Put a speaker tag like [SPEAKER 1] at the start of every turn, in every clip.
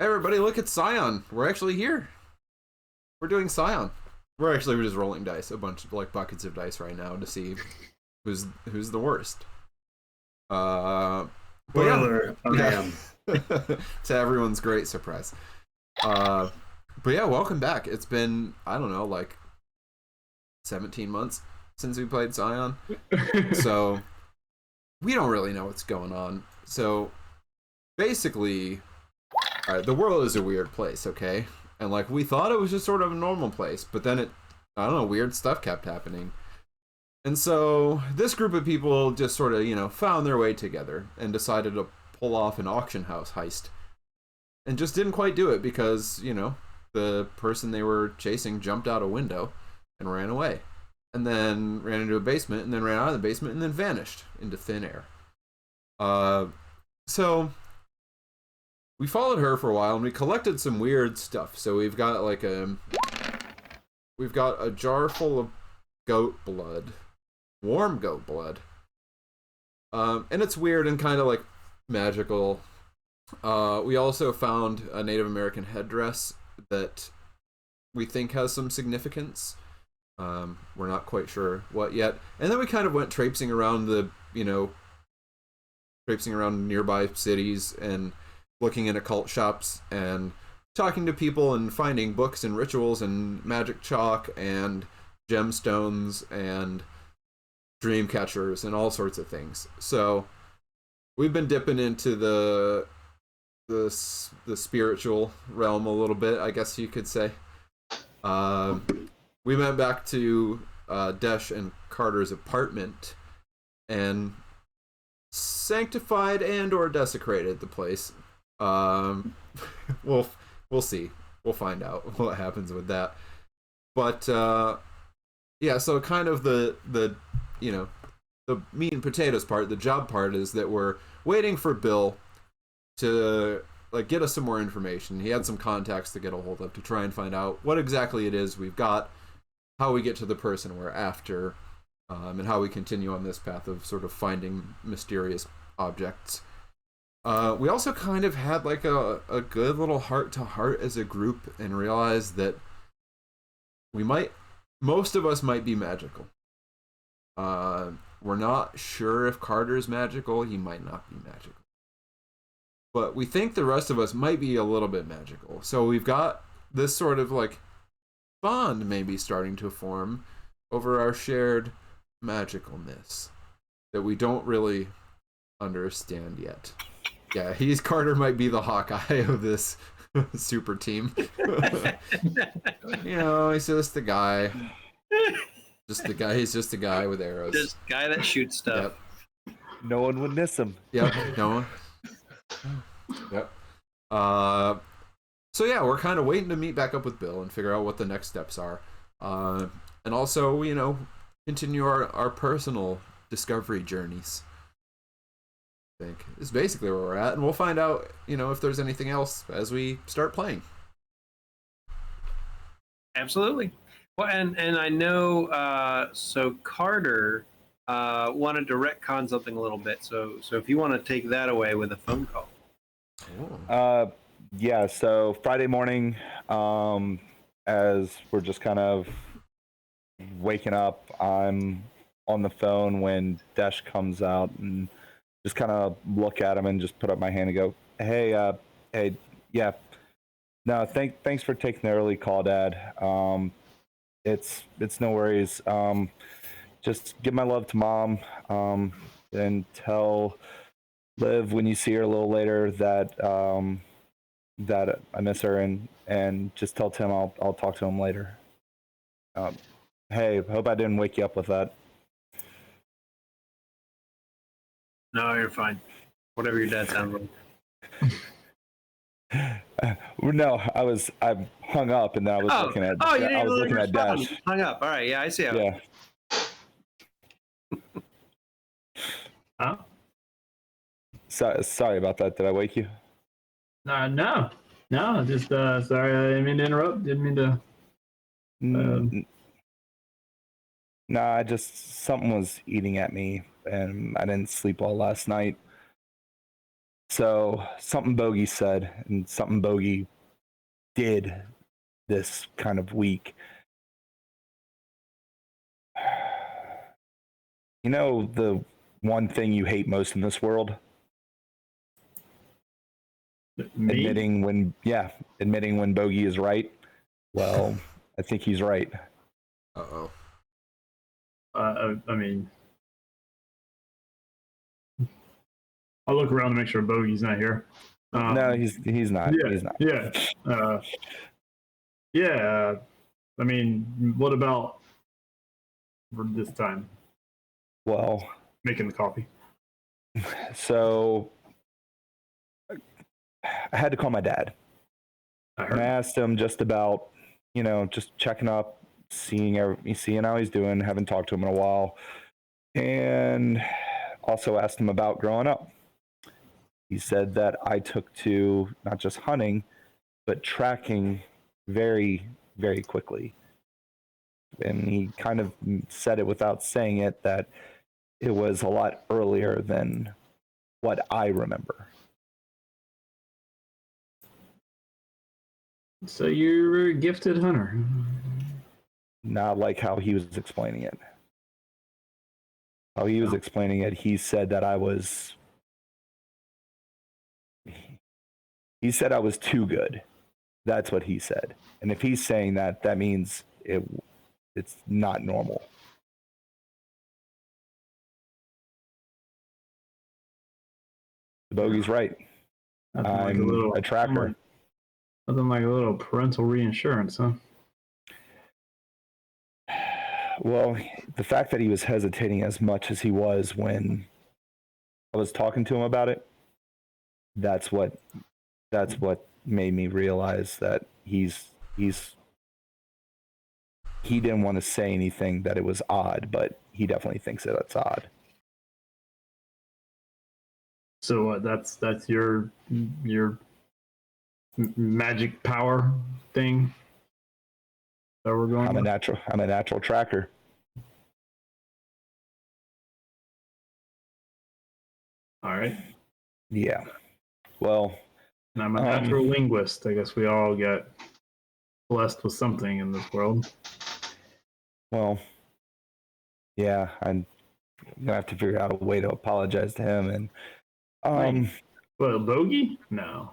[SPEAKER 1] Hey everybody, look at Scion. We're actually here. We're doing Scion. We're just rolling dice, a bunch of like buckets of dice right now to see who's the worst. Uh, but yeah,
[SPEAKER 2] Spoiler, I
[SPEAKER 1] yeah.
[SPEAKER 2] am.
[SPEAKER 1] To everyone's great surprise. Uh, but yeah, welcome back. It's been I don't know like 17 months since we played Scion, so we don't really know what's going on. So basically, all right, the world is a weird place, okay? And like we thought it was just sort of a normal place, but then I don't know, weird stuff kept happening. And so this group of people just sort of, found their way together and decided to pull off an auction house heist. And just didn't quite do it because, the person they were chasing jumped out a window and ran away. And then ran into a basement and then ran out of the basement and then vanished into thin air. So we followed her for a while and we collected some weird stuff. So we've got a jar full of goat blood, warm goat blood, and it's weird and kind of like magical. We also found a Native American headdress that we think has some significance. We're not quite sure what yet. And then we kind of went traipsing around traipsing around nearby cities and looking in occult shops and talking to people and finding books and rituals and magic chalk and gemstones and dream catchers and all sorts of things. So we've been dipping into the spiritual realm a little bit, I guess you could say. We went back to Desh and Carter's apartment and sanctified and or desecrated the place. We'll we'll see. We'll find out what happens with that. But yeah, so kind of the the meat and potatoes part, the job part is that we're waiting for Bill to like get us some more information. He had some contacts to get a hold of to try and find out what exactly it is we've got, how we get to the person we're after, and how we continue on this path of sort of finding mysterious objects. We also kind of had like a good little heart to heart as a group and realized that most of us might be magical. We're not sure if Carter's magical, he might not be magical. But we think the rest of us might be a little bit magical. So we've got this sort of like bond maybe starting to form over our shared magicalness that we don't really understand yet. Yeah, Carter might be the Hawkeye of this super team. He's just the guy. He's just a guy with arrows.
[SPEAKER 3] Just guy that shoots stuff.
[SPEAKER 4] Yep. No one would miss him.
[SPEAKER 1] Yep, no one. Yep. So yeah, we're kind of waiting to meet back up with Bill and figure out what the next steps are. And also, continue our personal discovery journeys. I think is basically where we're at, and we'll find out, if there's anything else as we start playing.
[SPEAKER 3] Absolutely. Well, and I know. So Carter wanted to retcon something a little bit. So if you want to take that away with a phone call.
[SPEAKER 1] Oh.
[SPEAKER 4] Yeah. So Friday morning, as we're just kind of waking up, I'm on the phone when Desh comes out and just kind of look at him and just put up my hand and go, hey, yeah. No, thanks for taking the early call, Dad. It's no worries. Just give my love to Mom, and tell Liv when you see her a little later that that I miss her, and just tell Tim I'll talk to him later. Hey, hope I didn't wake you up with that.
[SPEAKER 3] No, you're fine. Whatever your dad sounds like.
[SPEAKER 4] No, I hung up and then I was looking at.
[SPEAKER 3] Oh, you didn't
[SPEAKER 4] I was looking at
[SPEAKER 3] respond.
[SPEAKER 4] Dash.
[SPEAKER 3] Hung up. All right, yeah, I see how.
[SPEAKER 4] Yeah.
[SPEAKER 2] Huh?
[SPEAKER 4] Sorry about that. Did I wake you?
[SPEAKER 2] No. Just sorry. I didn't mean to interrupt. Didn't mean to.
[SPEAKER 4] Nah, just something was eating at me, and I didn't sleep well last night. So something Bogey said and something Bogey did this kind of week. You know the one thing you hate most in this world?
[SPEAKER 2] Me?
[SPEAKER 4] Admitting when Bogey is right. Well, I think he's right.
[SPEAKER 1] Uh-oh.
[SPEAKER 2] I mean, I'll look around to make sure Bogey's not here.
[SPEAKER 4] No, he's not.
[SPEAKER 2] Yeah,
[SPEAKER 4] He's not.
[SPEAKER 2] yeah. I mean, what about for this time?
[SPEAKER 4] Well,
[SPEAKER 2] Making the coffee.
[SPEAKER 4] so I had to call my dad.
[SPEAKER 2] I
[SPEAKER 4] And I
[SPEAKER 2] heard.
[SPEAKER 4] asked him just about, just checking up, seeing how he's doing. Haven't talked to him in a while, and also asked him about growing up. He said that I took to not just hunting, but tracking very, very quickly. And he kind of said it without saying it that it was a lot earlier than what I remember.
[SPEAKER 2] So you're a gifted hunter.
[SPEAKER 4] Not like how he was explaining it. How he was explaining it, he said that he said I was too good. That's what he said. And if he's saying that, that means it's not normal. The Bogey's right. I'm a tracker.
[SPEAKER 2] Nothing like a little parental reinsurance, huh?
[SPEAKER 4] Well, the fact that he was hesitating as much as he was when I was talking to him about it, that's what made me realize that he didn't want to say anything that it was odd, but he definitely thinks that it's odd.
[SPEAKER 2] So that's your magic power thing that we're going.
[SPEAKER 4] I'm a natural tracker.
[SPEAKER 2] All right.
[SPEAKER 4] Yeah. Well,
[SPEAKER 2] And I'm a natural linguist. I guess we all get blessed with something in this world.
[SPEAKER 4] Well, yeah, I'm gonna have to figure out a way to apologize to him. And
[SPEAKER 2] Well, Bogey? No.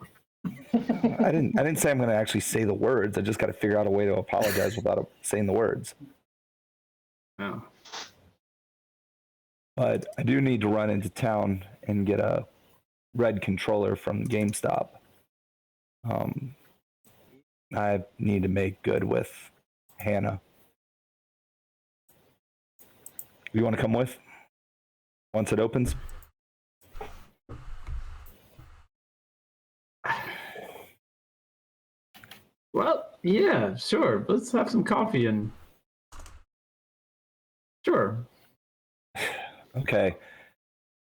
[SPEAKER 4] I didn't say I'm gonna actually say the words. I just got to figure out a way to apologize without saying the words.
[SPEAKER 2] No.
[SPEAKER 4] But I do need to run into town and get a red controller from GameStop. I need to make good with Hannah. You want to come with once it opens?
[SPEAKER 2] Well, yeah, sure. Let's have some coffee and sure.
[SPEAKER 4] Okay.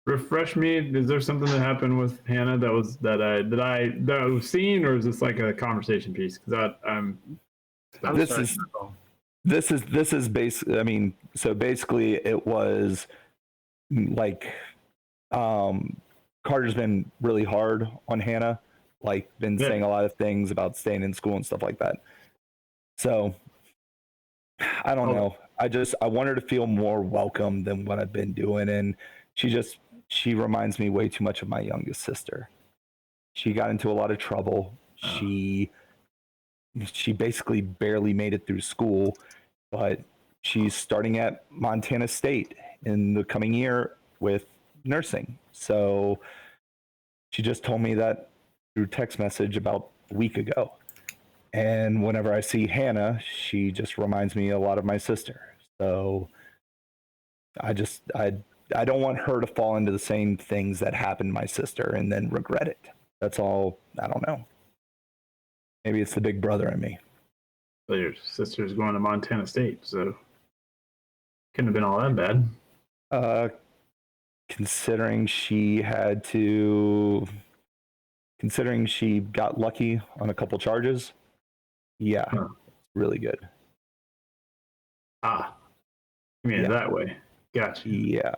[SPEAKER 2] Refresh me. Is there something that happened with Hannah that I was seeing, or is this like a conversation piece? Because
[SPEAKER 4] This is basically. I mean, so basically, it was like Carter's been really hard on Hannah, like been saying a lot of things about staying in school and stuff like that. So I don't know. I want her to feel more welcome than what I've been doing, and she reminds me way too much of my youngest sister. She got into a lot of trouble. She basically barely made it through school, but she's starting at Montana State in the coming year with nursing. So she just told me that through text message about a week ago. And whenever I see Hannah, she just reminds me a lot of my sister. So I don't want her to fall into the same things that happened to my sister and then regret it. That's all. I don't know. Maybe it's the big brother in me.
[SPEAKER 2] well, your sister's going to Montana State, so couldn't have been all that bad.
[SPEAKER 4] Considering she got lucky on a couple charges, yeah, it's really good.
[SPEAKER 2] You mean it that way? Gotcha.
[SPEAKER 4] Yeah.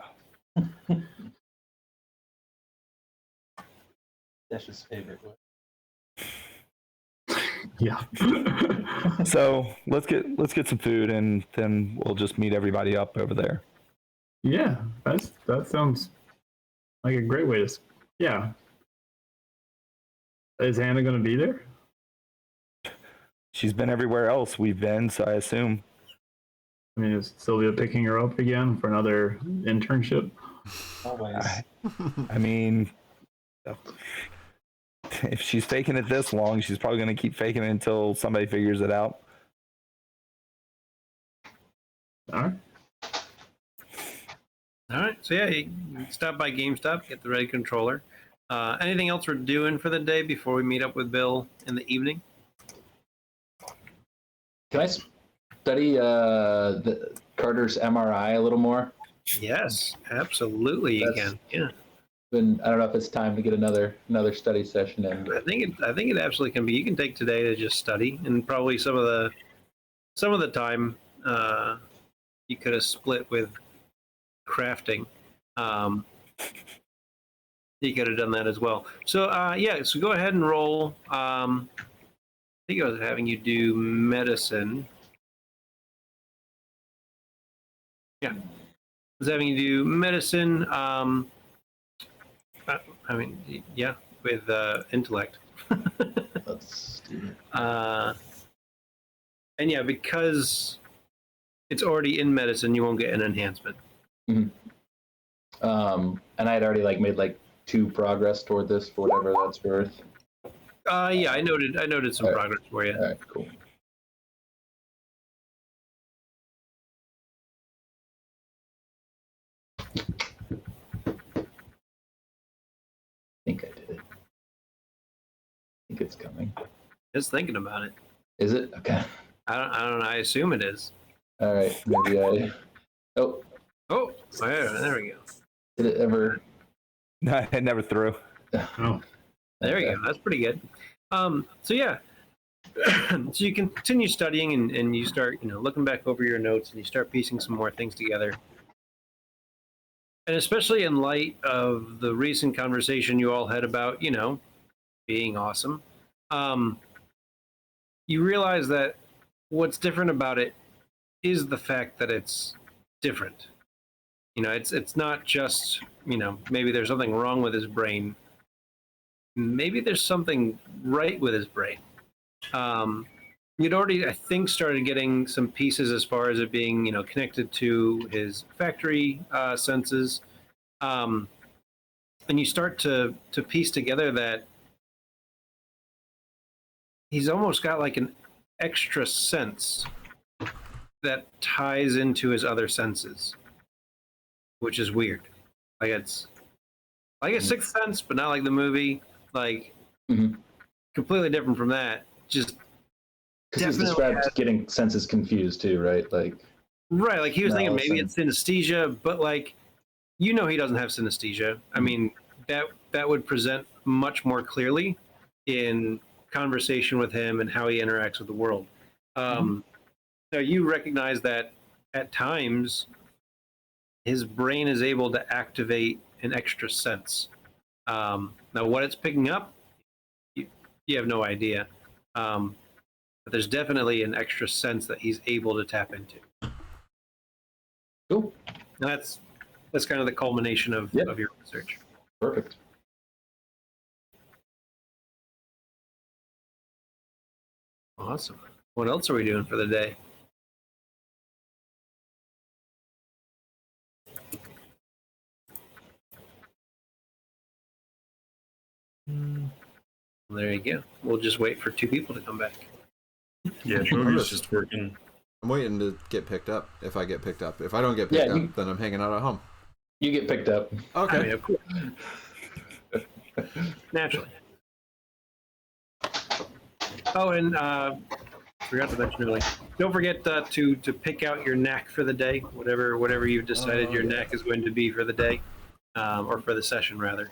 [SPEAKER 5] Dash's favorite word.
[SPEAKER 2] Yeah.
[SPEAKER 4] So let's get some food, and then we'll just meet everybody up over there.
[SPEAKER 2] Yeah, that sounds like a great way to. Yeah. Is Hannah going to be there?
[SPEAKER 4] She's been everywhere else we've been, so I assume.
[SPEAKER 2] I mean, is Sylvia picking her up again for another internship?
[SPEAKER 5] Always.
[SPEAKER 4] I mean, if she's faking it this long, she's probably going to keep faking it until somebody figures it out.
[SPEAKER 2] All right.
[SPEAKER 3] All right. So yeah, you stop by GameStop, get the red controller. Anything else we're doing for the day before we meet up with Bill in the evening?
[SPEAKER 5] Can I study the Carter's MRI a little more?
[SPEAKER 3] Yes, absolutely you
[SPEAKER 5] That's-
[SPEAKER 3] can. Yeah.
[SPEAKER 5] I don't know if it's time to get another study session in.
[SPEAKER 3] I think it absolutely can be. You can take today to just study, and probably some of the time you could have split with crafting. You could have done that as well. So yeah, so go ahead and roll. I think I was having you do medicine. Yeah, I was having you do medicine. I mean, yeah, with intellect.
[SPEAKER 5] Let's do it.
[SPEAKER 3] And yeah, because it's already in medicine, you won't get an enhancement.
[SPEAKER 5] And I had already made 2 progress toward this for whatever that's worth.
[SPEAKER 3] Yeah, I noted some
[SPEAKER 5] All right.
[SPEAKER 3] progress for you.
[SPEAKER 5] All right, cool. I think I did it. I think it's coming.
[SPEAKER 3] Just thinking about it.
[SPEAKER 5] Is it? Okay.
[SPEAKER 3] I don't know. I assume it is.
[SPEAKER 5] All right. Maybe I. Oh,
[SPEAKER 3] Oh, yeah, there we go.
[SPEAKER 5] did it ever?
[SPEAKER 4] No, I never threw.
[SPEAKER 2] Oh,
[SPEAKER 3] There you
[SPEAKER 5] Okay.
[SPEAKER 3] go. That's pretty good. So yeah, so you continue studying and you start, looking back over your notes and you start piecing some more things together. And especially in light of the recent conversation you all had about, being awesome, you realize that what's different about it is the fact that it's different. It's not just, maybe there's something wrong with his brain. Maybe there's something right with his brain. You'd already, I think, started getting some pieces as far as it being, connected to his factory senses. And you start to piece together that he's almost got like an extra sense that ties into his other senses, which is weird. Like it's like a sixth sense, but not like the movie. Like
[SPEAKER 5] Mhm.
[SPEAKER 3] completely different from that. Just
[SPEAKER 5] Because he's
[SPEAKER 3] Definitely
[SPEAKER 5] described getting senses confused too, right?
[SPEAKER 3] right. Like he was thinking maybe
[SPEAKER 5] Allison.
[SPEAKER 3] it's synesthesia, but he doesn't have synesthesia. I mean, that would present much more clearly in conversation with him and how he interacts with the world. So you recognize that at times his brain is able to activate an extra sense. Now, what it's picking up, you have no idea. But there's definitely an extra sense that he's able to tap into.
[SPEAKER 5] Cool.
[SPEAKER 3] And that's kind of the culmination of your research.
[SPEAKER 5] Perfect.
[SPEAKER 3] Awesome. What else are we doing for the day? Well, there you go. We'll just wait for 2 people to come back.
[SPEAKER 2] yeah. Toby's just working.
[SPEAKER 1] I'm waiting to get picked up. If I get picked up, if I don't get picked
[SPEAKER 5] Yeah,
[SPEAKER 1] up, then I'm hanging out at home.
[SPEAKER 5] You get picked up.
[SPEAKER 1] Okay.
[SPEAKER 3] I mean, of course. Naturally. Oh, and forgot to mention earlier. Don't forget to pick out your knack for the day, whatever you've decided your knack is going to be for the day, or for the session rather.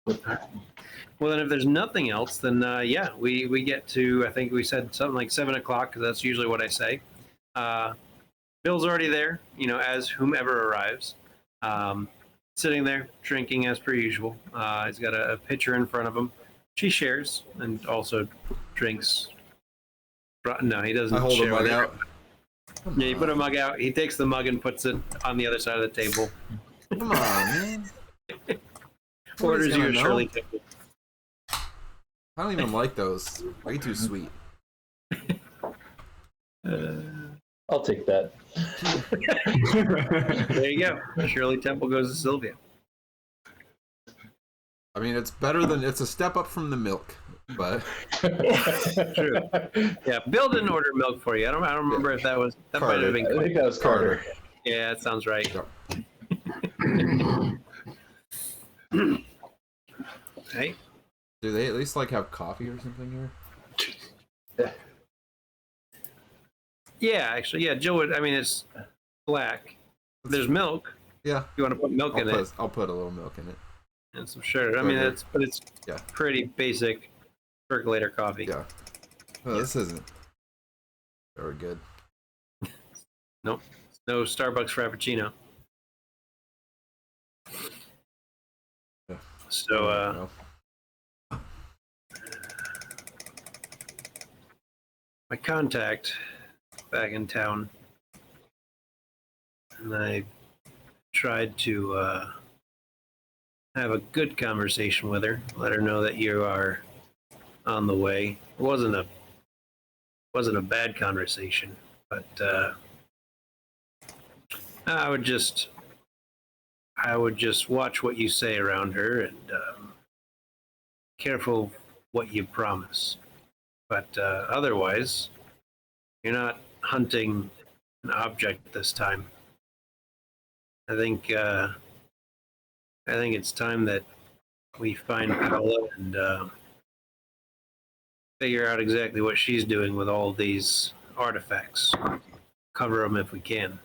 [SPEAKER 3] Well, then if there's nothing else, then we get to, I think we said something like 7 o'clock, because that's usually what I say. Bill's already there, as whomever arrives. sitting there drinking as per usual. He's got a pitcher in front of him. She shares and also drinks. No, he doesn't.
[SPEAKER 1] I hold a
[SPEAKER 3] share
[SPEAKER 1] mug
[SPEAKER 3] with her.
[SPEAKER 1] out.
[SPEAKER 3] Yeah, you put a mug out. He takes the mug and puts it on the other side of the table.
[SPEAKER 1] Come on, man.
[SPEAKER 3] Orders
[SPEAKER 1] gonna
[SPEAKER 3] you a
[SPEAKER 1] know.
[SPEAKER 3] Shirley Temple.
[SPEAKER 1] I don't even like those. Way too sweet.
[SPEAKER 5] I'll take that.
[SPEAKER 3] There you go. Shirley Temple goes to Sylvia.
[SPEAKER 1] I mean, it's better than it's a step up from the milk, but
[SPEAKER 3] True. Yeah, Bill didn't order milk for you. I don't remember if that was that might have been.
[SPEAKER 5] I think that was Carter.
[SPEAKER 3] Yeah, that sounds right.
[SPEAKER 1] Yep.
[SPEAKER 3] Hey,
[SPEAKER 1] Do they at least like have coffee or something here?
[SPEAKER 3] yeah, actually, yeah. Joe would. I mean, it's black. There's milk.
[SPEAKER 1] Yeah,
[SPEAKER 3] You want to put milk in it
[SPEAKER 1] I'll put a little milk in it.
[SPEAKER 3] and some sugar. I mean,
[SPEAKER 1] Sugar.
[SPEAKER 3] it's
[SPEAKER 1] Yeah.
[SPEAKER 3] pretty basic percolator coffee.
[SPEAKER 1] Yeah. Well, this isn't very good.
[SPEAKER 3] Nope. No Starbucks Frappuccino.
[SPEAKER 1] Yeah.
[SPEAKER 3] So, my contact back in town, and I tried to have a good conversation with her, let her know that you are on the way. It wasn't a bad conversation, but I would just watch what you say around her and careful what you promise. But otherwise, you're not hunting an object this time. I think it's time that we find Paula and figure out exactly what she's doing with all these artifacts. Cover them if we can.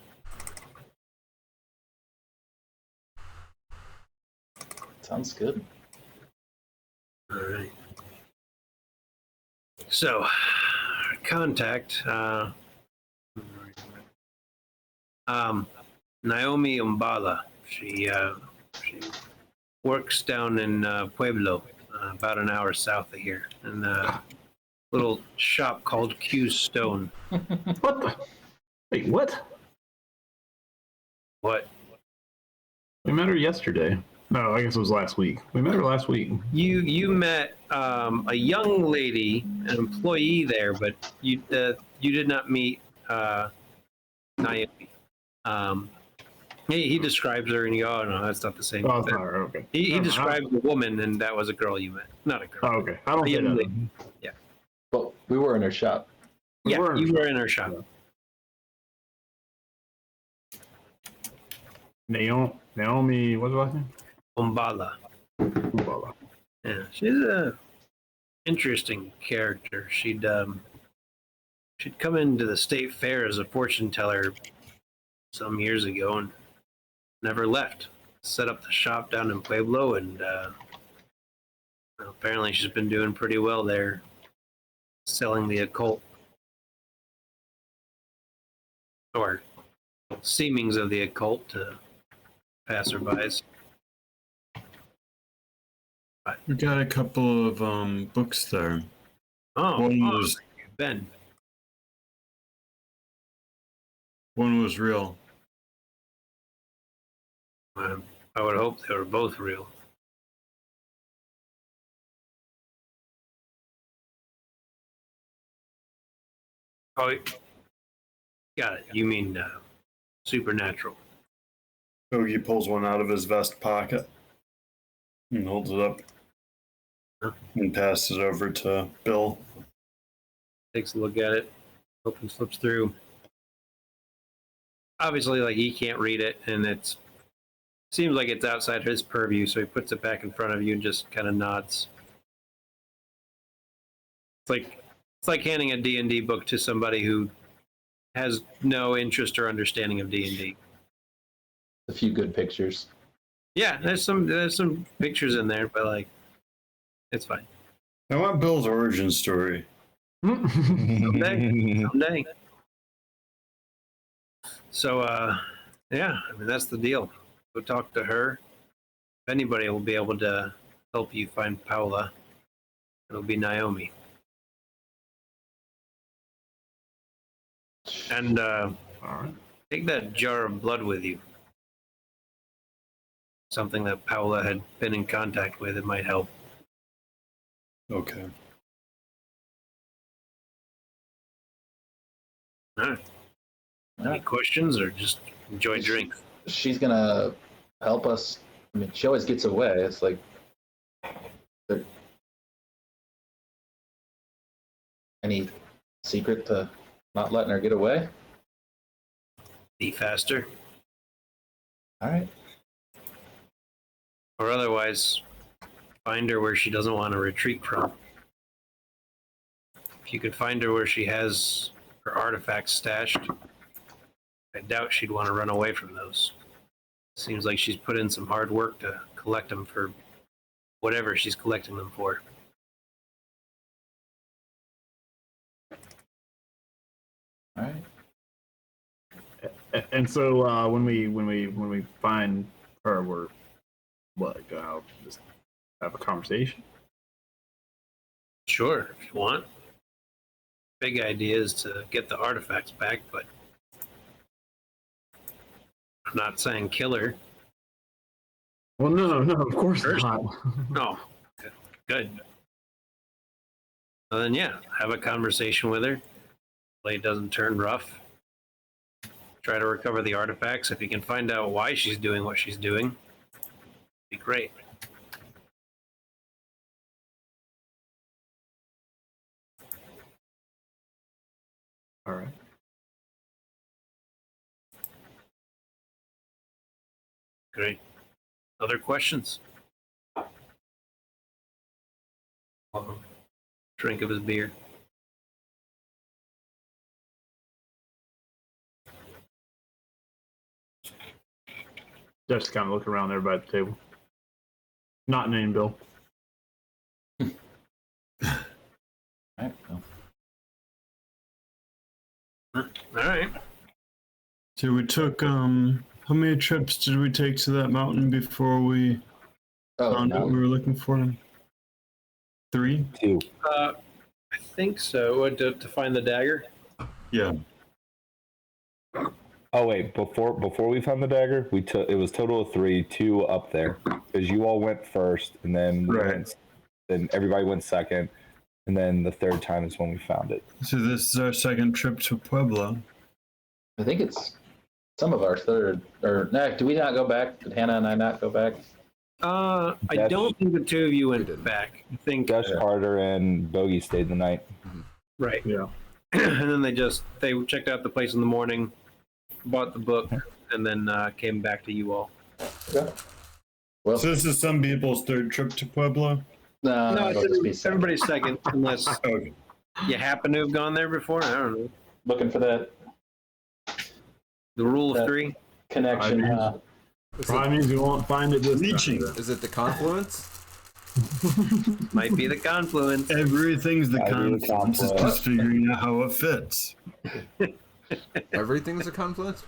[SPEAKER 5] Sounds good.
[SPEAKER 3] All right. So, contact Naomi Umbala. She works down in Pueblo, about an hour south of here, in a little shop called Q Stone.
[SPEAKER 2] What the? Wait, what?
[SPEAKER 3] What?
[SPEAKER 2] We met her yesterday. No, I guess it was last week. We met her last week.
[SPEAKER 3] You met a young lady, an employee there, but you did not meet Naomi. He describes her, and you go, oh no, that's not the same.
[SPEAKER 2] Oh, it's not her. Okay.
[SPEAKER 3] He described the woman, and that was a girl you met, not a girl.
[SPEAKER 2] Oh, okay. I don't
[SPEAKER 3] A
[SPEAKER 2] say
[SPEAKER 3] young
[SPEAKER 2] that.
[SPEAKER 3] lady.
[SPEAKER 5] But we were in her shop.
[SPEAKER 3] Yeah,
[SPEAKER 2] were in
[SPEAKER 3] you
[SPEAKER 2] her
[SPEAKER 3] were in her shop.
[SPEAKER 2] Naomi, what's her last name?
[SPEAKER 3] Umbala.
[SPEAKER 2] Ubala.
[SPEAKER 3] Yeah, she's a interesting character. She'd come into the state fair as a fortune teller some years ago and never left. Set up the shop down in Pueblo, and apparently she's been doing pretty well there, selling the occult, or seemings of the occult to passerbys.
[SPEAKER 6] We got a couple of books there.
[SPEAKER 3] Oh,
[SPEAKER 6] One was
[SPEAKER 3] Ben.
[SPEAKER 6] real.
[SPEAKER 3] I would hope they were both real. Oh, got it. You mean supernatural?
[SPEAKER 6] Bogey pulls one out of his vest pocket and holds it up and passes it over to Bill.
[SPEAKER 3] Takes a look at it, opens, flips through. Obviously, like, he can't read it, and it seems like it's outside his purview, so he puts it back in front of you and just kind of nods. It's like handing a D&D book to somebody who has no interest or understanding of D&D.
[SPEAKER 5] A few good pictures.
[SPEAKER 3] Yeah, there's some pictures in there, but like, it's fine.
[SPEAKER 6] I want Bill's origin story.
[SPEAKER 3] Someday. So, yeah, I mean, that's the deal. Go talk to her. If anybody will be able to help you find Paula, it'll be Naomi. And
[SPEAKER 2] All right.
[SPEAKER 3] take that jar of blood with you. Something that Paula had been in contact with, it might help.
[SPEAKER 6] Okay.
[SPEAKER 3] All right. Any questions or just enjoy drinks?
[SPEAKER 5] She's gonna help us. I mean, she always gets away. It's like any secret to not letting her get away?
[SPEAKER 3] Be faster.
[SPEAKER 5] All right.
[SPEAKER 3] Or otherwise, find her where she doesn't want to retreat from. If you could find her where she has her artifacts stashed, I doubt she'd want to run away from those. Seems like she's put in some hard work to collect them for whatever she's collecting them for.
[SPEAKER 5] All right.
[SPEAKER 2] And so when we find her, we're what? Go out, just have a conversation.
[SPEAKER 3] Sure, if you want. Big idea is to get the artifacts back, but I'm not saying kill her.
[SPEAKER 2] Well, no, of course
[SPEAKER 3] First-
[SPEAKER 2] not.
[SPEAKER 3] No. Good. Well, then, yeah, have a conversation with her. Play doesn't turn rough. Try to recover the artifacts. If you can find out why she's doing what she's doing, be great.
[SPEAKER 2] All right.
[SPEAKER 3] Great. Other questions? Drink of his beer.
[SPEAKER 2] Just kind of look around there by the table. Not named Bill.
[SPEAKER 5] All right. Well,
[SPEAKER 3] All right.
[SPEAKER 6] So we took how many trips did we take to that mountain before we found what
[SPEAKER 5] no.
[SPEAKER 6] we were looking for? 3?
[SPEAKER 4] 2.
[SPEAKER 3] I think so. What, to find the dagger?
[SPEAKER 6] Yeah.
[SPEAKER 4] Oh wait, before we found the dagger, we took it was total of 3, 2 up there because you all went first, and then then everybody went second, and then the third time is when we found it.
[SPEAKER 6] So this is our second trip to Pueblo.
[SPEAKER 5] I think it's some of our third. Or no, do we not go back? Did Hannah and I not go back?
[SPEAKER 3] I
[SPEAKER 4] That's-
[SPEAKER 3] don't think the two of you
[SPEAKER 1] We
[SPEAKER 3] went
[SPEAKER 1] didn't.
[SPEAKER 3] back. I think
[SPEAKER 4] Josh Carter and Bogey stayed the night.
[SPEAKER 3] right.
[SPEAKER 2] Yeah.
[SPEAKER 3] And then they checked out the place in the morning, bought the book, and then came back to you all.
[SPEAKER 5] Okay. Well,
[SPEAKER 6] So this is some people's third trip to Pueblo?
[SPEAKER 5] no,
[SPEAKER 3] No,
[SPEAKER 5] it'll just be second.
[SPEAKER 3] everybody's second, unless
[SPEAKER 6] Okay.
[SPEAKER 3] you happen to have gone there before. I don't know.
[SPEAKER 5] Looking for that
[SPEAKER 3] The rule of
[SPEAKER 5] That-
[SPEAKER 3] three.
[SPEAKER 5] connection.
[SPEAKER 2] Probably means we won't find it this
[SPEAKER 6] Reaching.
[SPEAKER 2] time.
[SPEAKER 1] Is it the confluence?
[SPEAKER 3] Might be the confluence.
[SPEAKER 6] Everything's the
[SPEAKER 4] Gotta be the
[SPEAKER 6] confluence. It's
[SPEAKER 4] confluence.
[SPEAKER 6] just figuring out how it fits.
[SPEAKER 1] Everything's a confluence?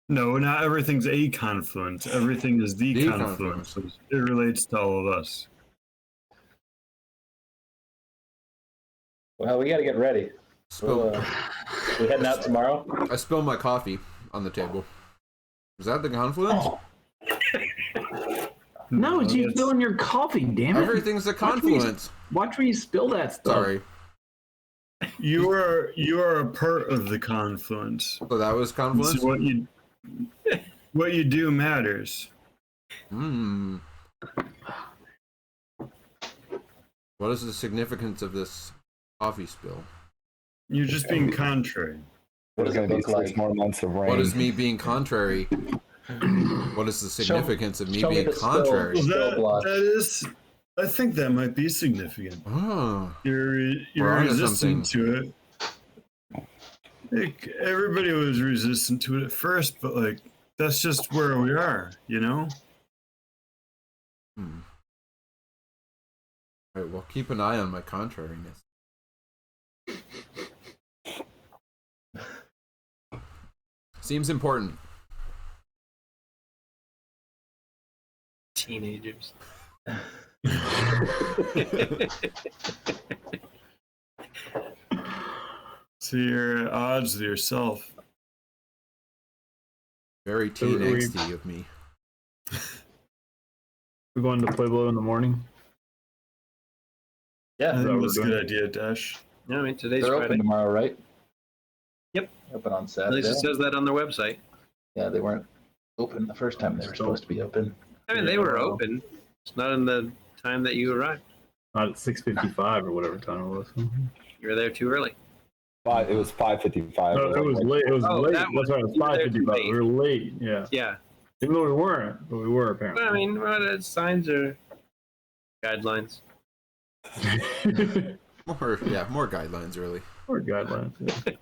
[SPEAKER 6] No, not everything's a confluence. Everything is the
[SPEAKER 1] The
[SPEAKER 6] confluence. It relates to all of us.
[SPEAKER 5] Well, we got to get ready.
[SPEAKER 1] Spill,
[SPEAKER 5] We heading out tomorrow?
[SPEAKER 1] I spilled my coffee on the table. Is that the confluence?
[SPEAKER 2] No, it's you
[SPEAKER 6] that's-
[SPEAKER 2] spilling your coffee, damn it.
[SPEAKER 1] Everything's a confluence.
[SPEAKER 2] Watch where you spill that stuff.
[SPEAKER 1] Sorry.
[SPEAKER 6] You are a part of the confluence.
[SPEAKER 1] So that was confluence?
[SPEAKER 6] So what you do matters.
[SPEAKER 1] Hmm. What is the significance of this coffee spill?
[SPEAKER 6] You're just being contrary.
[SPEAKER 5] What
[SPEAKER 4] There's
[SPEAKER 5] does it
[SPEAKER 4] going to be
[SPEAKER 5] look
[SPEAKER 4] 6
[SPEAKER 5] like?
[SPEAKER 4] more months of rain.
[SPEAKER 1] What is me being contrary? What is the significance of me
[SPEAKER 5] show me
[SPEAKER 1] being
[SPEAKER 5] the spill.
[SPEAKER 1] contrary?
[SPEAKER 5] Well, Still blocked.
[SPEAKER 6] That is, I think that might be significant.
[SPEAKER 1] Oh,
[SPEAKER 6] You're
[SPEAKER 1] We're onto
[SPEAKER 6] resistant to it. Like, everybody was resistant to it at first, but like that's just where we are, you know?
[SPEAKER 1] hmm. All right, well, keep an eye on my contrariness. Seems important.
[SPEAKER 3] Teenagers.
[SPEAKER 6] So you're at odds with yourself.
[SPEAKER 1] Very teen
[SPEAKER 2] we-
[SPEAKER 1] angsty of me.
[SPEAKER 2] We're going to Pueblo in the morning.
[SPEAKER 6] I
[SPEAKER 5] Yeah,
[SPEAKER 2] that
[SPEAKER 6] think
[SPEAKER 2] we're
[SPEAKER 6] that's a
[SPEAKER 2] doing?
[SPEAKER 6] good idea, Dash.
[SPEAKER 3] No, I mean today's
[SPEAKER 5] they're
[SPEAKER 3] Friday.
[SPEAKER 5] open tomorrow, right?
[SPEAKER 3] Yep.
[SPEAKER 5] Open on
[SPEAKER 3] At
[SPEAKER 5] Saturday.
[SPEAKER 3] least it says that on their website.
[SPEAKER 5] Yeah, they weren't open the first time they were supposed to be open.
[SPEAKER 3] I mean, they were open. It's not in the time that you arrived.
[SPEAKER 2] Not at 6:55 or whatever time it was.
[SPEAKER 3] You were there too early.
[SPEAKER 4] It was 5:55.
[SPEAKER 2] No, it was late. It was
[SPEAKER 3] Oh,
[SPEAKER 2] late.
[SPEAKER 3] that
[SPEAKER 2] That's
[SPEAKER 3] one.
[SPEAKER 2] why it was
[SPEAKER 3] You were there too
[SPEAKER 2] 5:55.
[SPEAKER 3] late.
[SPEAKER 2] We were late. Yeah.
[SPEAKER 3] Yeah.
[SPEAKER 2] Even though we weren't, but we were apparently.
[SPEAKER 3] Well, I mean, signs are guidelines.
[SPEAKER 1] More guidelines, really.
[SPEAKER 2] Or guidelines. Yeah.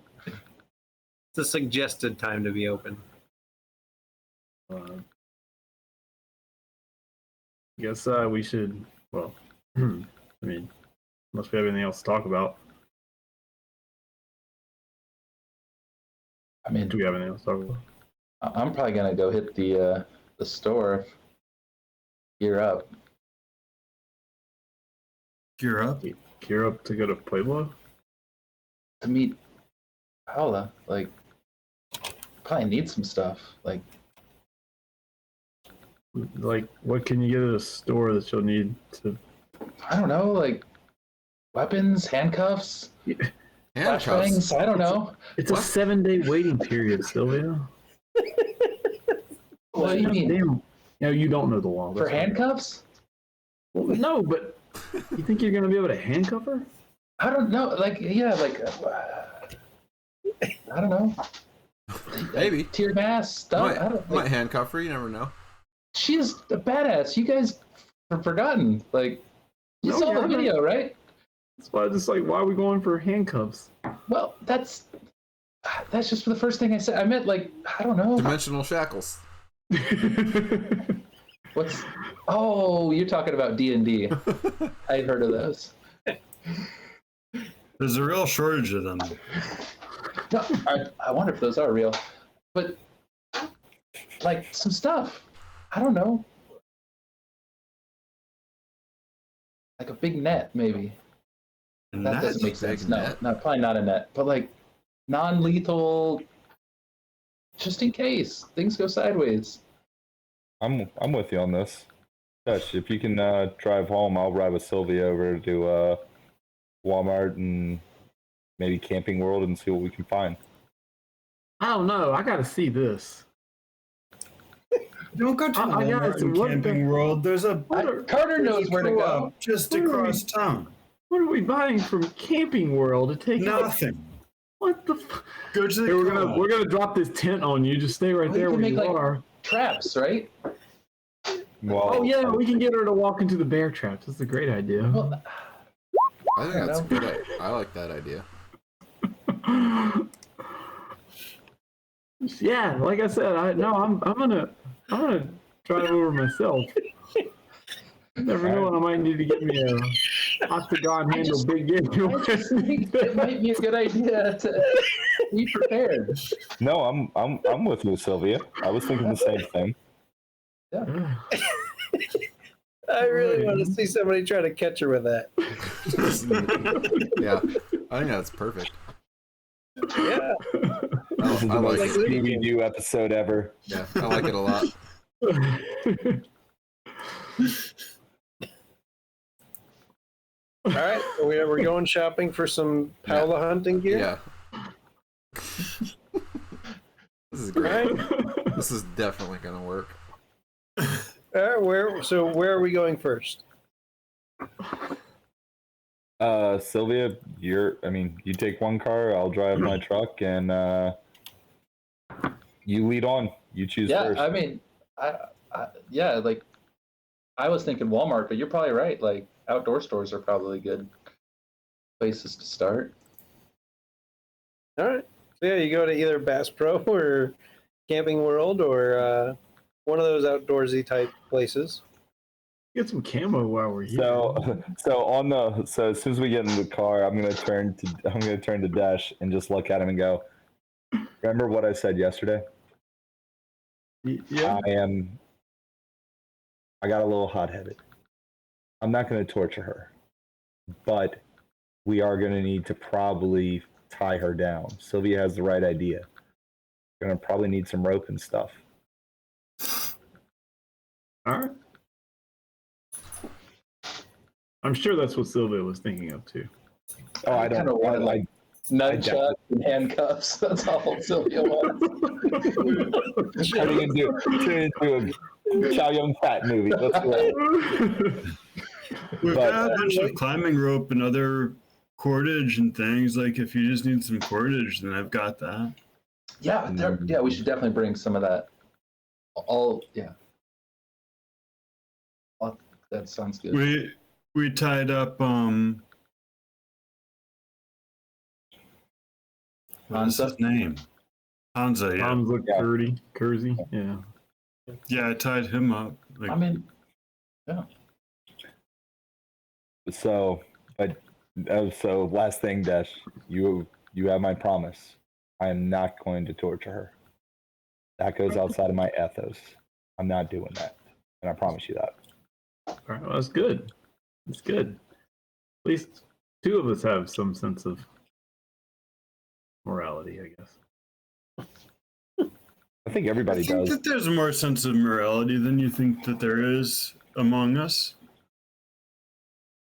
[SPEAKER 3] It's a suggested time to be open.
[SPEAKER 2] I guess we should. Well, I mean, unless we have anything else to talk about.
[SPEAKER 5] I mean,
[SPEAKER 2] Do we have anything else to talk about?
[SPEAKER 5] I'm probably gonna go hit the store, gear up.
[SPEAKER 6] Gear up.
[SPEAKER 2] Gear up to go to Pueblo?
[SPEAKER 5] To meet Paula. Like, probably need some stuff. Like,
[SPEAKER 2] Like, what can you get at a store that you'll need to?
[SPEAKER 5] I don't know, like weapons, handcuffs,
[SPEAKER 1] Handcuffs.
[SPEAKER 5] flashbangs. I don't know.
[SPEAKER 2] It's
[SPEAKER 1] What?
[SPEAKER 2] a 7-day waiting period, Sylvia.
[SPEAKER 5] What do you mean?
[SPEAKER 2] Damn. No, you don't know the law.
[SPEAKER 5] For
[SPEAKER 2] that's right.
[SPEAKER 5] handcuffs?
[SPEAKER 2] Well, no, but you think you're gonna be able to handcuff her?
[SPEAKER 5] I don't know. Like, yeah, like I don't know.
[SPEAKER 1] Maybe.
[SPEAKER 5] Tear gas stuff. I don't.
[SPEAKER 1] Might handcuff her. You never know.
[SPEAKER 5] She's a badass. You guys have forgotten. Like, you
[SPEAKER 2] No,
[SPEAKER 5] saw
[SPEAKER 2] yeah,
[SPEAKER 5] the
[SPEAKER 2] I know.
[SPEAKER 5] video, right?
[SPEAKER 2] That's why. Just like, why are we going for handcuffs?
[SPEAKER 5] Well, that's just the first thing I said. I meant, like, I don't know.
[SPEAKER 1] Dimensional shackles.
[SPEAKER 5] What's? Oh, you're talking about D&D. I've heard of those.
[SPEAKER 6] There's a real shortage of them.
[SPEAKER 5] No, I wonder if those are real. But like some stuff. I don't know. Like a big net, maybe.
[SPEAKER 6] And
[SPEAKER 5] That
[SPEAKER 6] that's
[SPEAKER 5] doesn't make
[SPEAKER 1] big
[SPEAKER 5] sense. No,
[SPEAKER 1] net?
[SPEAKER 5] no, probably not a net. But like non-lethal, just in case things go sideways.
[SPEAKER 4] I'm with you on this. Gosh, if you can drive home, I'll ride with Sylvia over to Walmart and maybe Camping World and see what we can find.
[SPEAKER 2] I don't know. I gotta see this.
[SPEAKER 6] Don't go to
[SPEAKER 2] I got
[SPEAKER 6] Walmart
[SPEAKER 2] some
[SPEAKER 6] and
[SPEAKER 2] work
[SPEAKER 6] Camping World. There's a
[SPEAKER 5] Carter knows where to go.
[SPEAKER 6] co-op just
[SPEAKER 2] What are we-
[SPEAKER 6] across town.
[SPEAKER 2] What are we buying from Camping World to take?
[SPEAKER 6] Nothing.
[SPEAKER 2] What the? F-
[SPEAKER 6] Go to the
[SPEAKER 2] Hey,
[SPEAKER 6] co-op.
[SPEAKER 2] we're gonna drop this tent on you. Just stay right
[SPEAKER 5] We
[SPEAKER 2] there
[SPEAKER 5] can
[SPEAKER 2] where you
[SPEAKER 5] make, like,
[SPEAKER 2] are.
[SPEAKER 5] Traps, right?
[SPEAKER 4] Well,
[SPEAKER 2] Oh yeah, we can get her to walk into the bear traps. That's a great idea.
[SPEAKER 5] Well,
[SPEAKER 1] I think that's good. I like that idea.
[SPEAKER 2] Yeah, like I said, I'm gonna drive over myself. Never know when I might need to get me a octagon handle
[SPEAKER 5] just-
[SPEAKER 2] big game.
[SPEAKER 5] I just think it might be a good idea to be prepared.
[SPEAKER 4] no, I'm with you, Sylvia. I was thinking the same thing.
[SPEAKER 3] I really want to see somebody try to catch her with that.
[SPEAKER 1] Yeah, I think that's perfect.
[SPEAKER 3] Yeah.
[SPEAKER 4] This is
[SPEAKER 1] I
[SPEAKER 4] the
[SPEAKER 1] like
[SPEAKER 4] most
[SPEAKER 1] it.
[SPEAKER 4] Scooby-Doo episode ever.
[SPEAKER 1] Yeah, I like it a lot.
[SPEAKER 3] All right. We're going shopping for some Paula hunting gear.
[SPEAKER 1] Yeah. This is great. This is definitely gonna work.
[SPEAKER 3] All right. Where are we going first?
[SPEAKER 4] Sylvia, you take one car, I'll drive my truck, and you lead on. You choose
[SPEAKER 5] Yeah,
[SPEAKER 4] first.
[SPEAKER 5] I mean, yeah, like I was thinking Walmart, but you're probably right. Like outdoor stores are probably good places to start.
[SPEAKER 3] All right. So yeah, you go to either Bass Pro or Camping World or one of those outdoorsy type places.
[SPEAKER 2] Get some camo while we're here.
[SPEAKER 4] So as soon as we get in the car, I'm gonna turn to Dash and just look at him and go, remember what I said yesterday?
[SPEAKER 2] Yeah.
[SPEAKER 4] I am I got a little hot-headed. I'm not going to torture her, but we are going to need to probably tie her down. Sylvia has the right idea. We're going to probably need some rope and stuff.
[SPEAKER 2] All right. I'm sure that's what Sylvia was thinking of too.
[SPEAKER 4] Oh, I
[SPEAKER 5] kinda
[SPEAKER 4] don't.
[SPEAKER 5] wanted, like, Nunchucks
[SPEAKER 4] definitely-
[SPEAKER 5] and handcuffs. That's all Sylvia wants.
[SPEAKER 4] Turning into a Chow Yun Fat movie. Let's go.
[SPEAKER 6] We've
[SPEAKER 4] But-
[SPEAKER 6] got a bunch of climbing rope and other cordage and things. Like if you just need some cordage, then I've got that.
[SPEAKER 5] Yeah, yeah, we should definitely bring some of that. Yeah. That sounds good.
[SPEAKER 6] We tied up what's his name? Hansa, yeah.
[SPEAKER 2] Hamza Kersey, yeah.
[SPEAKER 6] Yeah, I tied him up. Like,
[SPEAKER 5] I mean,
[SPEAKER 4] So, so last thing, Dash, you have my promise. I am not going to torture her. That goes outside of my ethos. I'm not doing that, and I promise you that.
[SPEAKER 2] All right, well, that's good. That's good. At least two of us have some sense of morality, I guess.
[SPEAKER 4] I think everybody
[SPEAKER 6] I think
[SPEAKER 4] does.
[SPEAKER 6] that there's more sense of morality than you think that there is among us.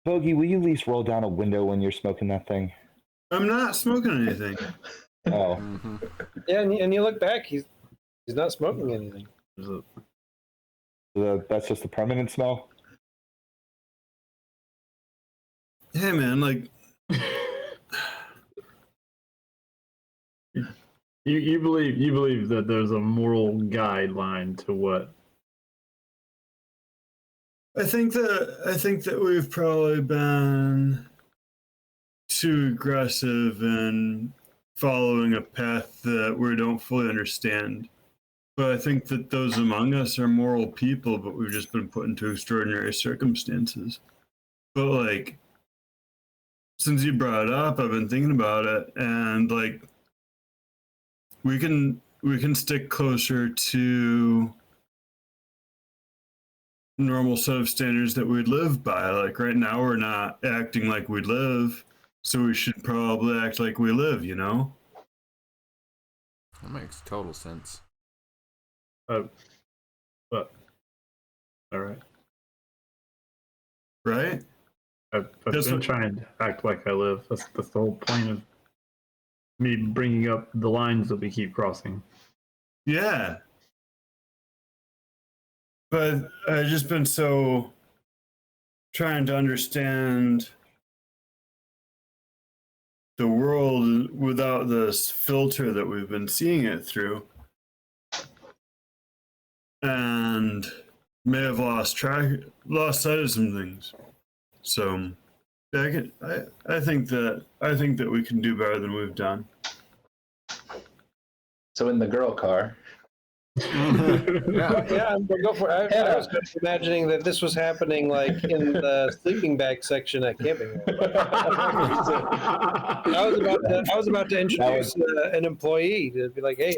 [SPEAKER 4] Bogey, will you at least roll down a window when you're smoking that thing?
[SPEAKER 6] I'm not smoking anything.
[SPEAKER 4] Oh,
[SPEAKER 1] Mm-hmm.
[SPEAKER 3] Yeah, and you look back, he's not smoking anything.
[SPEAKER 2] There's
[SPEAKER 4] that's just a permanent smell?
[SPEAKER 6] Hey man, like
[SPEAKER 2] you believe that there's a moral guideline to what?
[SPEAKER 6] I think that we've probably been too aggressive in following a path that we don't fully understand. But I think that those among us are moral people, but we've just been put into extraordinary circumstances. But like, since you brought it up, I've been thinking about it, and like, we can stick closer to normal set of standards that we'd live by. Like right now, we're not acting like we live, so we should probably act like we live. You know?
[SPEAKER 1] That makes total sense.
[SPEAKER 2] But all right,
[SPEAKER 6] Right?
[SPEAKER 2] I've
[SPEAKER 6] That's
[SPEAKER 2] been
[SPEAKER 6] what-
[SPEAKER 2] trying to act like I live. That's the whole point of me bringing up the lines that we keep crossing.
[SPEAKER 6] Yeah. But I've just been so trying to understand the world without this filter that we've been seeing it through. And may have lost sight of some things. So I think that we can do better than we've done.
[SPEAKER 5] so in the girl car.
[SPEAKER 1] Yeah.
[SPEAKER 3] Yeah, but go for it. I was just imagining that this was happening like in the sleeping bag section at Camping World. I was about to introduce an employee to be like, "Hey,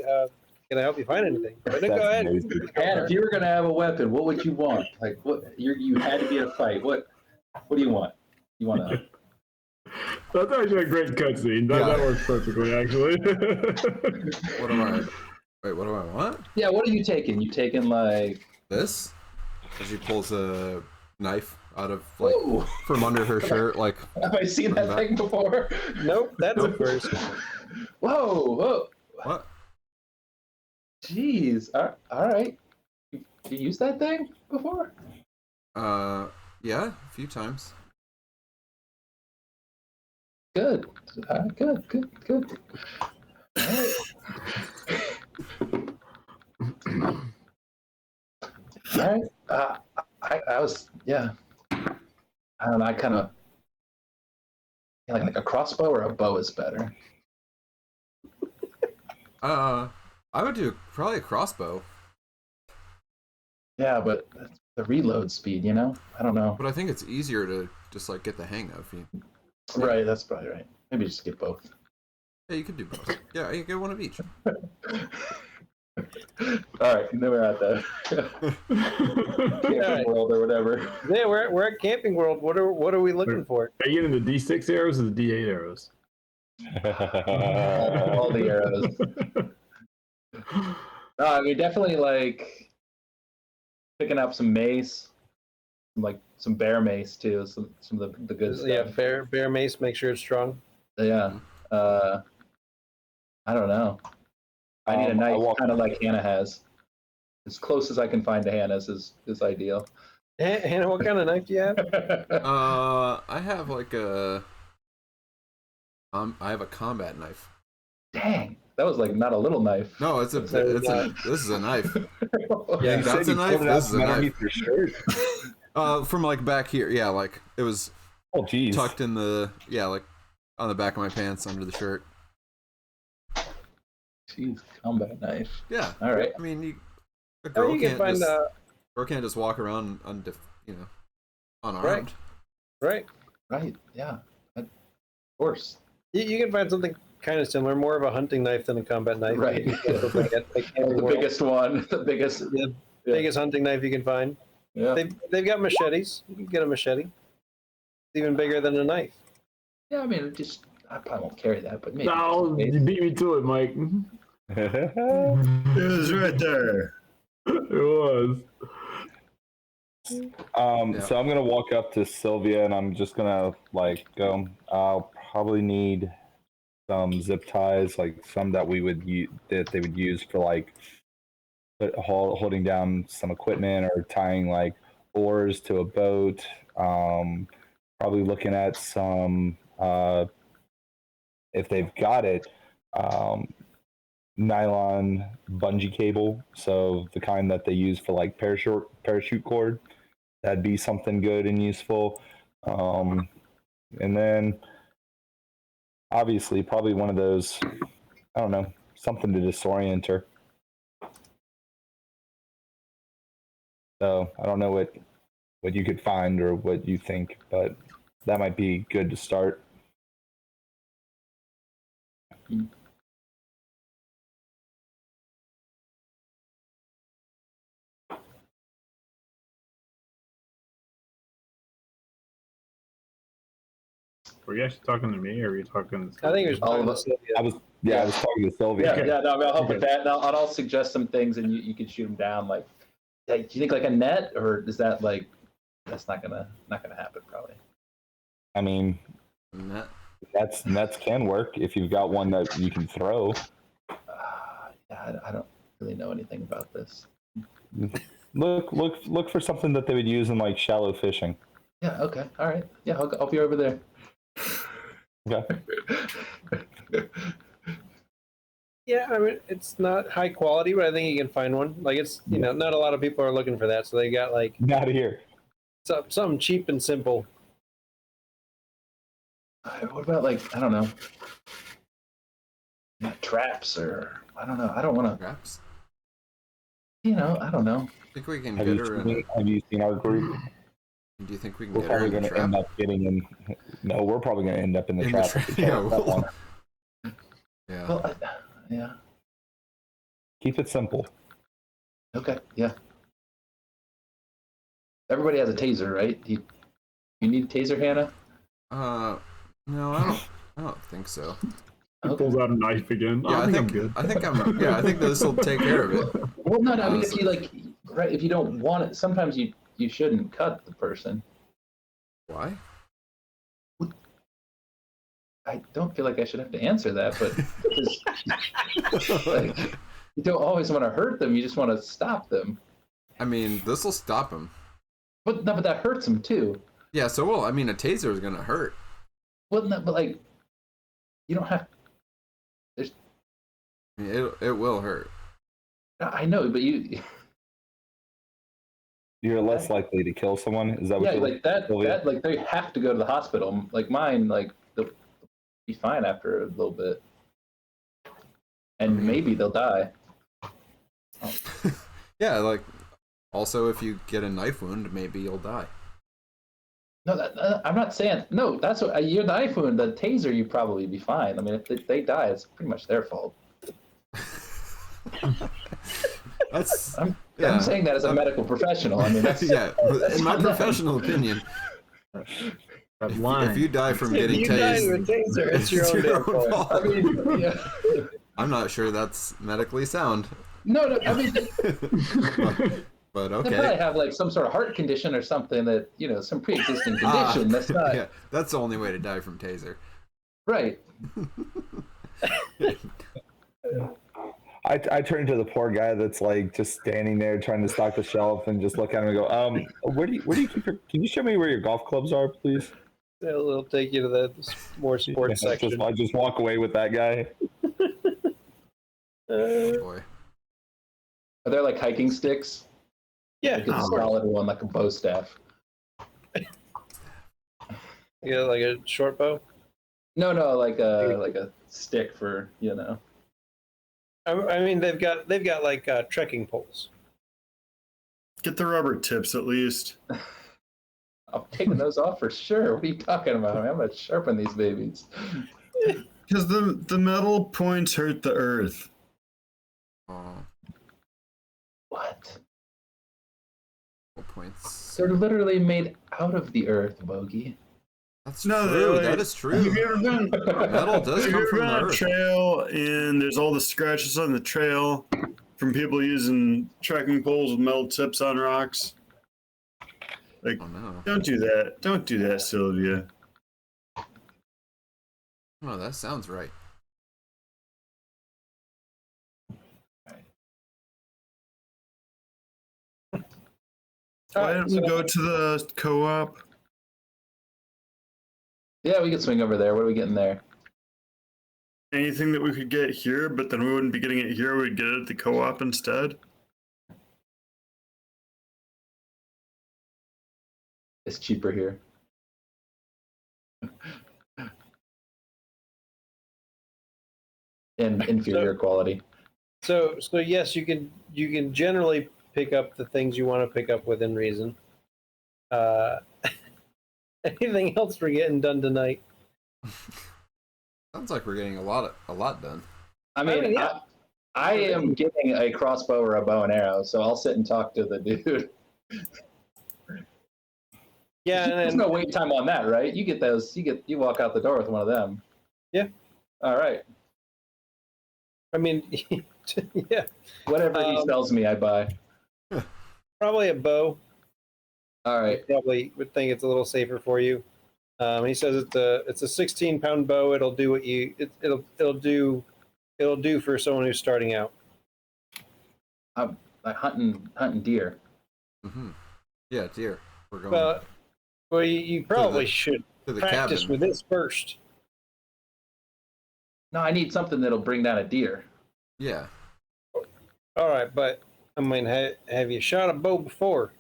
[SPEAKER 3] can I help you find anything?" But no, go
[SPEAKER 4] That's
[SPEAKER 3] ahead.
[SPEAKER 4] amazing.
[SPEAKER 5] And if you were gonna have a weapon, what would you want? Like, what you had to be in a fight. What do you want? You want to?
[SPEAKER 2] That's actually a great cutscene. That works perfectly, actually.
[SPEAKER 1] What am I? Wait, what do I want?
[SPEAKER 5] Yeah. What are you taking? You taking like?
[SPEAKER 1] This? As she pulls a knife out of like
[SPEAKER 5] Whoa!
[SPEAKER 1] from under her shirt, like
[SPEAKER 5] Have I seen that thing before?
[SPEAKER 3] Nope, that's a first.
[SPEAKER 5] Whoa!
[SPEAKER 1] what?
[SPEAKER 5] Jeez. All right. You used that thing before?
[SPEAKER 1] Yeah, a few times.
[SPEAKER 5] Good. Good. All right. All right. I was, yeah. I don't know. I kind of like a crossbow or a bow is better.
[SPEAKER 1] I would do probably a crossbow,
[SPEAKER 5] Yeah, but that's the reload speed, you know? I don't know.
[SPEAKER 1] but I think it's easier to just like get the hang of.
[SPEAKER 5] Right, that's probably right. Maybe just get both.
[SPEAKER 1] Yeah, you could do both. Yeah, you get one of each.
[SPEAKER 5] All right, then we're at the camping world or whatever.
[SPEAKER 3] Yeah, we're at Camping World. What are we looking for?
[SPEAKER 2] Are you getting the D6 arrows or the D8 arrows?
[SPEAKER 5] All the arrows. No, I mean definitely like picking up some mace, like some bear mace too. Some of the good stuff.
[SPEAKER 3] Yeah, bear mace. Make sure it's strong.
[SPEAKER 5] Yeah. I don't know. I need a knife kind of like Hannah has. As close as I can find to Hannah's is ideal.
[SPEAKER 3] Hannah, what kind of knife do you have?
[SPEAKER 1] I have like a I have a combat knife.
[SPEAKER 5] Dang, that was like not a little knife.
[SPEAKER 1] No, this is a knife.
[SPEAKER 4] Yeah, you
[SPEAKER 1] That's
[SPEAKER 4] said
[SPEAKER 1] a
[SPEAKER 4] you
[SPEAKER 1] knife.
[SPEAKER 4] pulled it out
[SPEAKER 1] This is a
[SPEAKER 4] from
[SPEAKER 1] knife.
[SPEAKER 4] underneath your shirt.
[SPEAKER 1] From like back here. Yeah, like it was
[SPEAKER 4] Oh, geez.
[SPEAKER 1] tucked in the like on the back of my pants under the shirt.
[SPEAKER 5] Jeez, combat knife.
[SPEAKER 1] Yeah.
[SPEAKER 5] All right.
[SPEAKER 1] I mean, a
[SPEAKER 3] Oh,
[SPEAKER 1] girl
[SPEAKER 3] you can
[SPEAKER 1] can't
[SPEAKER 3] find
[SPEAKER 1] just girl can't just walk around unarmed.
[SPEAKER 3] right.
[SPEAKER 5] Right. Yeah. Of course.
[SPEAKER 3] You can find something kind of similar, more of a hunting knife than a combat knife.
[SPEAKER 5] Right. The biggest one. The biggest.
[SPEAKER 3] The biggest hunting knife you can find.
[SPEAKER 5] Yeah.
[SPEAKER 3] They've got machetes. You can get a machete. It's even bigger than a knife.
[SPEAKER 5] Yeah. I mean, I probably won't carry that, but maybe.
[SPEAKER 2] No, you beat me to it, Mike.
[SPEAKER 6] It was right there.
[SPEAKER 2] It was.
[SPEAKER 4] So I'm gonna walk up to Sylvia and I'm just gonna like go. I'll probably need some zip ties, like some that that they would use for like holding down some equipment or tying like oars to a boat. Probably looking at some if they've got it, nylon bungee cable, so the kind that they use for like parachute cord. That'd be something good and useful. And then obviously probably one of those, I don't know, something to disorient her. So I don't know what you could find or what you think, but that might be good to start.
[SPEAKER 2] Were you actually talking to me, or were you talking to
[SPEAKER 3] I think it was
[SPEAKER 5] All of
[SPEAKER 3] talking to
[SPEAKER 5] us.
[SPEAKER 3] Sylvia.
[SPEAKER 4] I was talking to Sylvia.
[SPEAKER 5] Yeah. No, I'll help with that. And I'll suggest some things, and you can shoot them down. Like, do you think like a net, or is that like that's not gonna happen probably?
[SPEAKER 4] I mean,
[SPEAKER 1] Net.
[SPEAKER 4] nets can work if you've got one that you can throw.
[SPEAKER 5] Yeah, I don't really know anything about this.
[SPEAKER 4] Look for something that they would use in like shallow fishing.
[SPEAKER 5] Yeah. Okay. All right. Yeah, I'll be over there.
[SPEAKER 4] Okay.
[SPEAKER 3] Yeah, I mean, it's not high quality, but I think you can find one. Like, it's, not a lot of people are looking for that. So they got like
[SPEAKER 4] Not here.
[SPEAKER 3] something cheap and simple.
[SPEAKER 5] What about like, I don't know, traps or I don't know. I don't want to,
[SPEAKER 1] Traps.
[SPEAKER 5] I don't know.
[SPEAKER 1] Think we can
[SPEAKER 4] Have
[SPEAKER 1] get
[SPEAKER 4] you,
[SPEAKER 1] her in?
[SPEAKER 4] have you seen our group?
[SPEAKER 1] Do you think we can
[SPEAKER 4] We're
[SPEAKER 1] get her
[SPEAKER 4] probably
[SPEAKER 1] in the
[SPEAKER 4] going to
[SPEAKER 1] trap?
[SPEAKER 4] end up getting in. No, we're probably going to end up in the
[SPEAKER 1] In the
[SPEAKER 4] trap.
[SPEAKER 1] tra-
[SPEAKER 4] if we
[SPEAKER 1] yeah,
[SPEAKER 4] try that
[SPEAKER 1] we'll-
[SPEAKER 4] one.
[SPEAKER 1] Yeah.
[SPEAKER 5] Well, yeah.
[SPEAKER 4] Keep it simple.
[SPEAKER 5] Okay. Yeah. Everybody has a taser, right? You need a taser, Hannah?
[SPEAKER 1] No, I don't think so.
[SPEAKER 2] He
[SPEAKER 5] Okay.
[SPEAKER 2] pulls out a knife again.
[SPEAKER 1] Yeah,
[SPEAKER 2] I think I'm good.
[SPEAKER 1] I think this will take care of it.
[SPEAKER 5] Well, no. I mean, if
[SPEAKER 1] Honestly.
[SPEAKER 5] you if you don't want it, sometimes you shouldn't cut the person.
[SPEAKER 1] Why?
[SPEAKER 5] I don't feel like I should have to answer that, but like, you don't always want to hurt them. You just want to stop them.
[SPEAKER 1] I mean, this will stop him.
[SPEAKER 5] But no, but that hurts them too.
[SPEAKER 1] Yeah. So, well, I mean, a taser is gonna hurt.
[SPEAKER 5] Well, no, but like, you don't have.
[SPEAKER 1] I mean, it will hurt.
[SPEAKER 5] I know, but you.
[SPEAKER 4] You're less likely to kill someone. Is that what
[SPEAKER 5] Yeah,
[SPEAKER 4] you're
[SPEAKER 5] like that.
[SPEAKER 4] Sylvia?
[SPEAKER 5] That like they have to go to the hospital. Like mine, like they'll be fine after a little bit, and maybe they'll die.
[SPEAKER 1] Yeah. Like, also, if you get a knife wound, maybe you'll die.
[SPEAKER 5] No, I'm not saying no. That's what you're the iPhone. The taser, you probably be fine. I mean, if they die, it's pretty much their fault.
[SPEAKER 1] That's
[SPEAKER 5] I'm saying that as a medical professional. I mean, that's
[SPEAKER 1] yeah. But in my professional opinion, if you die from getting
[SPEAKER 3] you died
[SPEAKER 1] tased,
[SPEAKER 3] with a taser, it's your own damn fault.
[SPEAKER 5] I mean, yeah.
[SPEAKER 1] I'm not sure that's medically sound.
[SPEAKER 5] No, I mean,
[SPEAKER 1] but
[SPEAKER 5] they
[SPEAKER 1] okay.
[SPEAKER 5] probably have like some sort of heart condition or something that, some pre-existing condition. That's not
[SPEAKER 1] Yeah, that's the only way to die from taser.
[SPEAKER 5] right.
[SPEAKER 4] I turn to the poor guy that's like just standing there trying to stock the shelf and just look at him and go, where do you keep your? Can you show me where your golf clubs are, please?
[SPEAKER 3] It'll take you to the more sports section.
[SPEAKER 4] I just walk away with that guy.
[SPEAKER 1] Boy.
[SPEAKER 5] Are there like hiking sticks?
[SPEAKER 3] Yeah,
[SPEAKER 5] Like a solid one, like a bow staff.
[SPEAKER 3] yeah, like a short bow.
[SPEAKER 5] No, like a stick for
[SPEAKER 3] I mean, they've got like trekking poles.
[SPEAKER 6] Get the rubber tips at least.
[SPEAKER 5] I'm taking those off for sure. What are you talking about? I'm gonna sharpen these babies.
[SPEAKER 6] Because the metal points hurt the earth.
[SPEAKER 5] What?
[SPEAKER 1] Points.
[SPEAKER 5] They're literally made out of the earth, Bogey.
[SPEAKER 1] That's
[SPEAKER 6] No,
[SPEAKER 1] true.
[SPEAKER 6] like,
[SPEAKER 1] That is true.
[SPEAKER 6] Have you ever been,
[SPEAKER 1] Metal does
[SPEAKER 6] have
[SPEAKER 1] come
[SPEAKER 6] you ever
[SPEAKER 1] from
[SPEAKER 6] been
[SPEAKER 1] the
[SPEAKER 6] on a
[SPEAKER 1] earth.
[SPEAKER 6] trail and there's all the scratches on the trail from people using trekking poles with metal tips on rocks? Like,
[SPEAKER 1] Oh no.
[SPEAKER 6] don't do that. Don't do that, Sylvia.
[SPEAKER 1] Oh, that sounds right.
[SPEAKER 6] Why didn't we go to the co-op?
[SPEAKER 5] Yeah, we could swing over there. What are we getting there?
[SPEAKER 6] Anything that we could get here, but then we wouldn't be getting it here, we'd get it at the co-op instead?
[SPEAKER 5] It's cheaper here. And inferior quality.
[SPEAKER 3] So yes, you can generally pick up the things you want to pick up within reason. Anything else we're getting done tonight?
[SPEAKER 1] Sounds like we're getting a lot done.
[SPEAKER 5] I mean,
[SPEAKER 3] yeah.
[SPEAKER 5] I am getting a crossbow or a bow and arrow, so I'll sit and talk to the dude.
[SPEAKER 3] Yeah,
[SPEAKER 5] There's no wait time on that, right? You get those. You walk out the door with one of them.
[SPEAKER 3] Yeah.
[SPEAKER 5] All right.
[SPEAKER 3] I mean, yeah.
[SPEAKER 5] Whatever he sells me, I buy.
[SPEAKER 3] Probably a bow.
[SPEAKER 5] All right.
[SPEAKER 3] Probably would think it's a little safer for you. He says it's a 16-pound bow. It'll do what it'll do for someone who's starting out.
[SPEAKER 5] I'm like hunting deer.
[SPEAKER 1] Mm-hmm. Yeah, deer. We're going.
[SPEAKER 3] Well, you probably should
[SPEAKER 1] to the
[SPEAKER 3] practice
[SPEAKER 1] cabin.
[SPEAKER 3] with this first.
[SPEAKER 5] No, I need something that'll bring down a deer.
[SPEAKER 1] Yeah.
[SPEAKER 3] All right, but I mean, have you shot a bow before?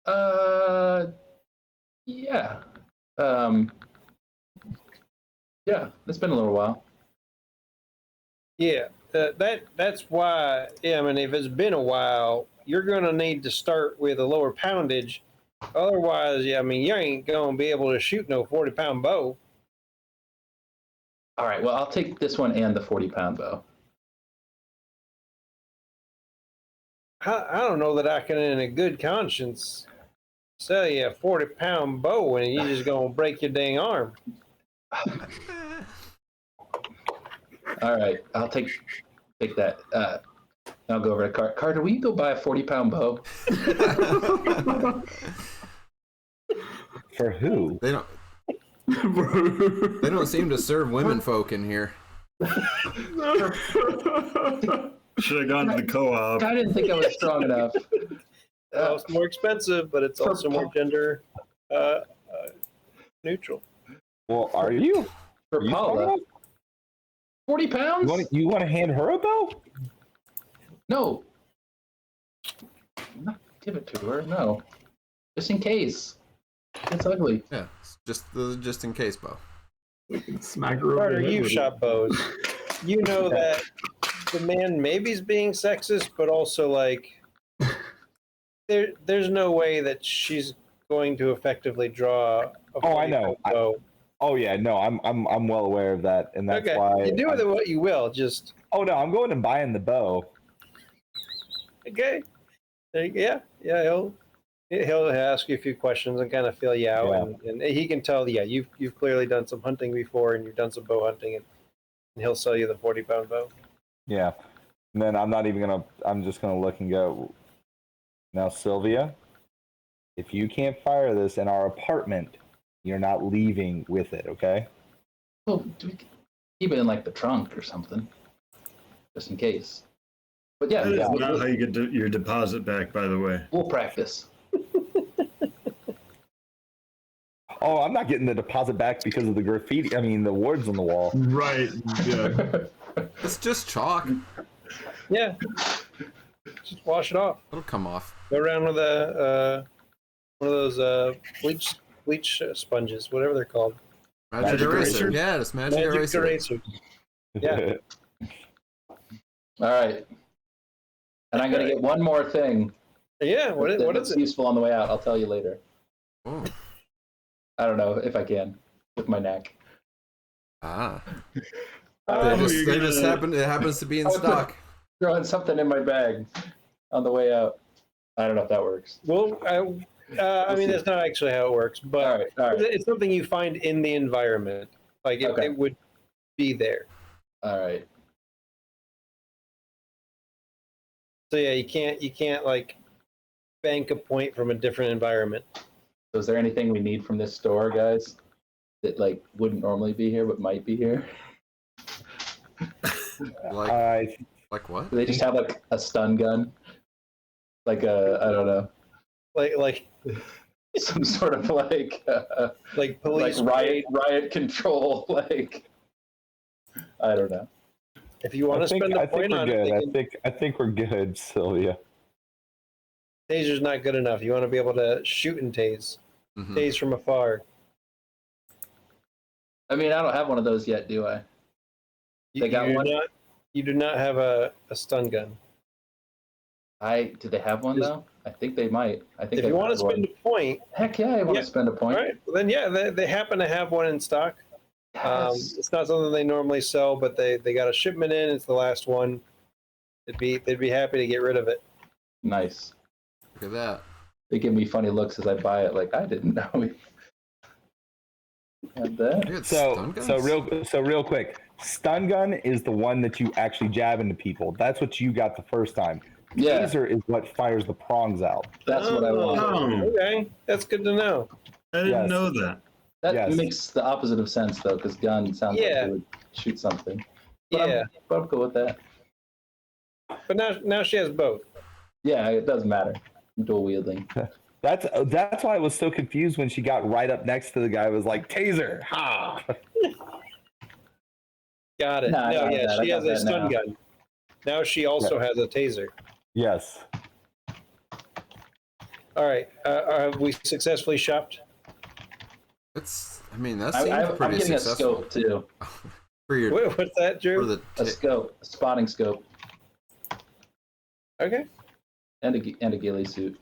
[SPEAKER 5] Yeah. Yeah, it's been a little while.
[SPEAKER 3] Yeah, that's why. Yeah, I mean, if it's been a while, you're gonna need to start with a lower poundage. Otherwise, yeah, I mean, you ain't gonna be able to shoot no 40-pound bow.
[SPEAKER 5] All right, well, I'll take this one and the 40-pound bow.
[SPEAKER 3] I don't know that I can, in a good conscience, sell you a 40-pound bow and you just gonna break your dang arm.
[SPEAKER 5] All right, I'll take that. I'll go over to Carter. Carter, will you go buy a 40-pound bow?
[SPEAKER 4] For who?
[SPEAKER 1] They don't seem to serve women folk in here.
[SPEAKER 6] Should have gone to the co-op.
[SPEAKER 5] I didn't think I was strong enough.
[SPEAKER 3] Well, it's more expensive, but it's also more gender neutral.
[SPEAKER 4] Well, are you?
[SPEAKER 5] For Paula. 40 pounds?
[SPEAKER 4] You want to hand her a bow?
[SPEAKER 5] No. Not give it to her, no. Just in case. It's ugly.
[SPEAKER 1] Yeah, just in case bow.
[SPEAKER 2] Smack her over
[SPEAKER 3] Carter,
[SPEAKER 2] the head
[SPEAKER 3] you've
[SPEAKER 2] with
[SPEAKER 3] shot bows. You know that the man maybe is being sexist, but also like there's no way that she's going to effectively draw a
[SPEAKER 4] Oh, I know.
[SPEAKER 3] bow.
[SPEAKER 4] Oh yeah, no, I'm well aware of that, and that's
[SPEAKER 3] Okay,
[SPEAKER 4] why
[SPEAKER 3] you do with it what you will. Just
[SPEAKER 4] Oh no, I'm going and buying the bow.
[SPEAKER 3] Okay. Yeah. He'll ask you a few questions and kind of feel you out, and he can tell. Yeah, you've clearly done some hunting before, and you've done some bow hunting, and he'll sell you the 40-pound bow.
[SPEAKER 4] Yeah. And then I'm just gonna look and go. Now, Sylvia, if you can't fire this in our apartment, you're not leaving with it, okay?
[SPEAKER 5] Well, keep it in like the trunk or something, just in case. But yeah,
[SPEAKER 6] That is not how you get your deposit back, by the way.
[SPEAKER 5] we'll practice.
[SPEAKER 4] Oh, I'm not getting the deposit back because of the graffiti. I mean, the words on the wall.
[SPEAKER 6] Right. Yeah.
[SPEAKER 1] It's just chalk.
[SPEAKER 3] Yeah. Just wash it off.
[SPEAKER 1] It'll come off.
[SPEAKER 3] Go around with one of those bleach sponges, whatever they're called.
[SPEAKER 1] Magic eraser. Yeah, it's magic eraser.
[SPEAKER 3] Yeah.
[SPEAKER 5] All right. And I'm gonna get one more thing.
[SPEAKER 3] Yeah. What is it?
[SPEAKER 5] Useful on the way out. I'll tell you later.
[SPEAKER 1] Oh.
[SPEAKER 5] I don't know if I can with my neck.
[SPEAKER 1] Ah.
[SPEAKER 6] It
[SPEAKER 1] It happens to be in stock.
[SPEAKER 5] Throwing something in my bag on the way out. I don't know if that works.
[SPEAKER 3] Well, I mean, that's not actually how it works, but
[SPEAKER 5] All right.
[SPEAKER 3] it's something you find in the environment. Like it would be there.
[SPEAKER 5] All right.
[SPEAKER 3] So yeah, you can't like bank a point from a different environment.
[SPEAKER 5] So is there anything we need from this store, guys, that like wouldn't normally be here but might be here?
[SPEAKER 1] Like what?
[SPEAKER 5] Do they just have like a stun gun? Like I don't know.
[SPEAKER 3] Like
[SPEAKER 5] Some sort of like
[SPEAKER 3] police
[SPEAKER 5] like riot control, like I don't know.
[SPEAKER 3] If you want to spend a point on it,
[SPEAKER 4] I think we're good, Sylvia.
[SPEAKER 3] taser's not good enough. You want to be able to shoot and tase.
[SPEAKER 1] Mhm.
[SPEAKER 3] Tase from afar.
[SPEAKER 5] I mean, I don't have one of those yet, do I? They got one?
[SPEAKER 3] You do not have a stun gun.
[SPEAKER 5] Do they have one though? I think they might. I think
[SPEAKER 3] If you want to spend a point,
[SPEAKER 5] heck yeah, I want to spend a point.
[SPEAKER 3] all right. Well, then yeah, they happen to have one in stock.
[SPEAKER 5] Yes.
[SPEAKER 3] It's not something they normally sell, but they got a shipment in. It's the last one. They'd be happy to get rid of it.
[SPEAKER 5] Nice.
[SPEAKER 1] Look at that.
[SPEAKER 5] They give me funny looks as I buy it. Like I didn't know we had that.
[SPEAKER 1] You got stun guns?
[SPEAKER 4] So real quick, stun gun is the one that you actually jab into people. That's what you got the first time.
[SPEAKER 5] Yeah,
[SPEAKER 4] Taser is what fires the prongs out.
[SPEAKER 5] that's what I want.
[SPEAKER 6] Oh,
[SPEAKER 3] Okay, that's good to know.
[SPEAKER 6] I didn't
[SPEAKER 4] Yes.
[SPEAKER 6] know that.
[SPEAKER 5] That
[SPEAKER 4] Yes.
[SPEAKER 5] makes the opposite of sense though, because gun sounds like
[SPEAKER 3] Yeah.
[SPEAKER 5] it would shoot something. But
[SPEAKER 3] Yeah,
[SPEAKER 5] I'm cool with that.
[SPEAKER 3] but now she has both.
[SPEAKER 5] Yeah, it doesn't matter. Dual wielding.
[SPEAKER 4] That's why I was so confused when she got right up next to the guy. Was like taser, ha!
[SPEAKER 3] Got it.
[SPEAKER 5] No, I got
[SPEAKER 3] yeah,
[SPEAKER 5] that. I
[SPEAKER 3] she
[SPEAKER 5] got
[SPEAKER 3] has a
[SPEAKER 5] that
[SPEAKER 3] stun
[SPEAKER 5] now.
[SPEAKER 3] gun. Now she also has a taser.
[SPEAKER 4] Yes.
[SPEAKER 3] All right. Have we successfully shopped?
[SPEAKER 1] That seems
[SPEAKER 5] I'm
[SPEAKER 1] pretty
[SPEAKER 5] getting a
[SPEAKER 1] successful.
[SPEAKER 5] scope too.
[SPEAKER 1] For your
[SPEAKER 3] What's that, Drew?
[SPEAKER 1] for the
[SPEAKER 5] A scope, a spotting scope,
[SPEAKER 3] Okay.
[SPEAKER 5] and a ghillie suit.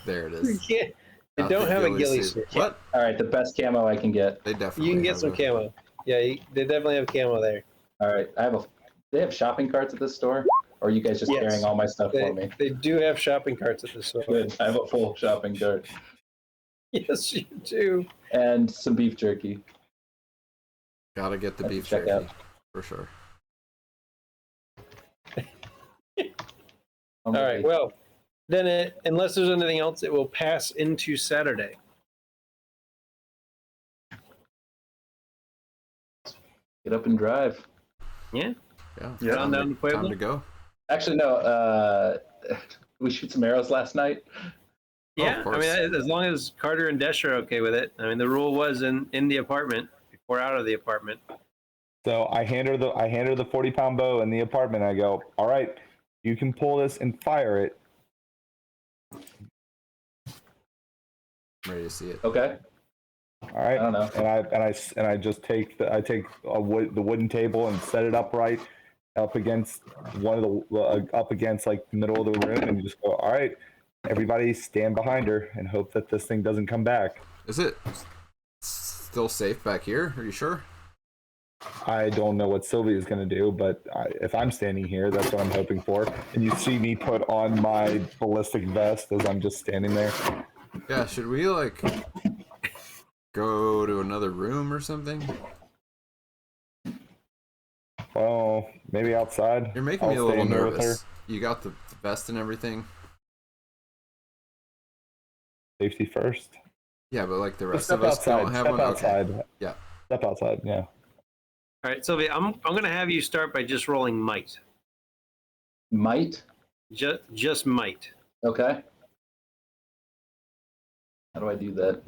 [SPEAKER 1] there it
[SPEAKER 3] You
[SPEAKER 1] is.
[SPEAKER 3] can't. They
[SPEAKER 1] Not
[SPEAKER 3] don't
[SPEAKER 1] the
[SPEAKER 3] have a ghillie suit.
[SPEAKER 1] What?
[SPEAKER 5] All right, the best camo I can get.
[SPEAKER 1] They definitely.
[SPEAKER 3] You can get
[SPEAKER 1] have
[SPEAKER 3] some
[SPEAKER 1] a-
[SPEAKER 3] camo. Yeah, they definitely have camo there.
[SPEAKER 5] All right, they have shopping carts at this store, or are you guys just
[SPEAKER 3] Yes.
[SPEAKER 5] carrying all my stuff for me?
[SPEAKER 3] They do have shopping carts at the store.
[SPEAKER 5] Good. I have a full shopping cart
[SPEAKER 3] Yes, you do.
[SPEAKER 5] and some beef jerky.
[SPEAKER 1] Gotta get the
[SPEAKER 5] Have to
[SPEAKER 1] beef
[SPEAKER 5] check
[SPEAKER 1] jerky
[SPEAKER 5] out.
[SPEAKER 1] for sure.
[SPEAKER 3] All right. Well, then, unless there's anything else, it will pass into Saturday.
[SPEAKER 5] Get up and drive.
[SPEAKER 3] Yeah.
[SPEAKER 1] Yeah.
[SPEAKER 6] Yeah.
[SPEAKER 3] Down to Pueblo?
[SPEAKER 1] Time to go.
[SPEAKER 5] Actually, no. We shoot some arrows last night.
[SPEAKER 3] Yeah.
[SPEAKER 1] course.
[SPEAKER 3] I mean, as long as Carter and Desh are okay with it. I mean, the rule was in the apartment before out of the apartment.
[SPEAKER 4] So I hand her the 40-pound bow in the apartment. I go, all right, you can pull this and fire it.
[SPEAKER 1] I'm ready to see it.
[SPEAKER 5] Okay.
[SPEAKER 4] All right.
[SPEAKER 5] I don't know.
[SPEAKER 4] And I just take the wooden table and set it upright up against up against like the middle of the room, and you just go, all right, everybody stand behind her and hope that this thing doesn't come back.
[SPEAKER 1] Is it still safe back here? Are you sure?
[SPEAKER 4] I don't know what Sylvia is going to do, but if I'm standing here, that's what I'm hoping for. And you see me put on my ballistic vest as I'm just standing there.
[SPEAKER 1] Yeah, should we like go to another room or something?
[SPEAKER 4] Well, maybe outside.
[SPEAKER 1] You're making me a
[SPEAKER 4] I'll stay
[SPEAKER 1] little
[SPEAKER 4] in here with her.
[SPEAKER 1] nervous. You got the vest and everything.
[SPEAKER 4] Safety first.
[SPEAKER 1] Yeah, but like the
[SPEAKER 4] Just
[SPEAKER 1] rest
[SPEAKER 4] step
[SPEAKER 1] of us
[SPEAKER 4] outside.
[SPEAKER 1] don't have
[SPEAKER 4] Step
[SPEAKER 1] one.
[SPEAKER 4] outside.
[SPEAKER 1] Okay. Yeah.
[SPEAKER 4] Step outside. Yeah.
[SPEAKER 3] All right, Sylvia, I'm going to have you start by just rolling might.
[SPEAKER 5] Might.
[SPEAKER 3] Just might.
[SPEAKER 5] Okay. How do I do that?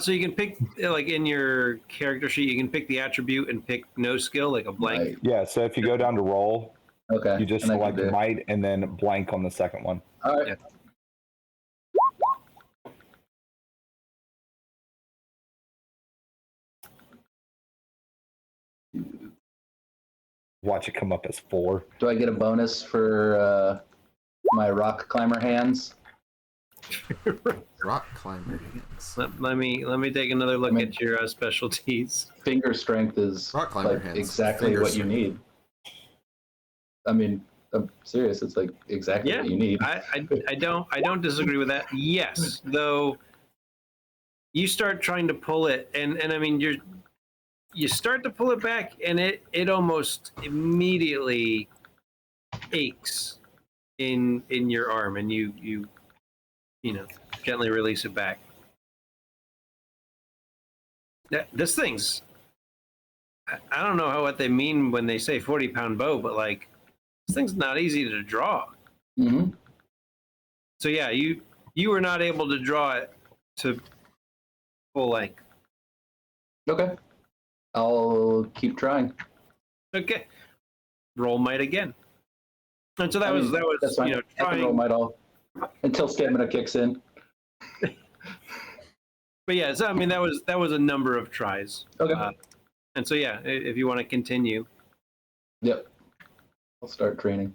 [SPEAKER 3] So you can pick, like in your character sheet, you can pick the attribute and pick no skill, like a blank.
[SPEAKER 5] Might.
[SPEAKER 4] Yeah. So if you go down to roll,
[SPEAKER 5] Okay.
[SPEAKER 4] you just
[SPEAKER 5] and I can
[SPEAKER 4] select
[SPEAKER 5] do it.
[SPEAKER 4] might and then blank on the second one.
[SPEAKER 5] All right.
[SPEAKER 3] Yeah.
[SPEAKER 4] Watch it come up as 4.
[SPEAKER 5] Do I get a bonus for my rock climber hands?
[SPEAKER 1] Rock climber hands.
[SPEAKER 3] Let me take another look at your specialties.
[SPEAKER 5] Finger strength is
[SPEAKER 1] Rock climber
[SPEAKER 5] like
[SPEAKER 1] hands.
[SPEAKER 5] exactly
[SPEAKER 1] Finger
[SPEAKER 5] what you
[SPEAKER 1] strength.
[SPEAKER 5] need. I mean, I'm serious. It's like exactly
[SPEAKER 3] Yeah,
[SPEAKER 5] what you need.
[SPEAKER 3] I don't disagree with that. Yes, though you start trying to pull it, and I mean you start to pull it back, and it almost immediately aches in your arm, and you know gently release it back. This thing's I don't know what they mean when they say 40-pound bow, but like this thing's not easy to draw.
[SPEAKER 5] Mm-hmm.
[SPEAKER 3] So yeah, you were not able to draw it to full length.
[SPEAKER 5] Okay. I'll keep trying.
[SPEAKER 3] Okay, roll might again. And so that was
[SPEAKER 5] That's fine.
[SPEAKER 3] you know
[SPEAKER 5] I can roll
[SPEAKER 3] trying.
[SPEAKER 5] might all until stamina kicks in.
[SPEAKER 3] But yeah, so I mean that was a number of tries.
[SPEAKER 5] Okay.
[SPEAKER 3] And so yeah, if you want to continue,
[SPEAKER 5] Yep. I'll start training.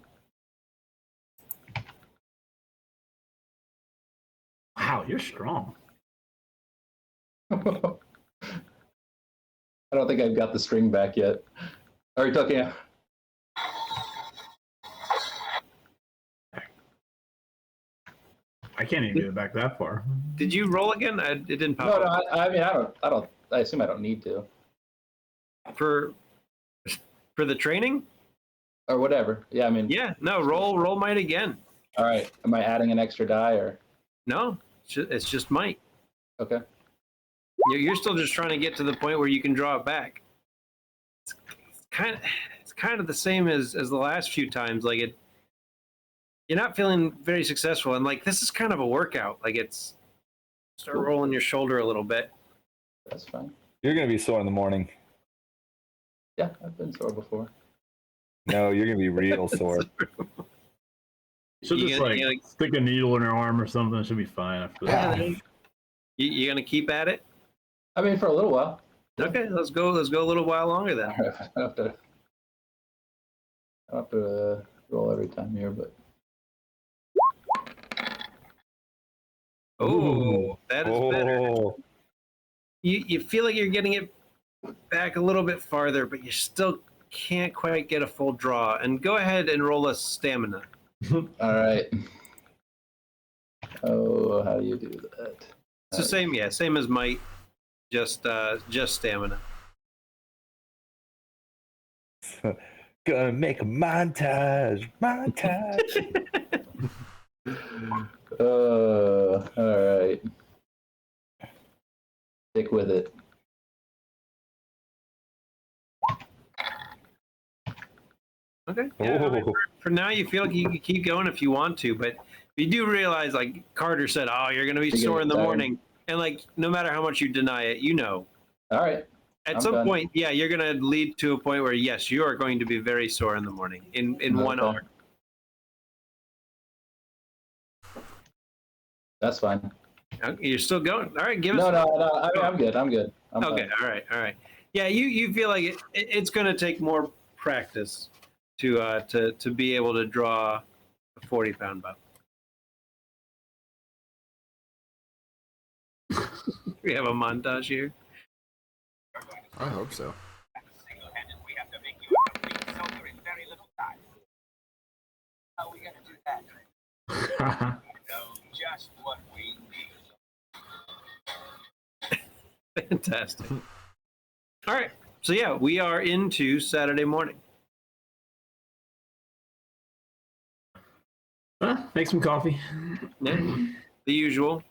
[SPEAKER 2] Wow, you're strong.
[SPEAKER 5] I don't think I've got the string back yet. Are you talking?
[SPEAKER 2] I can't even get it back that far.
[SPEAKER 3] did you roll again? It didn't pop
[SPEAKER 5] No,
[SPEAKER 3] up.
[SPEAKER 5] I mean, I don't. I assume I don't need to,
[SPEAKER 3] For the training.
[SPEAKER 5] or whatever. Yeah, I mean.
[SPEAKER 3] Yeah, no, roll might again.
[SPEAKER 5] All right. Am I adding an extra die or?
[SPEAKER 3] No, it's just might.
[SPEAKER 5] Okay.
[SPEAKER 3] You're still just trying to get to the point where you can draw it back. It's kind of the same as the last few times. Like you're not feeling very successful, and like this is kind of a workout. Like it's start rolling your shoulder a little bit.
[SPEAKER 5] That's fine.
[SPEAKER 4] You're going to be sore in the morning.
[SPEAKER 5] Yeah, I've been sore before.
[SPEAKER 4] No, you're going to be real sore.
[SPEAKER 2] She'll
[SPEAKER 3] You
[SPEAKER 2] just
[SPEAKER 3] gonna-
[SPEAKER 2] like stick a needle in her arm or something. It should be fine after that.
[SPEAKER 3] You gonna keep at it?
[SPEAKER 5] I mean, for a little while.
[SPEAKER 3] Okay, let's go a little while longer then.
[SPEAKER 5] I don't have to roll every time here, but
[SPEAKER 3] Oh, that is better.
[SPEAKER 4] Oh,
[SPEAKER 3] You feel like you're getting it back a little bit farther, but you still can't quite get a full draw. And go ahead and roll a stamina.
[SPEAKER 5] all right. Oh, how do you do that?
[SPEAKER 3] It's the same, yeah, same as might, just stamina.
[SPEAKER 4] gonna make a montage.
[SPEAKER 5] All right. Stick with it.
[SPEAKER 3] Okay. Yeah, I mean,
[SPEAKER 4] Oh.
[SPEAKER 3] for now, you feel like you can keep going if you want to, but you do realize, like Carter said, oh, you're going to be
[SPEAKER 5] You're
[SPEAKER 3] sore in the
[SPEAKER 5] tired.
[SPEAKER 3] morning. And like, no matter how much you deny it, you know,
[SPEAKER 5] All right.
[SPEAKER 3] at
[SPEAKER 5] I'm
[SPEAKER 3] some
[SPEAKER 5] done.
[SPEAKER 3] point, yeah, you're going to lead to a point where, yes, you are going to be very sore in the morning in one
[SPEAKER 5] Okay.
[SPEAKER 3] arm.
[SPEAKER 5] That's fine.
[SPEAKER 3] You're still going. All right, give us.
[SPEAKER 5] No. I'm good. I'm good. I'm
[SPEAKER 3] Okay.
[SPEAKER 5] fine.
[SPEAKER 3] All right. Yeah, you feel like it's going to take more practice to be able to draw a 40-pound bow. We have a montage here.
[SPEAKER 1] I hope so.
[SPEAKER 7] How are we going to do that? Know just what we need.
[SPEAKER 3] Fantastic. All right. So yeah, we are into Saturday morning.
[SPEAKER 2] Make some coffee.
[SPEAKER 3] Yeah, the usual.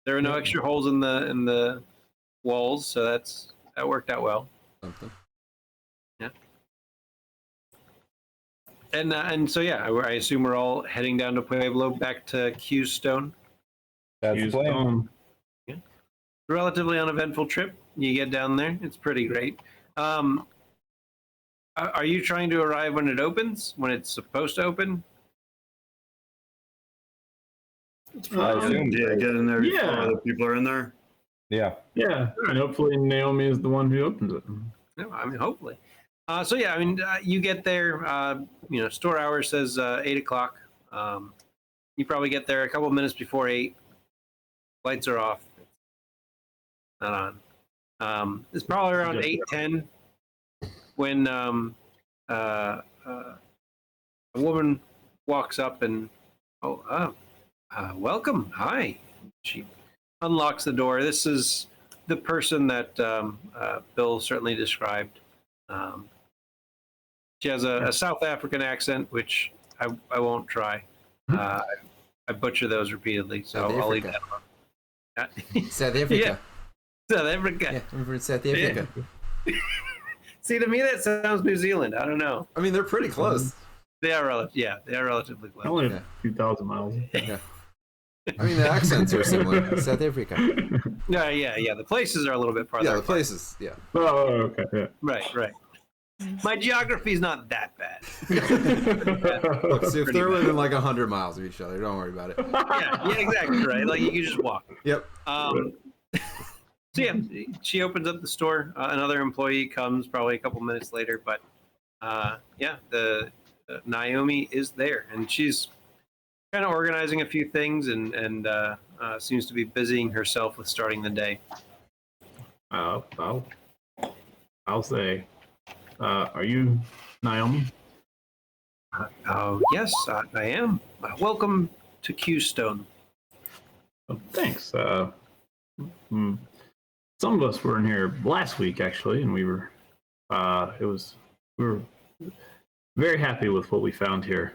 [SPEAKER 3] There are no extra holes in the walls, so that worked out well.
[SPEAKER 1] Something.
[SPEAKER 3] Yeah. And so yeah, I assume we're all heading down to Pueblo, back to Qstone.
[SPEAKER 4] That's the plan.
[SPEAKER 3] Yeah. Relatively uneventful trip. You get down there, it's pretty great. Are you trying to arrive when it opens? When it's supposed to open?
[SPEAKER 4] I assume.
[SPEAKER 6] Yeah, get in there before
[SPEAKER 2] Yeah.
[SPEAKER 6] other people are in there.
[SPEAKER 4] Yeah.
[SPEAKER 2] Yeah, and hopefully Naomi is the one who opens it.
[SPEAKER 3] No, I mean, hopefully. So yeah, I mean, you get there. Store hour says 8 o'clock. You probably get there a couple minutes before 8. Lights are off. Not on. It's probably around 8:10 when a woman walks up and welcome. Hi. She unlocks the door. This is the person that Bill certainly described. She has a South African accent, which I won't try. I butcher those repeatedly, so I'll leave that alone.
[SPEAKER 1] South Africa.
[SPEAKER 3] Yeah. South Africa.
[SPEAKER 1] Yeah, I'm from South Africa.
[SPEAKER 3] See, to me that sounds New Zealand. I don't know.
[SPEAKER 1] I mean, they're pretty close.
[SPEAKER 3] They are relatively close.
[SPEAKER 2] Only
[SPEAKER 1] Yeah.
[SPEAKER 2] a few thousand miles.
[SPEAKER 1] Yeah. I mean, the accents are similar. South Africa.
[SPEAKER 3] Yeah. The places are a little bit farther.
[SPEAKER 1] Yeah, the
[SPEAKER 3] apart.
[SPEAKER 1] places. Yeah.
[SPEAKER 2] Oh, okay. Yeah.
[SPEAKER 3] Right. My geography's not that bad.
[SPEAKER 1] Look, see, if they're within like 100 miles of each other, don't worry about it.
[SPEAKER 3] Yeah, exactly right. Like you can just walk.
[SPEAKER 1] Yep.
[SPEAKER 3] So yeah, she opens up the store. Another employee comes probably a couple minutes later, but the Naomi is there, and she's kind of organizing a few things, and seems to be busying herself with starting the day.
[SPEAKER 2] I'll say, are you Naomi?
[SPEAKER 3] Yes, I am. Welcome to Qstone.
[SPEAKER 2] Oh, thanks. Some of us were in here last week actually, and we were very happy with what we found here.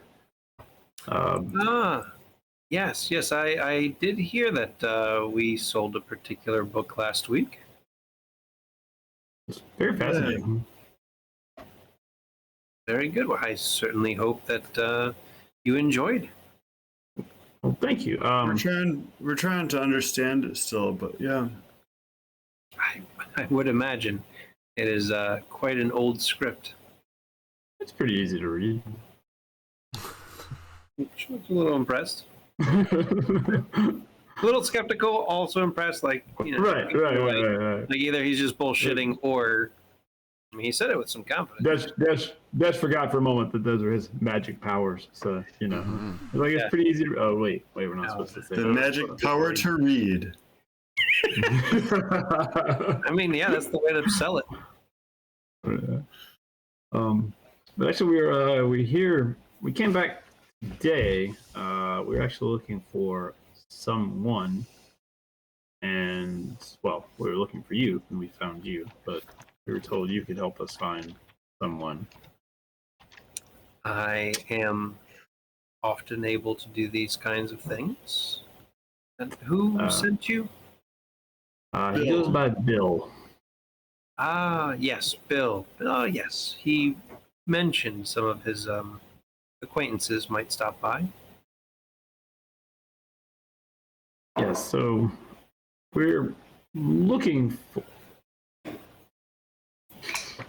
[SPEAKER 3] Yes, I did hear that we sold a particular book last week.
[SPEAKER 2] It's very fascinating.
[SPEAKER 3] Very good. Well, I certainly hope that you enjoyed.
[SPEAKER 2] Well, thank you.
[SPEAKER 6] We're trying to understand it still, but yeah.
[SPEAKER 3] I would imagine it is quite an old script.
[SPEAKER 2] It's pretty easy to read.
[SPEAKER 3] She was a little impressed. A little skeptical, also impressed. Like,
[SPEAKER 2] Right.
[SPEAKER 3] Like either he's just bullshitting, or I mean, he said it with some confidence.
[SPEAKER 2] Dash forgot for a moment that those are his magic powers. So like it's pretty easy. Oh wait, we're not supposed to say
[SPEAKER 6] The
[SPEAKER 2] that.
[SPEAKER 6] magic power to read.
[SPEAKER 3] I mean, yeah, that's the way to sell it.
[SPEAKER 2] But actually, we came back today. We were actually looking for someone, and well, we were looking for you, and we found you. But we were told you could help us find someone.
[SPEAKER 3] I am often able to do these kinds of things. And who sent you?
[SPEAKER 2] He goes by Bill.
[SPEAKER 3] Yes, Bill. Oh, yes. He mentioned some of his acquaintances might stop by.
[SPEAKER 2] Yes, so we're looking for.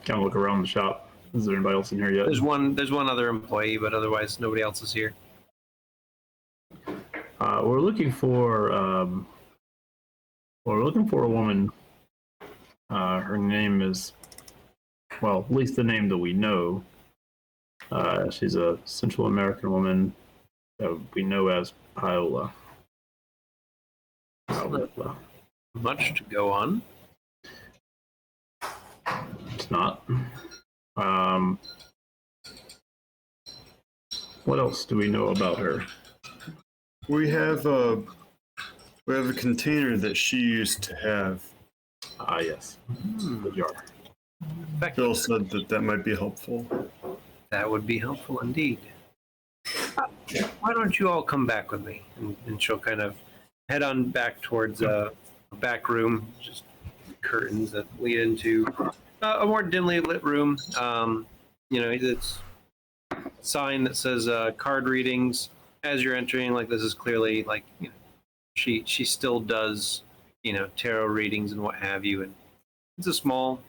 [SPEAKER 2] Kind of look around the shop. Is there anybody else in here yet?
[SPEAKER 3] There's one other employee, but otherwise nobody else is here.
[SPEAKER 2] We're looking for a woman. Her name is, well, at least the name that we know. She's a Central American woman that we know as Paola.
[SPEAKER 3] Much to go on.
[SPEAKER 2] It's not. What else do we know about her?
[SPEAKER 6] We have a container that she used to have.
[SPEAKER 2] Ah, yes, the jar.
[SPEAKER 6] Phil said that might be helpful.
[SPEAKER 3] That would be helpful indeed. Why don't you all come back with me? And she'll kind of head on back towards a back room, just curtains that lead into a more dimly lit room. It's a sign that says card readings. As you're entering, like this is clearly like she still does tarot readings and what have you. And it's a small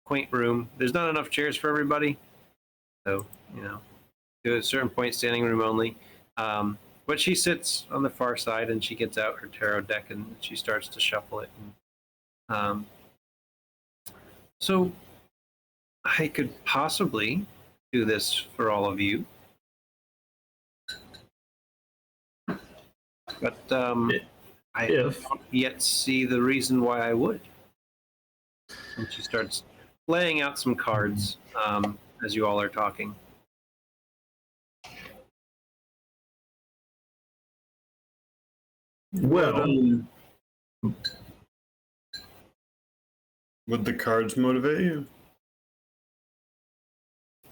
[SPEAKER 3] quaint room. There's not enough chairs for everybody, so to a certain point, standing room only. But she sits on the far side and she gets out her tarot deck and she starts to shuffle it. And, so I could possibly do this for all of you. But I don't yet see the reason why I would. And she starts laying out some cards as you all are talking.
[SPEAKER 2] Well,
[SPEAKER 6] would the cards motivate you?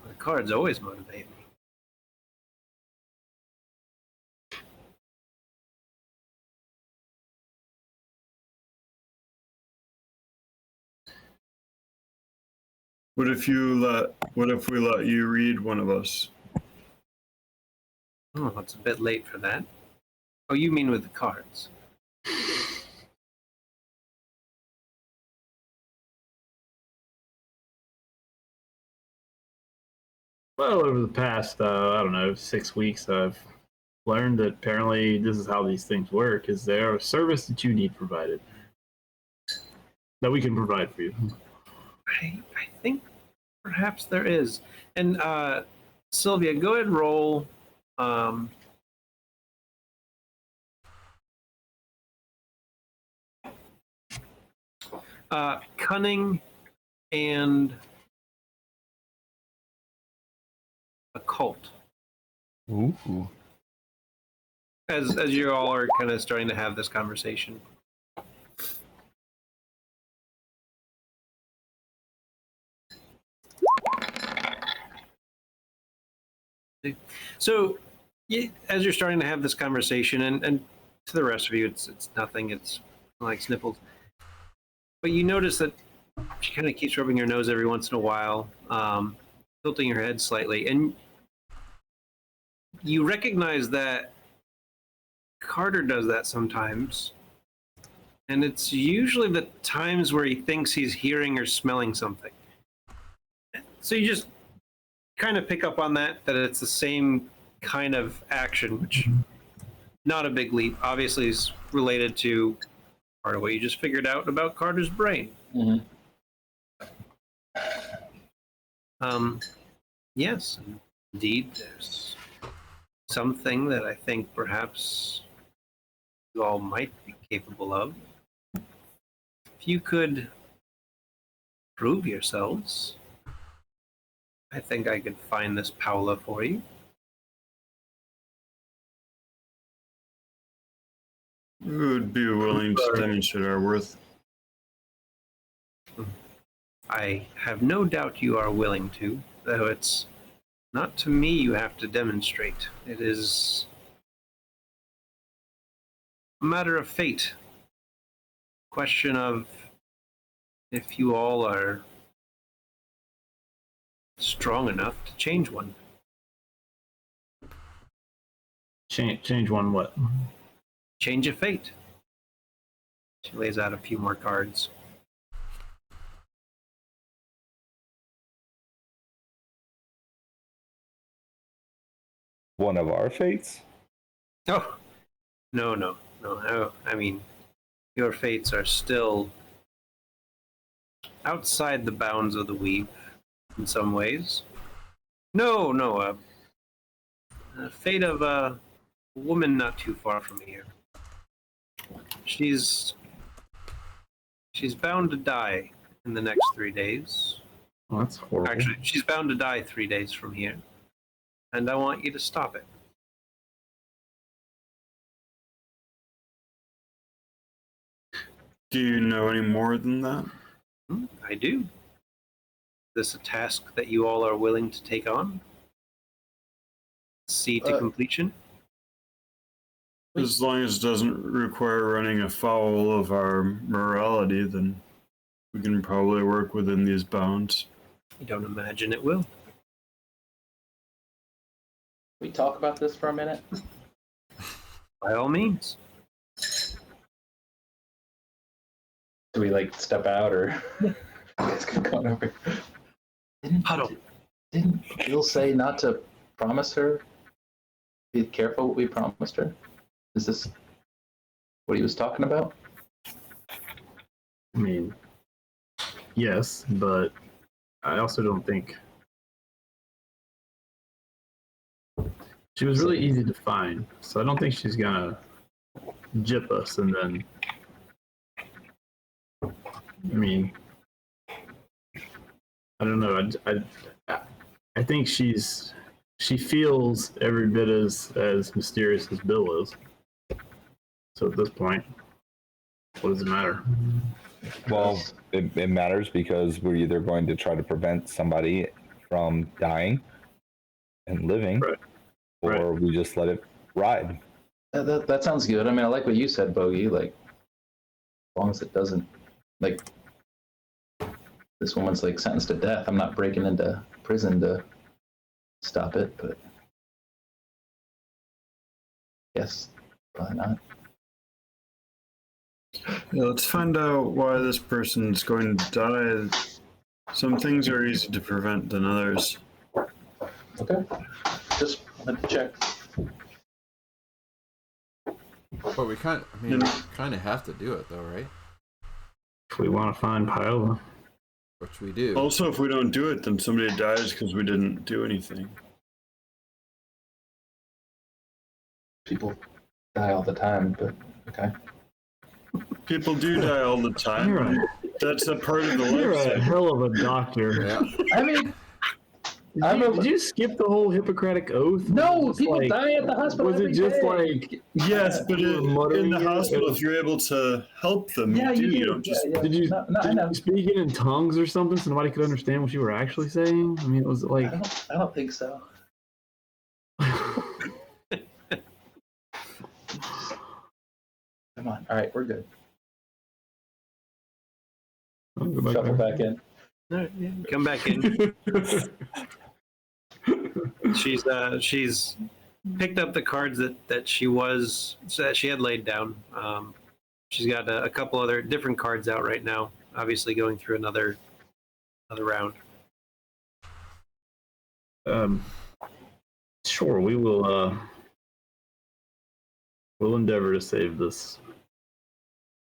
[SPEAKER 3] The cards always motivate me.
[SPEAKER 6] What if we let you read one of us?
[SPEAKER 3] Oh, it's a bit late for that. Oh, you mean with the cards?
[SPEAKER 2] well, over the past, I don't know, 6 weeks, I've learned that apparently this is how these things work, is there a service that you need provided that we can provide for you.
[SPEAKER 3] I think perhaps there is. And Sylvia, go ahead and roll cunning and occult.
[SPEAKER 4] Ooh.
[SPEAKER 3] As you all are kind of starting to have this conversation. So, as you're starting to have this conversation, and to the rest of you, it's nothing. It's like sniffles. But you notice that she kind of keeps rubbing her nose every once in a while, tilting her head slightly, and you recognize that Carter does that sometimes. And it's usually the times where he thinks he's hearing or smelling something. So you just kind of pick up on that it's the same kind of action, which not a big leap. Obviously is related to part of what you just figured out about Carter's brain.
[SPEAKER 5] Mm-hmm.
[SPEAKER 3] Yes, indeed, there's something that I think perhaps you all might be capable of. If you could prove yourselves, I think I could find this Paula for you.
[SPEAKER 6] We would be willing to demonstrate our worth.
[SPEAKER 3] I have no doubt you are willing to, though it's not to me you have to demonstrate. It is a matter of fate. Question of if you all are strong enough to change one.
[SPEAKER 2] Change one what?
[SPEAKER 3] Change a fate. She lays out a few more cards.
[SPEAKER 4] One of our fates?
[SPEAKER 3] Oh, no. I mean, your fates are still outside the bounds of the weave in some ways. No, a fate of a woman not too far from here. She's bound to die in the next 3 days.
[SPEAKER 2] Oh, that's horrible.
[SPEAKER 3] Actually, she's bound to die 3 days from here. and I want you to stop it.
[SPEAKER 6] Do you know any more than that?
[SPEAKER 3] I do. Is this a task that you all are willing to take on? See to completion?
[SPEAKER 6] As long as it doesn't require running afoul of our morality, then we can probably work within these bounds.
[SPEAKER 3] I don't imagine it will.
[SPEAKER 5] We talk about this for a minute.
[SPEAKER 3] By all means.
[SPEAKER 5] Do we like step out or? You guys can come over.
[SPEAKER 3] Huddle.
[SPEAKER 5] Didn't Bill say not to promise her? Be careful what we promised her. Is this what he was talking about?
[SPEAKER 2] I mean, yes, but I also don't think she was really easy to find, so I don't think she's gonna jip us and then. I mean, I don't know. I think she feels every bit as mysterious as Bill is. So at this point, what does it matter?
[SPEAKER 4] Well, it matters because we're either going to try to prevent somebody from dying and living,
[SPEAKER 2] Right.
[SPEAKER 4] or we just let it ride.
[SPEAKER 5] That sounds good. I mean, I like what you said, Bogey. Like, as long as it doesn't, like, this woman's like sentenced to death. I'm not breaking into prison to stop it, but yes, probably not.
[SPEAKER 6] Yeah, let's find out why this person's going to die. Some things are easy to prevent than others.
[SPEAKER 5] Okay, just wanted to check.
[SPEAKER 1] But we kind of have to do it though, right?
[SPEAKER 2] If we want to find Paola.
[SPEAKER 1] Which we do.
[SPEAKER 6] Also, if we don't do it, then somebody dies because we didn't do anything.
[SPEAKER 5] People die all the time, but okay.
[SPEAKER 6] People do die all the time.
[SPEAKER 2] You're right.
[SPEAKER 6] That's a part of the life
[SPEAKER 2] You're a
[SPEAKER 6] cycle.
[SPEAKER 2] hell of a doctor.
[SPEAKER 1] Yeah.
[SPEAKER 5] I mean,
[SPEAKER 2] Did you skip the whole Hippocratic Oath?
[SPEAKER 5] no,
[SPEAKER 2] Just
[SPEAKER 5] people
[SPEAKER 2] like,
[SPEAKER 5] die at the hospital.
[SPEAKER 2] Was it
[SPEAKER 5] every
[SPEAKER 2] just
[SPEAKER 5] day.
[SPEAKER 2] like?
[SPEAKER 6] Yes, but
[SPEAKER 2] You were
[SPEAKER 6] in
[SPEAKER 2] muttering
[SPEAKER 6] the
[SPEAKER 2] it,
[SPEAKER 6] hospital,
[SPEAKER 2] and-
[SPEAKER 6] if you're able to help them,
[SPEAKER 5] Yeah,
[SPEAKER 6] you do.
[SPEAKER 5] you do.
[SPEAKER 6] You don't just.
[SPEAKER 5] Yeah.
[SPEAKER 2] Did you,
[SPEAKER 5] No, I
[SPEAKER 2] did
[SPEAKER 5] know.
[SPEAKER 2] you speak it in tongues or something so nobody could understand what you were actually saying? I mean, it was like.
[SPEAKER 5] I don't think so. Come on. All right, we're good.
[SPEAKER 2] I'll go back
[SPEAKER 5] Shuffle
[SPEAKER 2] there.
[SPEAKER 5] back in.
[SPEAKER 3] All right, yeah, come back in. She's picked up the cards that she had laid down. She's got a couple other different cards out right now. Obviously, going through another round.
[SPEAKER 2] Sure, we will. We'll endeavor to save this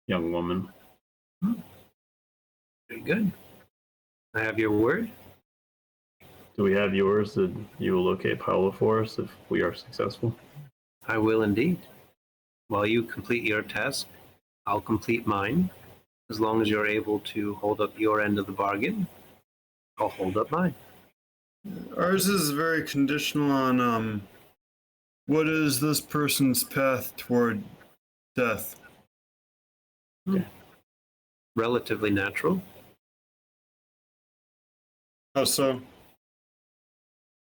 [SPEAKER 2] young woman.
[SPEAKER 3] Very good. I have your word.
[SPEAKER 2] Do we have yours that you will locate Paola for us if we are successful?
[SPEAKER 3] I will indeed. While you complete your task, I'll complete mine. As long as you're able to hold up your end of the bargain, I'll hold up mine.
[SPEAKER 6] Ours is very conditional on what is this person's path toward death?
[SPEAKER 3] Relatively natural.
[SPEAKER 6] How so?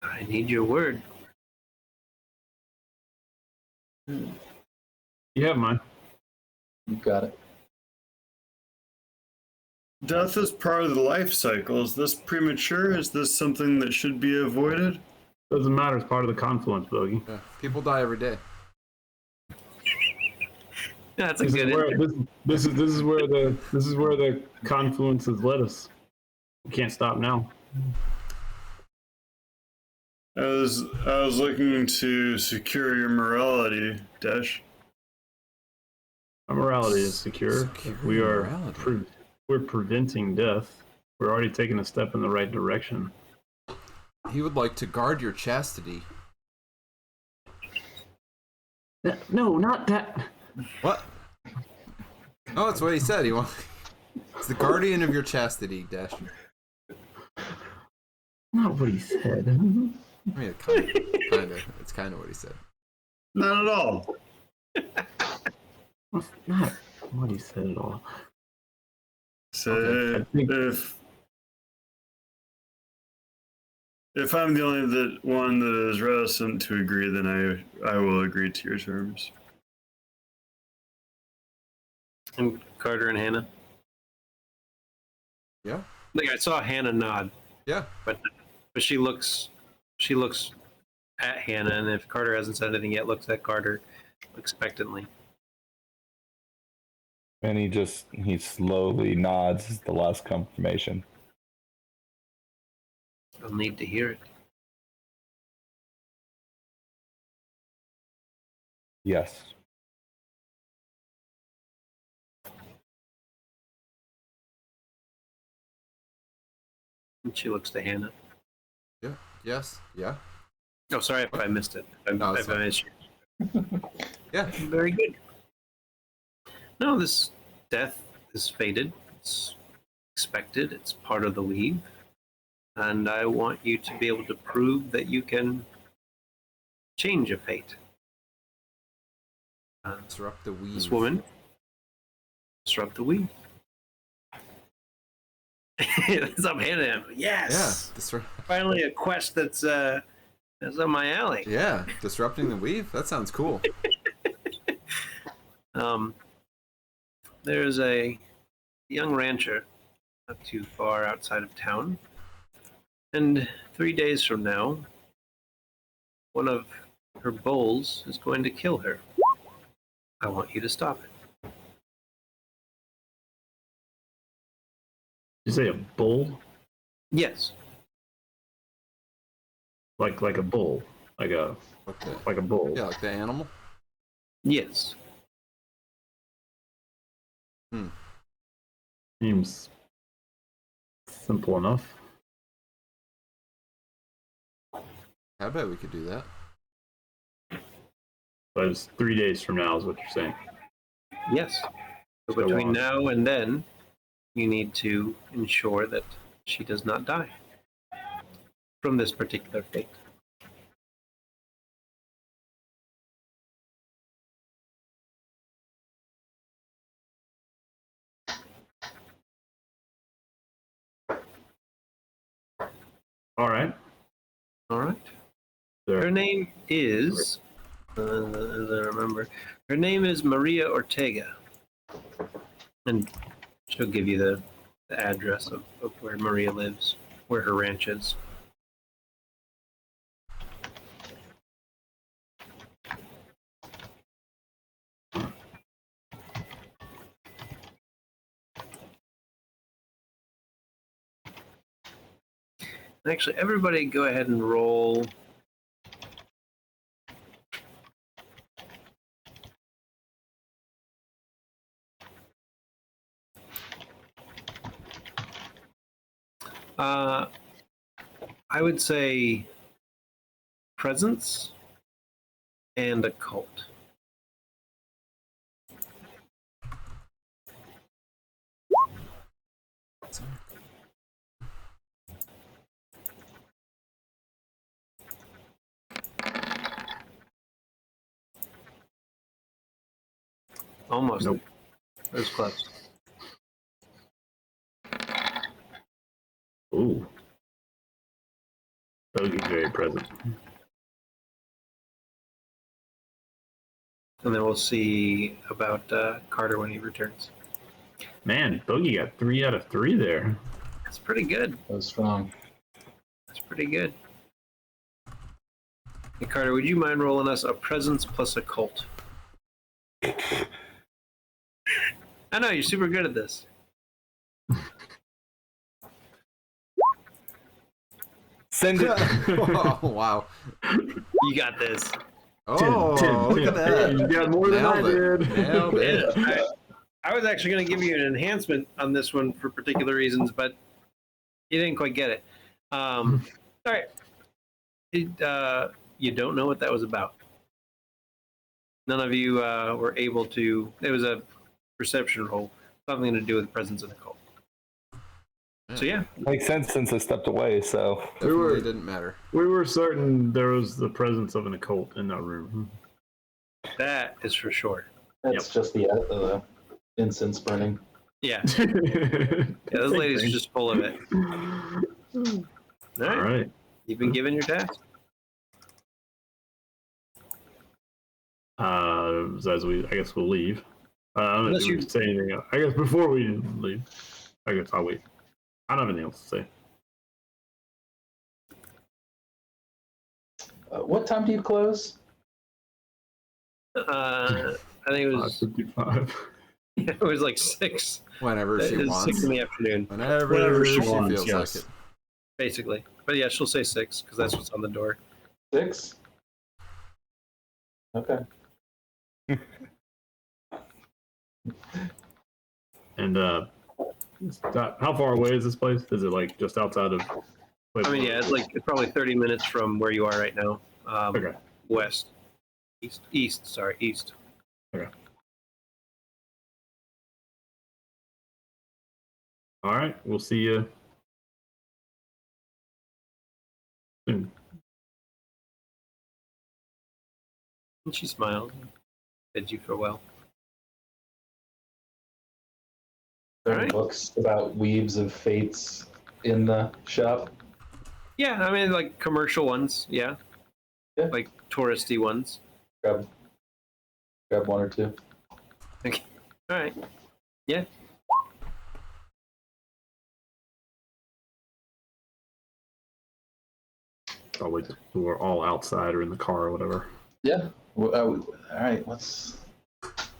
[SPEAKER 3] I need your word.
[SPEAKER 2] You have mine.
[SPEAKER 5] You got it.
[SPEAKER 6] Death is part of the life cycle. Is this premature? Is this something that should be avoided?
[SPEAKER 2] Doesn't matter. It's part of the confluence, Bogey.
[SPEAKER 1] Yeah. People die every day.
[SPEAKER 3] Yeah, that's a
[SPEAKER 2] This is,
[SPEAKER 3] good.
[SPEAKER 2] where, this is where the confluence has led us. We can't stop now.
[SPEAKER 6] I was looking to secure your morality, Dash.
[SPEAKER 2] Our morality is secure. If we are
[SPEAKER 1] morality.
[SPEAKER 2] we're preventing death. We're already taking a step in the right direction.
[SPEAKER 1] He would like to guard your chastity.
[SPEAKER 2] No, not that.
[SPEAKER 1] What? Oh, that's what he said. He wants. It's the guardian of your chastity, Dash.
[SPEAKER 2] Not what he said.
[SPEAKER 1] I mean, it's kind of what he said.
[SPEAKER 6] Not at all.
[SPEAKER 2] That's not what he said at all.
[SPEAKER 6] So
[SPEAKER 2] Okay, I think-
[SPEAKER 6] if I'm the only one that is reticent to agree, then I will agree to your terms.
[SPEAKER 3] And Carter and Hannah.
[SPEAKER 1] Yeah.
[SPEAKER 3] Like I saw Hannah nod,
[SPEAKER 1] Yeah.
[SPEAKER 3] but she looks at Hannah, and if Carter hasn't said anything yet, looks at Carter expectantly.
[SPEAKER 4] And he slowly nods as the last confirmation.
[SPEAKER 3] I'll need to hear it.
[SPEAKER 4] Yes.
[SPEAKER 3] And she looks to Hannah.
[SPEAKER 1] Yeah. Yes. Yeah.
[SPEAKER 3] Oh, sorry if I missed it.
[SPEAKER 1] No, it's
[SPEAKER 3] If I missed you.
[SPEAKER 1] Yeah.
[SPEAKER 3] Very good. No, this death is fated. It's expected. It's part of the weave. And I want you to be able to prove that you can change a fate.
[SPEAKER 1] Disrupt the weave.
[SPEAKER 3] This woman, disrupt the weave. That's up him. Yes.
[SPEAKER 1] Yeah. Disrupt.
[SPEAKER 3] Finally, a quest that's up my alley.
[SPEAKER 1] Yeah. Disrupting the weave. That sounds cool.
[SPEAKER 3] There's a young rancher not too far outside of town, and 3 days from now, one of her bulls is going to kill her. I want you to stop it.
[SPEAKER 2] You say a bull?
[SPEAKER 3] Yes.
[SPEAKER 2] Like a bull. Like a bull.
[SPEAKER 1] Yeah, like the animal.
[SPEAKER 3] Yes.
[SPEAKER 2] Seems simple enough.
[SPEAKER 1] I bet we could do that.
[SPEAKER 2] But it's 3 days from now is what you're saying.
[SPEAKER 3] Yes. So
[SPEAKER 2] So,
[SPEAKER 3] between now and then, you need to ensure that she does not die from this particular fate.
[SPEAKER 2] All right.
[SPEAKER 3] All right.
[SPEAKER 2] There.
[SPEAKER 3] Her name is, as I remember, her name is Maria Ortega. And she'll give you the address of where Maria lives, where her ranch is. Actually, everybody go ahead and roll. I would say presence and occult. Almost.
[SPEAKER 2] Nope.
[SPEAKER 3] It was close.
[SPEAKER 2] Ooh. Bogey's very present.
[SPEAKER 3] And then we'll see about Carter when he returns.
[SPEAKER 2] Man, Bogey got 3 out of 3 there.
[SPEAKER 3] That's pretty good.
[SPEAKER 5] That was strong.
[SPEAKER 3] That's pretty good. Hey, Carter, would you mind rolling us a presence plus occult? I know, you're super good at this.
[SPEAKER 4] Send it.
[SPEAKER 1] Oh, wow.
[SPEAKER 3] You got this.
[SPEAKER 1] Oh, look at that.
[SPEAKER 2] You got more than I
[SPEAKER 1] Nailed it.
[SPEAKER 2] did.
[SPEAKER 1] Nailed it.
[SPEAKER 3] I was actually going to give you an enhancement on this one for particular reasons, but you didn't quite get it. All right. You don't know what that was about. None of you were able to. It was a perception roll, something to do with presence of the cult. So yeah,
[SPEAKER 4] Makes sense since I stepped away. So
[SPEAKER 1] Definitely didn't matter.
[SPEAKER 2] We were certain there was the presence of an occult in that room.
[SPEAKER 3] that is for sure.
[SPEAKER 5] That's just the incense burning.
[SPEAKER 3] Yeah, yeah. Those ladies are just full of it. All
[SPEAKER 2] All
[SPEAKER 3] right,
[SPEAKER 2] right.
[SPEAKER 3] you've been given your task.
[SPEAKER 2] I guess we'll leave. I don't know
[SPEAKER 3] Unless
[SPEAKER 2] if you
[SPEAKER 3] you-
[SPEAKER 2] say anything else. I guess before we leave, I guess I'll wait. I don't have anything else to say.
[SPEAKER 5] What time do you close?
[SPEAKER 3] I think it was
[SPEAKER 2] 5:55.
[SPEAKER 3] it was like 6.
[SPEAKER 1] Whenever
[SPEAKER 3] It
[SPEAKER 1] she
[SPEAKER 3] was
[SPEAKER 1] wants.
[SPEAKER 3] 6 in the afternoon,
[SPEAKER 1] Whenever she
[SPEAKER 6] wants,
[SPEAKER 1] feels
[SPEAKER 6] yes.
[SPEAKER 1] like it.
[SPEAKER 3] basically. But yeah, she'll say 6 because that's what's on the door.
[SPEAKER 5] 6? Okay.
[SPEAKER 2] And how far away is this place? Is it like just outside of?
[SPEAKER 3] I mean, yeah, it's probably 30 minutes from where you are right now.
[SPEAKER 2] Okay.
[SPEAKER 3] West, east. Sorry, east.
[SPEAKER 2] Okay. All right. We'll see you soon.
[SPEAKER 3] And she smiled. Bids you farewell.
[SPEAKER 5] There are
[SPEAKER 3] Alright.
[SPEAKER 5] books about weaves of fates in the shop.
[SPEAKER 3] Yeah, I mean, like commercial ones. Yeah.
[SPEAKER 5] Yeah.
[SPEAKER 3] Like touristy ones.
[SPEAKER 5] Grab one or two.
[SPEAKER 3] All right. Yeah.
[SPEAKER 2] I'll wait till we're all outside or in the car or whatever.
[SPEAKER 5] Yeah. All right. What's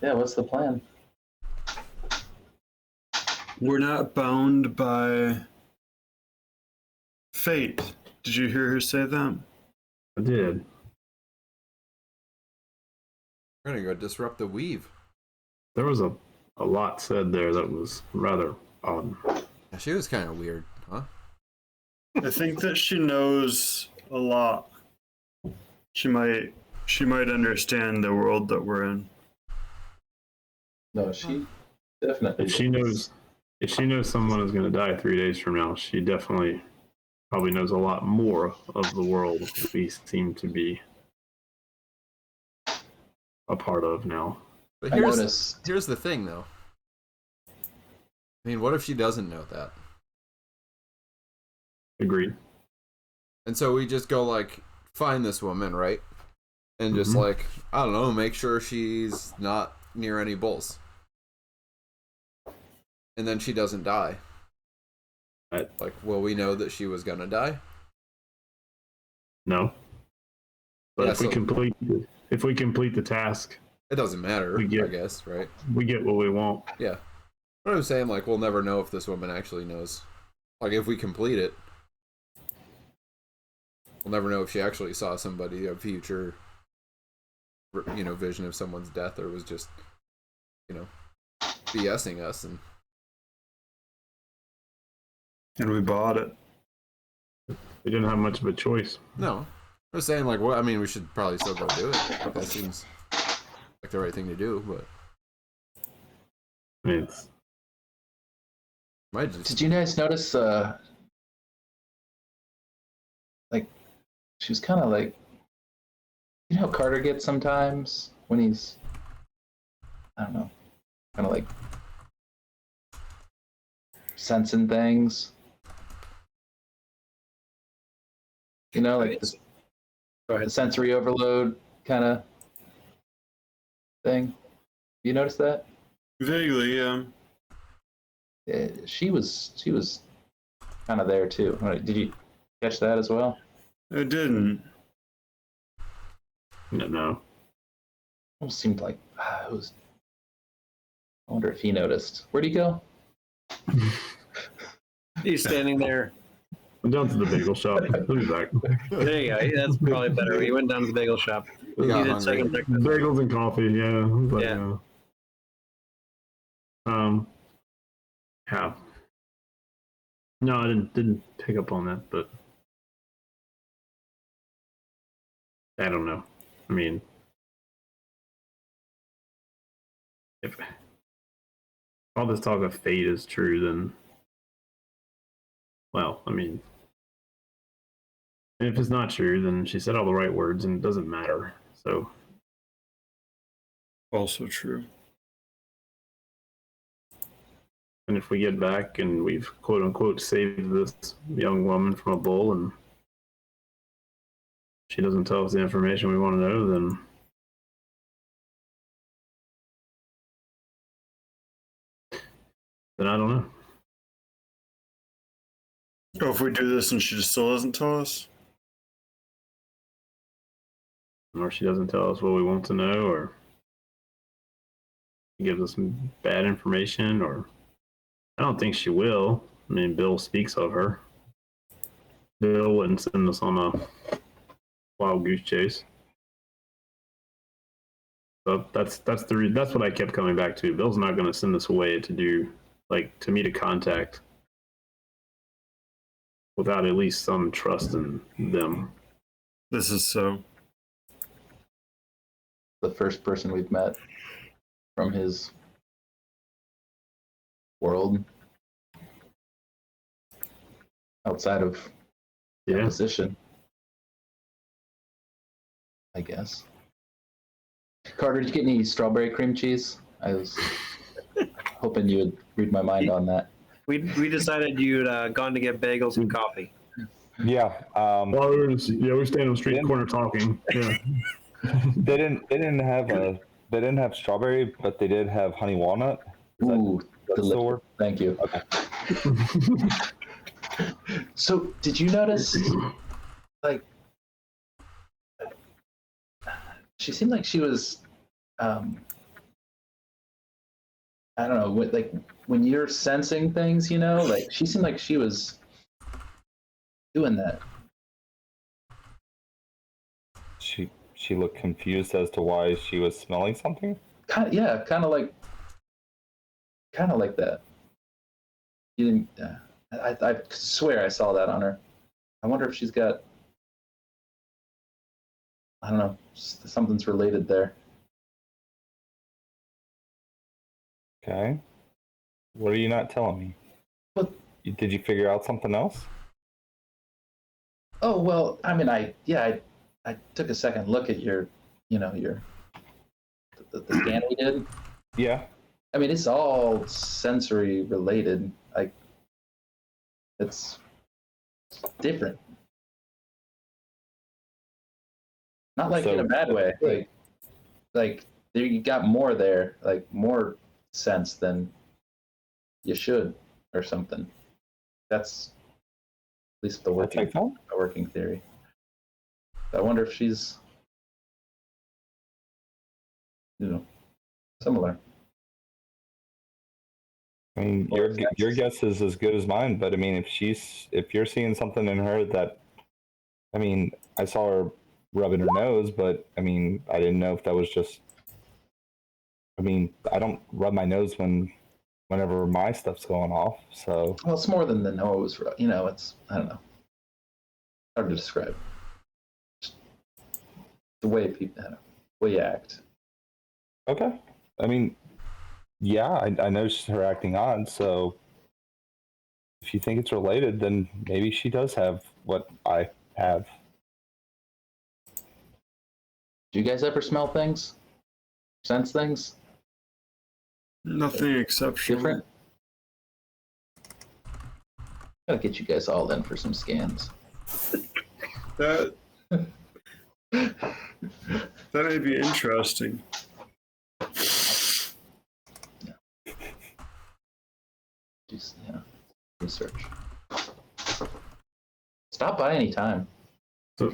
[SPEAKER 5] the plan?
[SPEAKER 6] We're not bound by fate. Did you hear her say that?
[SPEAKER 2] I did.
[SPEAKER 1] We're gonna go disrupt the weave.
[SPEAKER 2] There was a lot said there that was rather odd.
[SPEAKER 1] Yeah, she was kind of weird, huh?
[SPEAKER 6] I think that she knows a lot. She might understand the world that we're in.
[SPEAKER 5] No, she definitely.
[SPEAKER 2] If she knows someone is going to die 3 days from now, she definitely probably knows a lot more of the world we seem to be a part of now.
[SPEAKER 1] But
[SPEAKER 5] I noticed.
[SPEAKER 1] here's the thing, though. I mean, what if she doesn't know that?
[SPEAKER 2] Agreed.
[SPEAKER 1] And so we just go like find this woman, right? And just
[SPEAKER 2] Mhm.
[SPEAKER 1] like, I don't know, make sure she's not near any bulls. And then she doesn't die.
[SPEAKER 2] Right.
[SPEAKER 1] Like, will we know that she was gonna die?
[SPEAKER 2] No. But
[SPEAKER 1] Yeah,
[SPEAKER 2] if we complete the task,
[SPEAKER 1] It doesn't matter,
[SPEAKER 2] We get-
[SPEAKER 1] I guess, right?
[SPEAKER 2] we get what we want.
[SPEAKER 1] Yeah. But I'm saying, like, we'll never know if this woman actually knows. Like, if we complete it, we'll never know if she actually saw somebody, a future, vision of someone's death, or was just, BSing us. And
[SPEAKER 6] We bought it.
[SPEAKER 2] We didn't have much of a choice.
[SPEAKER 1] no, I'm just saying, like, well, I mean, we should probably still go do it. Like, that seems like the right thing to do, but
[SPEAKER 2] I mean, it's
[SPEAKER 1] might just.
[SPEAKER 5] Did you guys notice? Like, she was kind of like, you know how Carter gets sometimes when he's, I don't know, kind of like sensing things. You know, like
[SPEAKER 3] Go
[SPEAKER 5] the
[SPEAKER 3] ahead.
[SPEAKER 5] sensory overload kind of thing. You notice that?
[SPEAKER 6] Vaguely, yeah.
[SPEAKER 5] She was kind of there too. Did you catch that as well?
[SPEAKER 6] I didn't.
[SPEAKER 2] no.
[SPEAKER 5] Almost seemed like it was. I wonder if he noticed. Where'd he go?
[SPEAKER 3] He's standing there.
[SPEAKER 2] I'm down to the bagel shop. He'll be back.
[SPEAKER 3] There you go. That's probably better. He went down to the bagel shop.
[SPEAKER 1] He
[SPEAKER 3] He
[SPEAKER 1] got
[SPEAKER 3] did
[SPEAKER 1] hungry.
[SPEAKER 3] second breakfast.
[SPEAKER 2] Bagels and coffee, yeah. I was like,
[SPEAKER 3] Yeah.
[SPEAKER 2] Yeah. No, I didn't pick up on that, but I don't know. I mean, if all this talk of fate is true, then well, I mean, if it's not true, then she said all the right words and it doesn't matter. So,
[SPEAKER 6] Also true.
[SPEAKER 2] and if we get back and we've quote unquote saved this young woman from a bull and she doesn't tell us the information we want to know, then I don't know.
[SPEAKER 6] Oh, if we do this and she just still doesn't tell us?
[SPEAKER 2] Or she doesn't tell us what we want to know, or gives us some bad information, or I don't think she will. I mean, Bill speaks of her. Bill wouldn't send us on a wild goose chase. So that's what I kept coming back to. Bill's not going to send us away to do to meet a contact without at least some trust in them.
[SPEAKER 6] This is so.
[SPEAKER 5] The first person we've met from his world outside of
[SPEAKER 2] Yeah.
[SPEAKER 5] position, I guess. Carter, did you get any strawberry cream cheese? I was hoping you would read my mind on that.
[SPEAKER 3] We decided you'd gone to get bagels and coffee.
[SPEAKER 4] Yeah.
[SPEAKER 2] Well, we're standing on the street corner talking. Yeah.
[SPEAKER 4] They didn't have strawberry, but they did have honey walnut.
[SPEAKER 5] Ooh,
[SPEAKER 4] That still work?
[SPEAKER 5] thank you.
[SPEAKER 4] Okay.
[SPEAKER 5] So, did you notice, she seemed like she was, I don't know, when you're sensing things, she seemed like she was doing that.
[SPEAKER 4] She looked confused as to why she was smelling something.
[SPEAKER 5] Kind of like that. You didn't. I swear I saw that on her. I wonder if she's got. I don't know. Something's related there.
[SPEAKER 4] Okay. What are you not telling me?
[SPEAKER 5] What?
[SPEAKER 4] Did you figure out something else?
[SPEAKER 5] Oh well, I mean, I took a second look at your the scan we did.
[SPEAKER 4] Yeah.
[SPEAKER 5] I mean, it's all sensory related. It's different. Not in a bad way. Like there, you got more there, more sense than you should, or something. That's at least the working theory. I wonder if she's, similar.
[SPEAKER 4] I mean, your guess is as good as mine, but I mean, if you're seeing something in her that, I mean, I saw her rubbing her nose, but I mean, I didn't know if that was just. I mean, I don't rub my nose whenever my stuff's going off. So.
[SPEAKER 5] Well, it's more than the nose. It's, I don't know. Hard to describe. Just the way people, way you act.
[SPEAKER 4] Okay. I mean, yeah, I noticed her acting odd. So, if you think it's related, then maybe she does have what I have.
[SPEAKER 5] Do you guys ever smell things? Sense things?
[SPEAKER 6] Nothing exceptional.
[SPEAKER 5] Different? Gotta get you guys all in for some scans.
[SPEAKER 6] That may be interesting.
[SPEAKER 5] Just, research. Stop by anytime.
[SPEAKER 2] So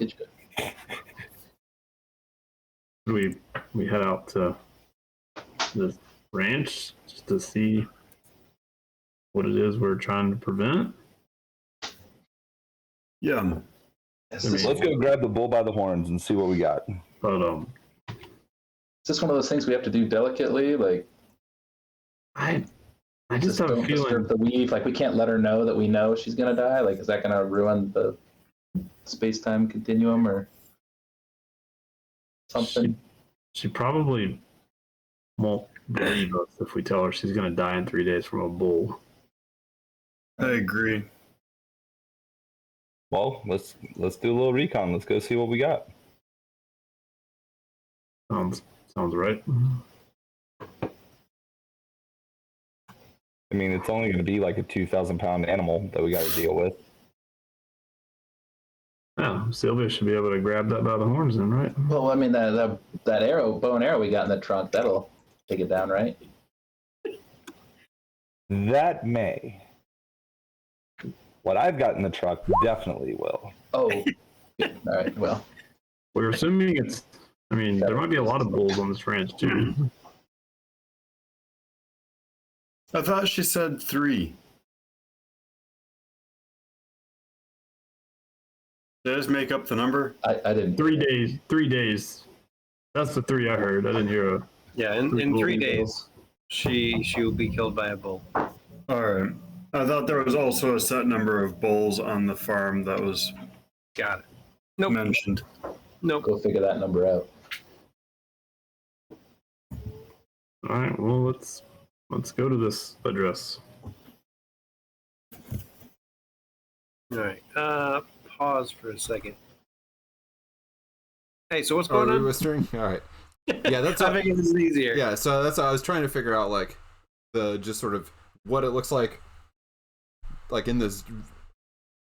[SPEAKER 2] we head out to the ranch just to see what it is we're trying to prevent.
[SPEAKER 6] Yeah.
[SPEAKER 4] Let's go grab the bull by the horns and see what we got.
[SPEAKER 2] But
[SPEAKER 5] is this one of those things we have to do delicately?
[SPEAKER 2] I just have a feeling
[SPEAKER 5] disturb the weave. We can't let her know that we know she's gonna die. Is that gonna ruin the space-time continuum or something?
[SPEAKER 2] She probably won't believe us if we tell her she's gonna die in 3 days from a bull.
[SPEAKER 6] I agree.
[SPEAKER 4] Well, let's do a little recon. Let's go see what we got.
[SPEAKER 2] Sounds right.
[SPEAKER 4] I mean, it's only going to be like a 2,000-pound animal that we got to deal with.
[SPEAKER 2] Yeah, Sylvia should be able to grab that by the horns then, right?
[SPEAKER 5] Well, I mean that bow and arrow we got in the trunk, that'll take it down, right?
[SPEAKER 4] That may. What I've got in the truck definitely will.
[SPEAKER 5] Oh, good. All right. Well,
[SPEAKER 2] We're assuming it's. I mean, there might be a lot of bulls on this ranch too.
[SPEAKER 6] I thought she said 3. Did I just make up the number?
[SPEAKER 5] I didn't.
[SPEAKER 2] 3 days. 3 days. That's the 3 I heard. I didn't hear a.
[SPEAKER 3] Yeah, in 3 days, she will be killed by a bull.
[SPEAKER 6] All right. I thought there was also a set number of bulls on the farm that was
[SPEAKER 3] Got it. Nope.
[SPEAKER 6] mentioned.
[SPEAKER 3] Nope.
[SPEAKER 5] Go figure that number out.
[SPEAKER 2] All right. Well, let's go to this address.
[SPEAKER 3] All right. Pause for a second. Hey, so what's
[SPEAKER 1] Oh,
[SPEAKER 3] going
[SPEAKER 1] are we
[SPEAKER 3] on?
[SPEAKER 1] whispering? All right. Yeah, that's
[SPEAKER 3] I think it's easier.
[SPEAKER 1] Yeah, so that's I was trying to figure out like the just sort of what it looks like in this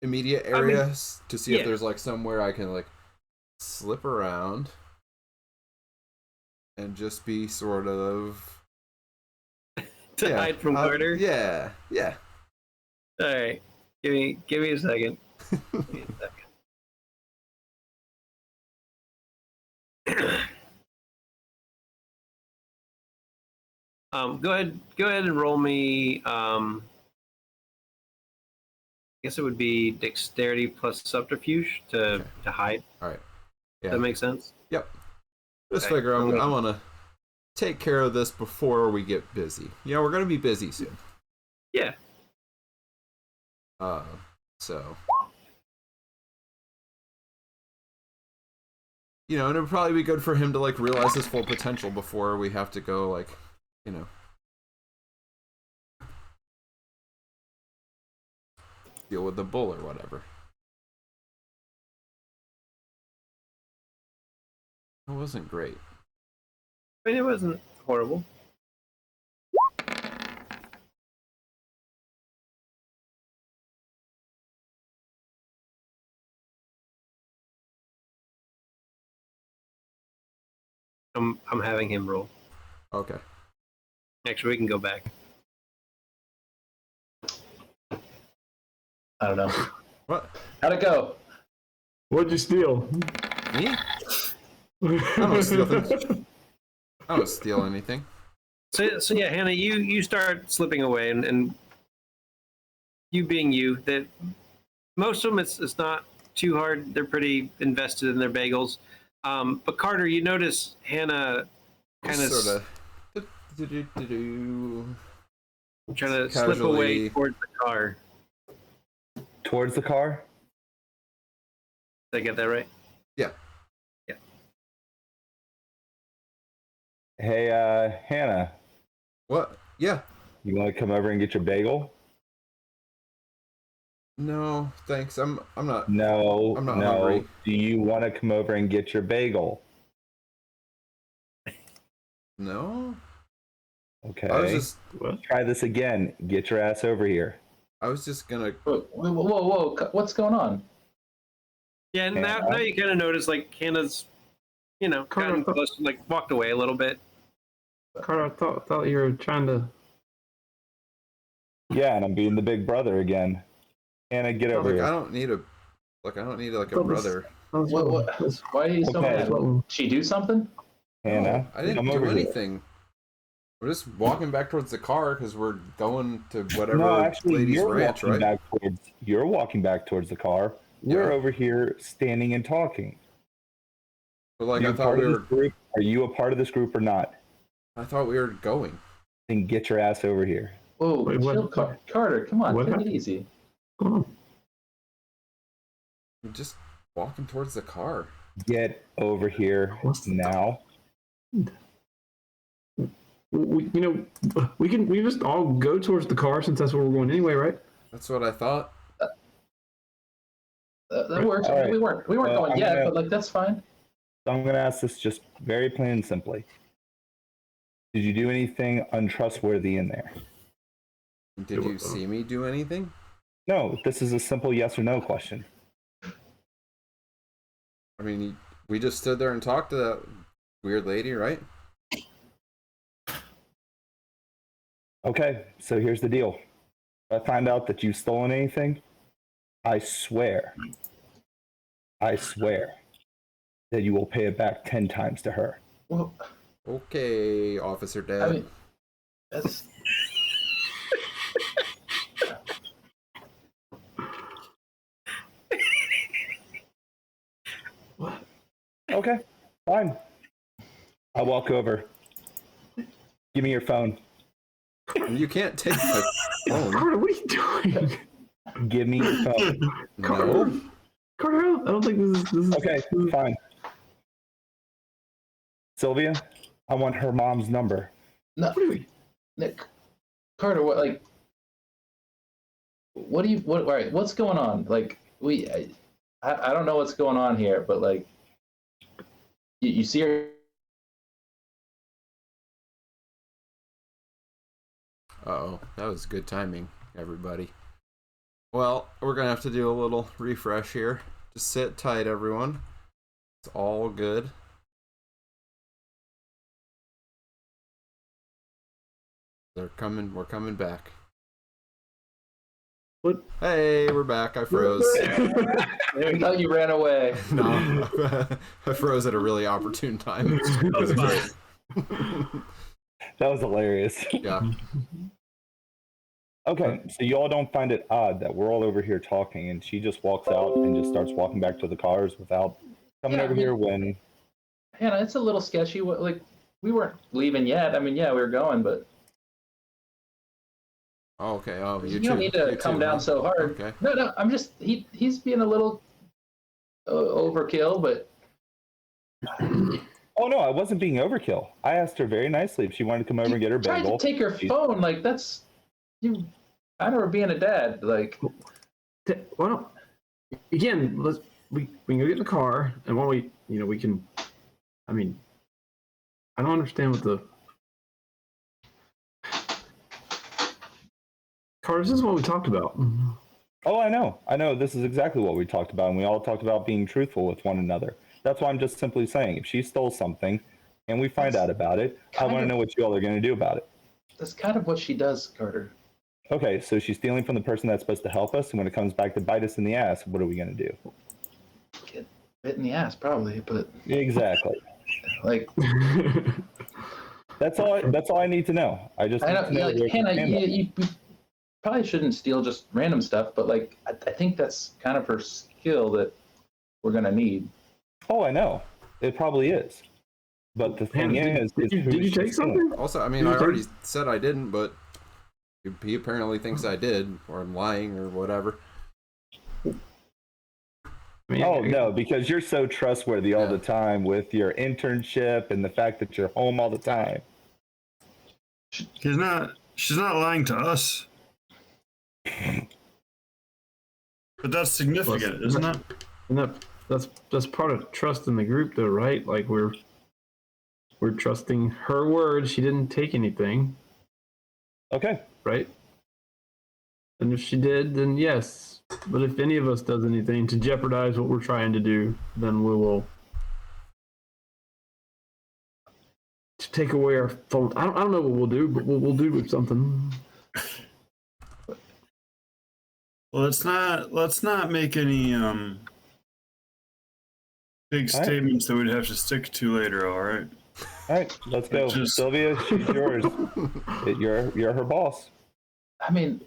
[SPEAKER 1] immediate area to see if there's like somewhere I can like slip around and just be sort of
[SPEAKER 3] To hide from Carter.
[SPEAKER 1] Yeah.
[SPEAKER 3] All right. Give me a second. Give me a second. Go ahead and roll me. I guess it would be dexterity plus subterfuge to hide.
[SPEAKER 1] All right.
[SPEAKER 3] Does
[SPEAKER 1] Yeah.
[SPEAKER 3] that make sense?
[SPEAKER 1] Yep. Just
[SPEAKER 3] Okay.
[SPEAKER 1] figure I want to take care of this before we get busy. Yeah, we're going to be busy soon.
[SPEAKER 3] Yeah.
[SPEAKER 1] So, and it would probably be good for him to like realize his full potential before we have to go like, deal with the bull or whatever. It wasn't great.
[SPEAKER 3] I mean, it wasn't horrible. I'm having him roll.
[SPEAKER 1] Okay.
[SPEAKER 3] Actually, we can go back.
[SPEAKER 5] I don't know.
[SPEAKER 1] What?
[SPEAKER 5] How'd it go?
[SPEAKER 2] What'd you steal?
[SPEAKER 1] Me? I don't steal things. I don't steal anything.
[SPEAKER 3] So yeah, Hannah, you start slipping away, and you being you, that most of them it's not too hard. They're pretty invested in their bagels. But Carter, you notice Hannah kind of
[SPEAKER 1] sort of
[SPEAKER 3] trying to slip
[SPEAKER 1] casually
[SPEAKER 3] away towards the car.
[SPEAKER 4] Towards the car?
[SPEAKER 3] Did I get that right?
[SPEAKER 1] Yeah.
[SPEAKER 3] Yeah.
[SPEAKER 4] Hey, Hannah,
[SPEAKER 1] What? Yeah.
[SPEAKER 4] you want to come over and get your bagel?
[SPEAKER 1] No, thanks. I'm not.
[SPEAKER 4] No,
[SPEAKER 1] I'm not
[SPEAKER 4] no.
[SPEAKER 1] hungry.
[SPEAKER 4] Do you want to come over and get your bagel?
[SPEAKER 1] No.
[SPEAKER 4] Okay.
[SPEAKER 1] I was just.
[SPEAKER 4] Try this again. Get your ass over here.
[SPEAKER 1] I was just gonna.
[SPEAKER 5] Whoa! What's going on?
[SPEAKER 3] Yeah, and now you kind of notice like Hannah's, gotten close, like walked away a little bit.
[SPEAKER 2] Carter, I thought you were trying to.
[SPEAKER 4] Yeah, and I'm being the big brother again. Hannah, get over
[SPEAKER 1] Like,
[SPEAKER 4] here.
[SPEAKER 1] I don't need a brother.
[SPEAKER 5] What? Why are you so
[SPEAKER 4] Okay.
[SPEAKER 5] mad? Did she do something?
[SPEAKER 4] Hannah,
[SPEAKER 1] I didn't
[SPEAKER 4] come
[SPEAKER 1] do
[SPEAKER 4] over here.
[SPEAKER 1] anything. We're just walking back towards the car because we're going to whatever
[SPEAKER 4] No, actually,
[SPEAKER 1] lady's
[SPEAKER 4] you're
[SPEAKER 1] ranch,
[SPEAKER 4] walking
[SPEAKER 1] right?
[SPEAKER 4] you're walking back towards the car. We're
[SPEAKER 1] Yeah.
[SPEAKER 4] over here standing and talking.
[SPEAKER 1] But like
[SPEAKER 4] Are
[SPEAKER 1] I
[SPEAKER 4] you
[SPEAKER 1] thought
[SPEAKER 4] part
[SPEAKER 1] we
[SPEAKER 4] of
[SPEAKER 1] were.
[SPEAKER 4] this group? Are you a part of this group or not?
[SPEAKER 1] I thought we were going.
[SPEAKER 4] Then get your ass over here.
[SPEAKER 5] Whoa,
[SPEAKER 2] Wait,
[SPEAKER 5] chill,
[SPEAKER 2] what?
[SPEAKER 5] Carter, come on,
[SPEAKER 2] What
[SPEAKER 5] take it
[SPEAKER 2] happened?
[SPEAKER 5] easy.
[SPEAKER 2] Oh,
[SPEAKER 1] We're just walking towards the car.
[SPEAKER 4] Get over here
[SPEAKER 2] What's the-
[SPEAKER 4] now.
[SPEAKER 2] we just all go towards the car since that's where we're going anyway, right?
[SPEAKER 1] That's what I thought.
[SPEAKER 5] That works.
[SPEAKER 4] All right.
[SPEAKER 5] We weren't going
[SPEAKER 4] I'm
[SPEAKER 5] yet,
[SPEAKER 4] gonna-
[SPEAKER 5] but like that's fine.
[SPEAKER 4] So I'm going to ask this just very plain and simply. Did you do anything untrustworthy in there?
[SPEAKER 1] Did you see me do anything?
[SPEAKER 4] No, this is a simple yes or no question.
[SPEAKER 1] I mean, we just stood there and talked to that weird lady, right?
[SPEAKER 4] Okay, so here's the deal. If I find out that you've stolen anything, I swear that you will pay it back 10 times to her.
[SPEAKER 5] Well,
[SPEAKER 1] Okay, Officer Dad.
[SPEAKER 5] I mean, that's
[SPEAKER 4] Okay, fine. I'll walk over. Give me your phone.
[SPEAKER 1] You can't take my phone.
[SPEAKER 2] Carter, what are you doing?
[SPEAKER 4] Give me your phone.
[SPEAKER 1] No.
[SPEAKER 2] Carter, I don't think this is
[SPEAKER 4] Okay, fine. Sylvia, I want her mom's number.
[SPEAKER 5] no. Nick, Carter, what like? What do you? What? All right, what's going on? Like, I don't know what's going on here, but like, you see her.
[SPEAKER 1] Uh-oh, that was good timing, everybody. Well, we're gonna have to do a little refresh here. Just sit tight, everyone. It's all good. They're coming. We're coming back.
[SPEAKER 2] What?
[SPEAKER 1] Hey, we're back. I froze.
[SPEAKER 5] I thought you ran away.
[SPEAKER 1] No, I froze at a really opportune time.
[SPEAKER 2] That was fine.
[SPEAKER 4] That was hilarious.
[SPEAKER 1] Yeah.
[SPEAKER 4] Okay, so you all don't find it odd that we're all over here talking and she just walks out and just starts walking back to the cars without coming
[SPEAKER 5] Yeah,
[SPEAKER 4] over
[SPEAKER 5] I mean-
[SPEAKER 4] here when...
[SPEAKER 5] Hannah, it's a little sketchy. Like, we weren't leaving yet. I mean, yeah, we were going, but
[SPEAKER 1] Oh, okay. Oh,
[SPEAKER 5] you
[SPEAKER 1] too.
[SPEAKER 5] don't need to
[SPEAKER 1] You
[SPEAKER 5] come
[SPEAKER 1] too,
[SPEAKER 5] down
[SPEAKER 1] huh?
[SPEAKER 5] so hard.
[SPEAKER 1] Okay.
[SPEAKER 5] No, I'm just he's being a little overkill, but
[SPEAKER 4] Oh no, I wasn't being overkill. I asked her very nicely if she wanted to come over and get her
[SPEAKER 5] tried to
[SPEAKER 4] bagel.
[SPEAKER 5] take her phone. Like that's you. I know we're being a dad. Like,
[SPEAKER 2] Why don't again? We can go get in the car, and while we can. I mean, I don't understand what the. Carter, this is what we talked about.
[SPEAKER 4] Oh, I know. This is exactly what we talked about, and we all talked about being truthful with one another. That's why I'm just simply saying, if she stole something and we find out about it, I want to know what you all are going to do about it.
[SPEAKER 5] that's kind of what she does, Carter.
[SPEAKER 4] Okay, so she's stealing from the person that's supposed to help us, and when it comes back to bite us in the ass, what are we going to do?
[SPEAKER 5] Get bit in the ass, probably, but
[SPEAKER 4] Exactly.
[SPEAKER 5] like,
[SPEAKER 4] That's all I need to know. I just
[SPEAKER 5] I
[SPEAKER 4] need
[SPEAKER 5] know,
[SPEAKER 4] to know
[SPEAKER 5] like
[SPEAKER 4] where
[SPEAKER 5] Hannah,
[SPEAKER 4] stand on it.
[SPEAKER 5] you probably shouldn't steal just random stuff, but like, I think that's kind of her skill that we're gonna need.
[SPEAKER 4] Oh, I know. It probably is. But the thing
[SPEAKER 2] Hannah,
[SPEAKER 4] is,
[SPEAKER 2] did
[SPEAKER 4] who
[SPEAKER 2] you
[SPEAKER 4] she's
[SPEAKER 2] take
[SPEAKER 4] stealing.
[SPEAKER 2] something?
[SPEAKER 1] Also, I mean, I already said I didn't, but he apparently thinks I did, or I'm lying, or whatever.
[SPEAKER 2] I mean,
[SPEAKER 4] Oh no, because you're so trustworthy all
[SPEAKER 1] Yeah.
[SPEAKER 4] the time with your internship and the fact that you're home all the time.
[SPEAKER 6] She's not lying to us. But that's significant, isn't it?
[SPEAKER 2] And that's part of trust in the group, though, right? Like we're trusting her word. She didn't take anything,
[SPEAKER 4] Okay.
[SPEAKER 2] right? And if she did, then yes. But if any of us does anything to jeopardize what we're trying to do, then we will take away our phone. I don't know what we'll do, but we'll do something.
[SPEAKER 6] Well, let's not make any big
[SPEAKER 4] All right.
[SPEAKER 6] statements that we'd have to stick to later, all right?
[SPEAKER 4] All right, let's go.
[SPEAKER 6] Just-
[SPEAKER 4] Sylvia, she's yours. You're her boss.
[SPEAKER 5] I mean,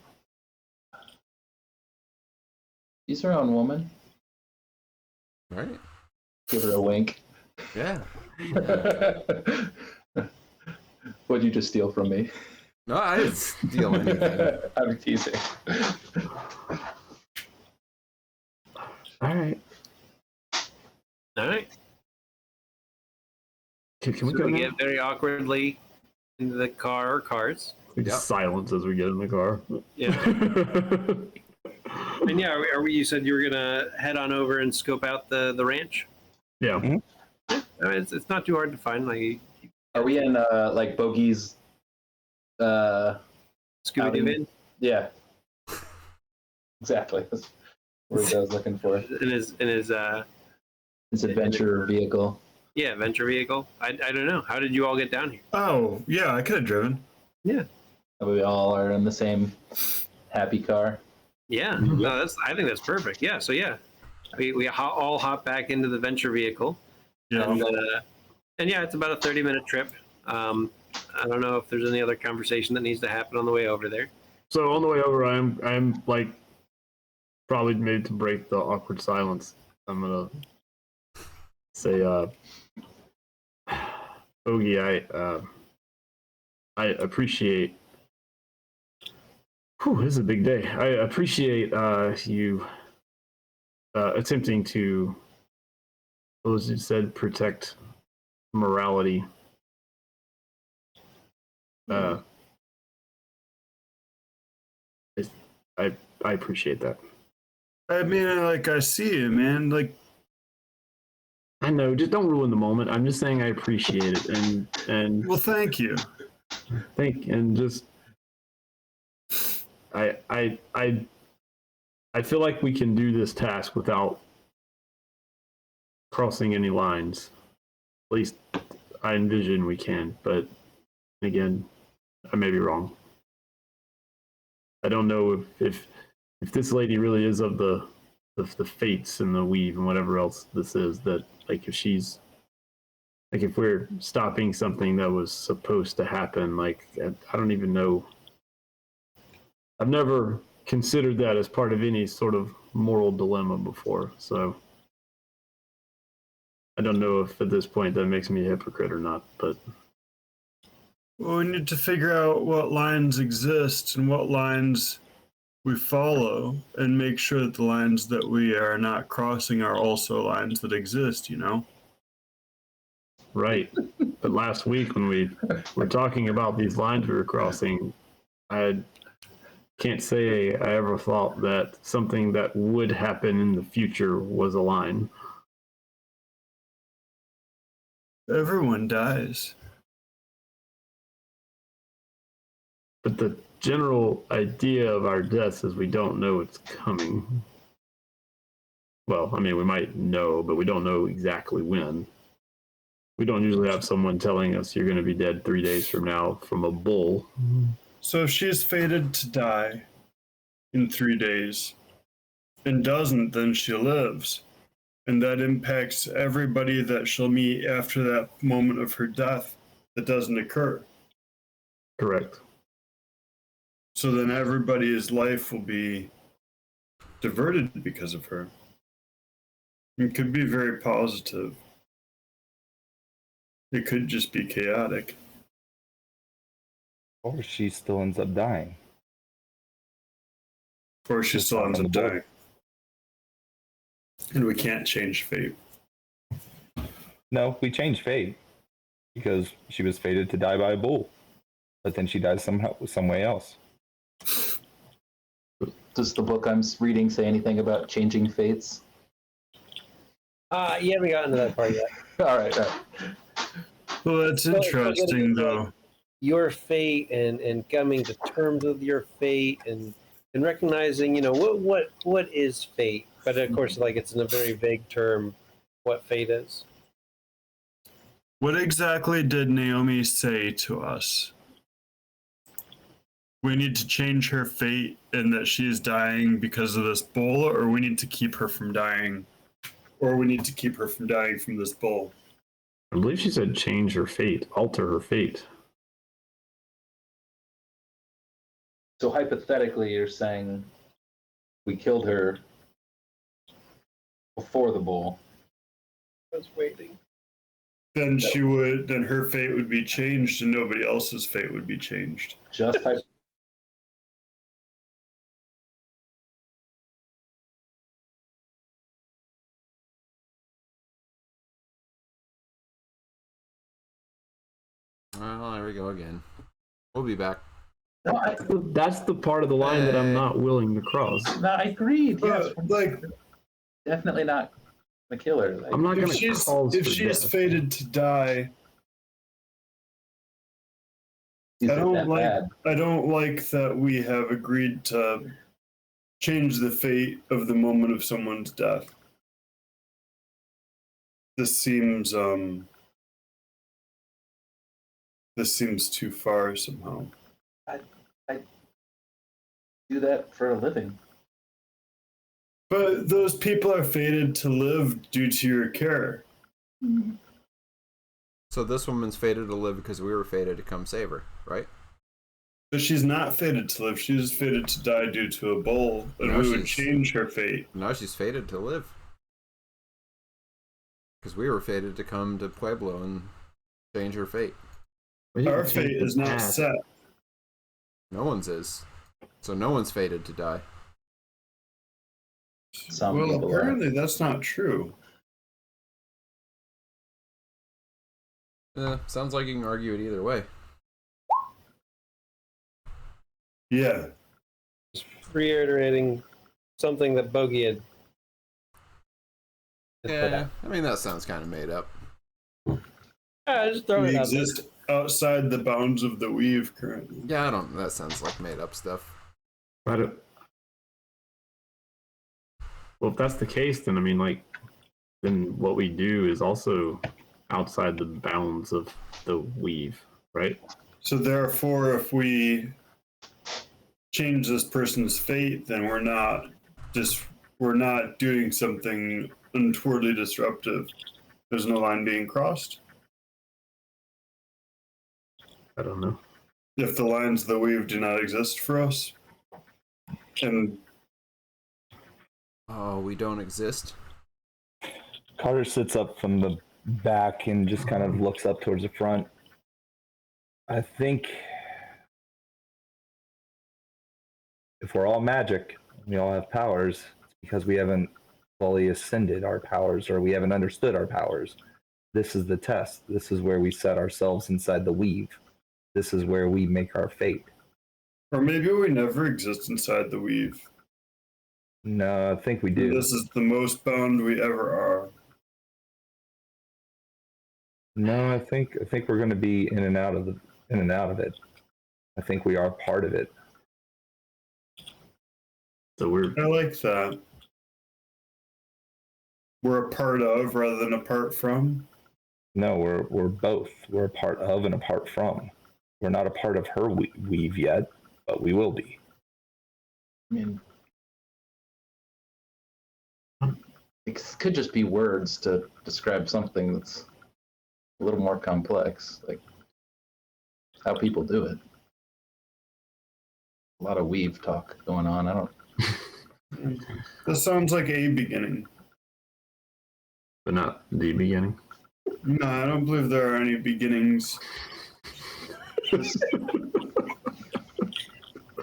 [SPEAKER 5] she's her own woman.
[SPEAKER 1] Right?
[SPEAKER 5] Give her a wink.
[SPEAKER 1] Yeah.
[SPEAKER 5] What'd you just steal from me?
[SPEAKER 1] No, I didn't steal anything.
[SPEAKER 5] I'm teasing.
[SPEAKER 2] All right.
[SPEAKER 3] All right.
[SPEAKER 2] Can we
[SPEAKER 3] So
[SPEAKER 2] go
[SPEAKER 3] we
[SPEAKER 2] now?
[SPEAKER 3] get very awkwardly into the car or cars.
[SPEAKER 2] We just
[SPEAKER 1] Yep.
[SPEAKER 2] silence as we get in the car.
[SPEAKER 3] Yeah. And yeah, you said you were gonna head on over and scope out the ranch.
[SPEAKER 2] Yeah.
[SPEAKER 3] I mean, it's not too hard to find. Like
[SPEAKER 5] Are we in like Bogey's
[SPEAKER 3] Scooby Doo
[SPEAKER 5] outing?
[SPEAKER 3] van
[SPEAKER 5] Yeah. Exactly. That's what I was looking for.
[SPEAKER 3] in his
[SPEAKER 5] His adventure vehicle.
[SPEAKER 3] yeah, venture vehicle. I don't know. How did you all get down here?
[SPEAKER 6] Oh, yeah, I could have driven.
[SPEAKER 5] We all are in the same happy car.
[SPEAKER 3] Yeah, no, I think that's perfect. Yeah, so yeah, we all hop back into the venture vehicle,
[SPEAKER 6] Yeah.
[SPEAKER 3] and yeah, it's about a 30-minute trip. I don't know if there's any other conversation that needs to happen on the way over there.
[SPEAKER 2] So on the way over, I'm like probably made to break the awkward silence. I'm gonna say, Bogey, I appreciate. Whew, this is a big day. I appreciate you attempting to, as you said, protect morality. I appreciate that.
[SPEAKER 6] I mean, like, I see you, man. Like,
[SPEAKER 2] I know, just don't ruin the moment. I'm just saying I appreciate it, and
[SPEAKER 6] well, thank you.
[SPEAKER 2] just I feel like we can do this task without crossing any lines. At least I envision we can, but again, I may be wrong. I don't know if this lady really is of the fates and the weave and whatever else this is, that like if she's like if we're stopping something that was supposed to happen, like I don't even know. I've never considered that as part of any sort of moral dilemma before, so I don't know if at this point that makes me a hypocrite or not, but
[SPEAKER 6] Well, we need to figure out what lines exist and what lines we follow and make sure that the lines that we are not crossing are also lines that exist, you know?
[SPEAKER 2] right. But last week when we were talking about these lines we were crossing, I can't say I ever thought that something that would happen in the future was a line.
[SPEAKER 6] Everyone dies.
[SPEAKER 2] But the general idea of our deaths is we don't know it's coming. Well, I mean, we might know, but we don't know exactly when. We don't usually have someone telling us you're going to be dead 3 days from now from a bull.
[SPEAKER 6] So if she's fated to die in 3 days and doesn't, then she lives. And that impacts everybody that she'll meet after that moment of her death that doesn't occur.
[SPEAKER 2] Correct.
[SPEAKER 6] So then everybody's life will be diverted because of her. It could be very positive. It could just be chaotic.
[SPEAKER 4] Or she still ends up dying.
[SPEAKER 6] Or she
[SPEAKER 4] Just
[SPEAKER 6] still ends
[SPEAKER 4] on
[SPEAKER 6] up
[SPEAKER 4] the board.
[SPEAKER 6] dying. And we can't change fate.
[SPEAKER 4] No, we changed fate because she was fated to die by a bull, but then she dies somehow some way else.
[SPEAKER 5] Does the book I'm reading say anything about changing fates?
[SPEAKER 3] You haven't gotten to that part yet.
[SPEAKER 5] All right.
[SPEAKER 6] Well, that's
[SPEAKER 3] Still getting
[SPEAKER 6] interesting,
[SPEAKER 3] into, like,
[SPEAKER 6] though.
[SPEAKER 3] your fate and coming to terms with your fate and recognizing, you know, what is fate? But of course, like, it's in a very vague term what fate is.
[SPEAKER 6] What exactly did Naomi say to us? We need to change her fate and that she is dying because of this bull, or we need to keep her from dying, or we need to keep her from dying from this bull.
[SPEAKER 2] I believe she said change her fate, alter her fate.
[SPEAKER 5] So hypothetically, you're saying we killed her before the bull.
[SPEAKER 3] I was waiting.
[SPEAKER 6] Then then her fate would be changed and nobody else's fate would be changed.
[SPEAKER 5] Just
[SPEAKER 1] Well, there we go again. We'll be back.
[SPEAKER 5] No,
[SPEAKER 2] That's the part of the line that I'm not willing to cross.
[SPEAKER 5] I agreed. Yes,
[SPEAKER 6] Like,
[SPEAKER 5] definitely not the killer. Like,
[SPEAKER 2] I'm not
[SPEAKER 6] if
[SPEAKER 2] going to
[SPEAKER 6] she's
[SPEAKER 2] cause
[SPEAKER 6] if
[SPEAKER 2] for
[SPEAKER 6] she's
[SPEAKER 2] death.
[SPEAKER 6] fated to die,
[SPEAKER 5] is
[SPEAKER 6] I
[SPEAKER 5] it
[SPEAKER 6] don't
[SPEAKER 5] that
[SPEAKER 6] like.
[SPEAKER 5] bad?
[SPEAKER 6] I don't like that we have agreed to change the fate of the moment of someone's death. This seems too far somehow.
[SPEAKER 5] I do that for a living.
[SPEAKER 6] But those people are fated to live due to your care.
[SPEAKER 1] So this woman's fated to live because we were fated to come save her, right?
[SPEAKER 6] But she's not fated to live. She's fated to die due to a bull, and
[SPEAKER 1] No,
[SPEAKER 6] we would
[SPEAKER 1] she's-
[SPEAKER 6] change her fate.
[SPEAKER 1] No, she's fated to live. Because we were fated to come to Pueblo and change her fate.
[SPEAKER 2] We didn't
[SPEAKER 6] Our
[SPEAKER 2] change
[SPEAKER 6] fate
[SPEAKER 2] the
[SPEAKER 6] is not
[SPEAKER 2] past.
[SPEAKER 6] set.
[SPEAKER 1] No one's is. So no one's fated to die.
[SPEAKER 5] Some
[SPEAKER 6] Well,
[SPEAKER 5] people are.
[SPEAKER 6] apparently that's not true.
[SPEAKER 1] Sounds like you can argue it either way.
[SPEAKER 6] Yeah.
[SPEAKER 3] Reiterating something that Bogey had.
[SPEAKER 1] Yeah, I mean, that sounds kind of made up.
[SPEAKER 3] Just throwing
[SPEAKER 6] We
[SPEAKER 3] it out there.
[SPEAKER 6] exist outside the bounds of the weave currently.
[SPEAKER 1] Yeah, that sounds like made up stuff.
[SPEAKER 2] Well, if that's the case, then I mean, like, then what we do is also outside the bounds of the weave, right?
[SPEAKER 6] So therefore, if we change this person's fate, then we're not doing something untowardly disruptive. There's no line being crossed.
[SPEAKER 2] I don't know.
[SPEAKER 6] If the lines of the weave do not exist for us, and
[SPEAKER 1] Oh, we don't exist?
[SPEAKER 4] Carter sits up from the back and just kind of looks up towards the front. I think if we're all magic, we all have powers, it's because we haven't fully ascended our powers or we haven't understood our powers. This is the test. This is where we set ourselves inside the weave. This is where we make our fate.
[SPEAKER 6] or maybe we never exist inside the weave.
[SPEAKER 4] No, I think we do.
[SPEAKER 6] This is the most bound we ever are.
[SPEAKER 4] No, I think we're going to be in and out of it. I think we are part of it.
[SPEAKER 2] So we're
[SPEAKER 6] I like that. We're a part of rather than apart from.
[SPEAKER 4] No, we're both. We're a part of and apart from. We're not a part of her weave yet, but we will be.
[SPEAKER 5] I mean, it could just be words to describe something that's a little more complex, like how people do it. A lot of weave talk going on. I don't.
[SPEAKER 6] This sounds like a beginning.
[SPEAKER 2] but not the beginning.
[SPEAKER 6] No, I don't believe there are any beginnings.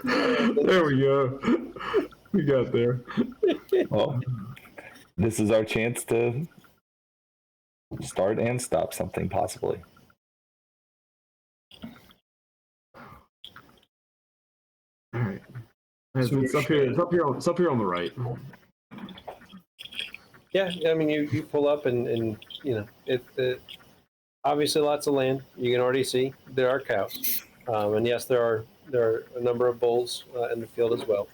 [SPEAKER 2] There we go. We got there.
[SPEAKER 4] Well, this is our chance to start and stop something, possibly.
[SPEAKER 2] All right. It's,
[SPEAKER 6] So
[SPEAKER 2] it's up here. It's up here. It's up here on the right.
[SPEAKER 3] Yeah, I mean, you pull up and you know, it obviously lots of land. You can already see there are cows. And yes, there are a number of bulls in the field as well.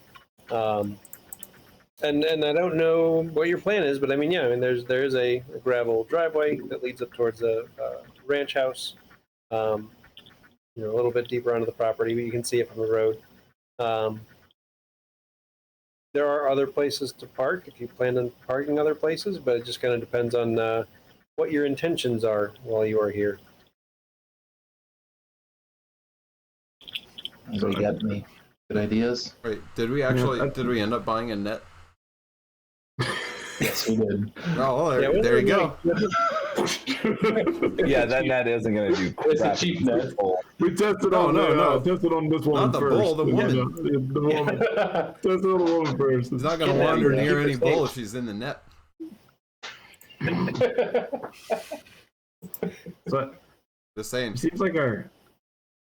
[SPEAKER 3] And I don't know what your plan is, but I mean, yeah, I mean, there is a gravel driveway that leads up towards a ranch house. You know, a little bit deeper onto the property, but you can see it from the road. There are other places to park if you plan on parking other places, but it just kind of depends on what your intentions are while you are here.
[SPEAKER 5] Anybody got any good ideas?
[SPEAKER 1] Wait, did we end up buying a net?
[SPEAKER 5] Yes, we did.
[SPEAKER 1] Oh, well,
[SPEAKER 3] Yeah,
[SPEAKER 1] there you go.
[SPEAKER 4] Yeah, that net isn't going to do crap.
[SPEAKER 5] It's a cheap net.
[SPEAKER 2] We tested
[SPEAKER 1] No,
[SPEAKER 2] on
[SPEAKER 1] no.
[SPEAKER 2] tested on this one
[SPEAKER 1] Not the
[SPEAKER 2] first.
[SPEAKER 1] bull, the woman.
[SPEAKER 2] The woman. Tested on the woman first.
[SPEAKER 1] She's not going to wander near any bull if she's in the net.
[SPEAKER 2] So
[SPEAKER 1] Just saying.
[SPEAKER 2] it seems like our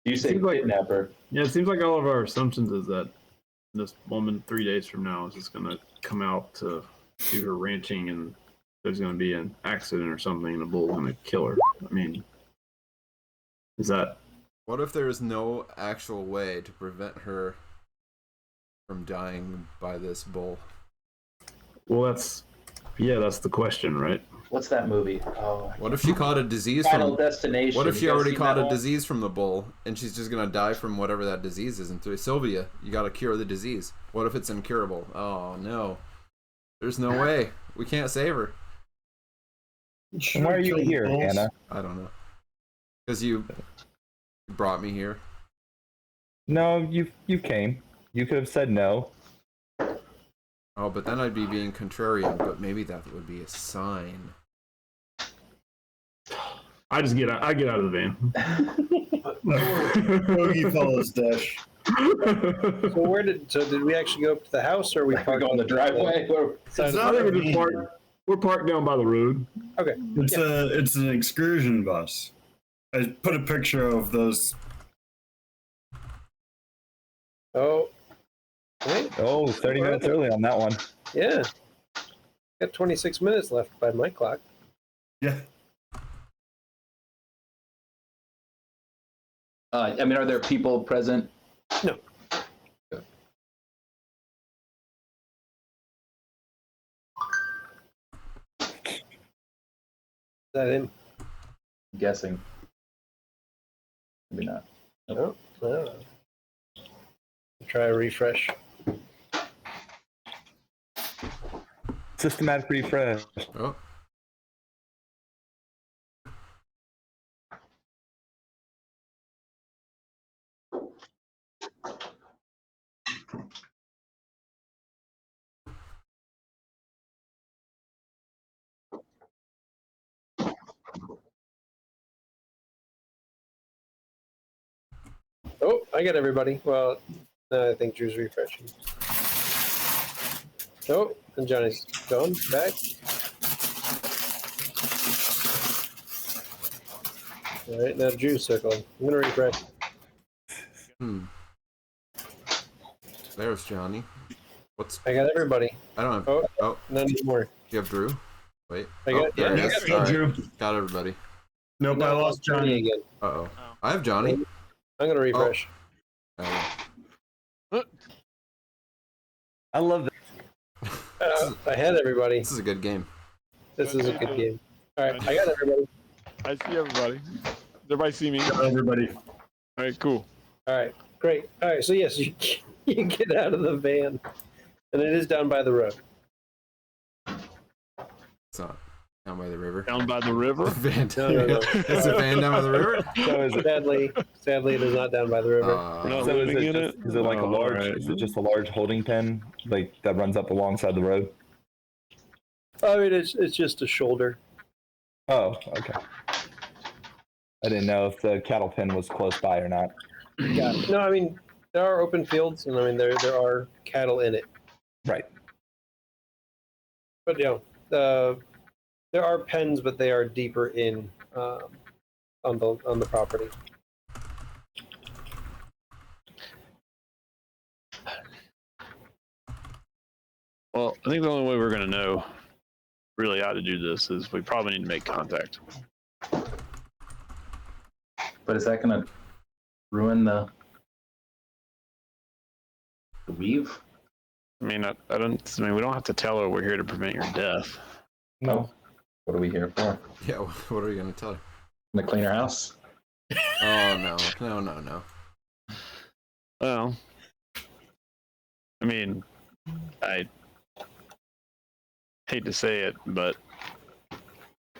[SPEAKER 5] You say
[SPEAKER 2] Seems like-
[SPEAKER 5] kidnapper.
[SPEAKER 2] Yeah, it seems like all of our assumptions is that this woman 3 days from now is just gonna come out to do her ranching, and there's gonna be an accident or something, and a bull's gonna kill her. I mean, is that?
[SPEAKER 1] What if there is no actual way to prevent her from dying by this bull?
[SPEAKER 2] Well, that's the question, right?
[SPEAKER 5] What's that movie? Oh,
[SPEAKER 1] What if she caught a disease
[SPEAKER 5] Final
[SPEAKER 1] from?
[SPEAKER 5] Destination.
[SPEAKER 1] What if she
[SPEAKER 5] You guys
[SPEAKER 1] already
[SPEAKER 5] seen
[SPEAKER 1] caught
[SPEAKER 5] that
[SPEAKER 1] a
[SPEAKER 5] one?
[SPEAKER 1] disease from the bull and she's just gonna die from whatever that disease is? And through Sylvia, you gotta cure the disease. What if it's incurable? Oh no, there's no way. We can't save her.
[SPEAKER 4] And why are you here, Anna?
[SPEAKER 1] I don't know. Because you brought me here.
[SPEAKER 4] No, you came. You could have said no.
[SPEAKER 1] Oh, but then I'd be being contrarian. But maybe that would be a sign.
[SPEAKER 2] I just get out. I get out of the van.
[SPEAKER 6] Bogey follows Dash.
[SPEAKER 3] So did we actually go up to the house, or we
[SPEAKER 5] We're
[SPEAKER 3] parked
[SPEAKER 5] going the driveway.
[SPEAKER 3] Side of
[SPEAKER 2] I think we're just we're parked down by the road.
[SPEAKER 3] Okay.
[SPEAKER 6] It's an excursion bus. I put a picture of those.
[SPEAKER 3] Oh. Wait.
[SPEAKER 4] Oh, 30 minutes early on that one.
[SPEAKER 3] Yeah. Got 26 minutes left by my clock.
[SPEAKER 6] Yeah.
[SPEAKER 5] I mean, are there people present?
[SPEAKER 3] No. Is that him?
[SPEAKER 5] I'm guessing. Maybe not.
[SPEAKER 3] No. No. Try a refresh.
[SPEAKER 4] Systematic refresh.
[SPEAKER 1] Oh.
[SPEAKER 3] Oh, I got everybody. Well, no, I think Drew's refreshing. Oh, and Johnny's gone back. All right, now Drew's circling. I'm gonna refresh.
[SPEAKER 1] There's Johnny. What's?
[SPEAKER 3] I got everybody.
[SPEAKER 1] I don't have.
[SPEAKER 3] Oh,
[SPEAKER 1] Oh,
[SPEAKER 3] none anymore.
[SPEAKER 1] you have Drew. Wait.
[SPEAKER 3] I got-
[SPEAKER 1] Oh, there
[SPEAKER 3] yeah,
[SPEAKER 1] it
[SPEAKER 3] I
[SPEAKER 1] is.
[SPEAKER 3] got
[SPEAKER 1] All right.
[SPEAKER 6] Drew.
[SPEAKER 1] Got everybody.
[SPEAKER 6] Nope, I lost Johnny.
[SPEAKER 3] again.
[SPEAKER 1] Uh oh. I have Johnny.
[SPEAKER 3] I'm gonna refresh.
[SPEAKER 4] I love that.
[SPEAKER 3] I had everybody.
[SPEAKER 1] This is a good game.
[SPEAKER 3] This is a good game. All right, I got everybody.
[SPEAKER 8] I see everybody. Does everybody see me?
[SPEAKER 6] Everybody.
[SPEAKER 8] All right, cool.
[SPEAKER 3] All right, great. All right, so yes, you get out of the van, and it is down by the road.
[SPEAKER 1] It's not down by the river.
[SPEAKER 8] Down by the river.
[SPEAKER 1] Van.
[SPEAKER 3] No.
[SPEAKER 1] It's a van down by the river.
[SPEAKER 4] So is it?
[SPEAKER 3] Sadly, it is not down by the river.
[SPEAKER 8] We're not
[SPEAKER 4] So is
[SPEAKER 8] living
[SPEAKER 4] it,
[SPEAKER 8] in
[SPEAKER 4] just,
[SPEAKER 8] it.
[SPEAKER 4] is it like a
[SPEAKER 2] Oh,
[SPEAKER 4] large?
[SPEAKER 2] alright.
[SPEAKER 4] Is it just a large holding pen like that runs up alongside the road?
[SPEAKER 3] I mean, it's just a shoulder.
[SPEAKER 4] Oh, okay. I didn't know if the cattle pen was close by or not.
[SPEAKER 3] Yeah. No, I mean there are open fields, and I mean there are cattle in it.
[SPEAKER 4] Right.
[SPEAKER 3] But there are pens, but they are deeper in on the property.
[SPEAKER 8] Well, I think the only way we're going to know really how to do this is we probably need to make contact.
[SPEAKER 5] But is that going to ruin the weave?
[SPEAKER 8] I mean, I mean, we don't have to tell her we're here to prevent your death.
[SPEAKER 4] No.
[SPEAKER 5] What are we here for?
[SPEAKER 1] Yeah. What are you gonna tell her?
[SPEAKER 5] To clean our house?
[SPEAKER 1] Oh no.
[SPEAKER 8] Well, I mean, I hate to say it, but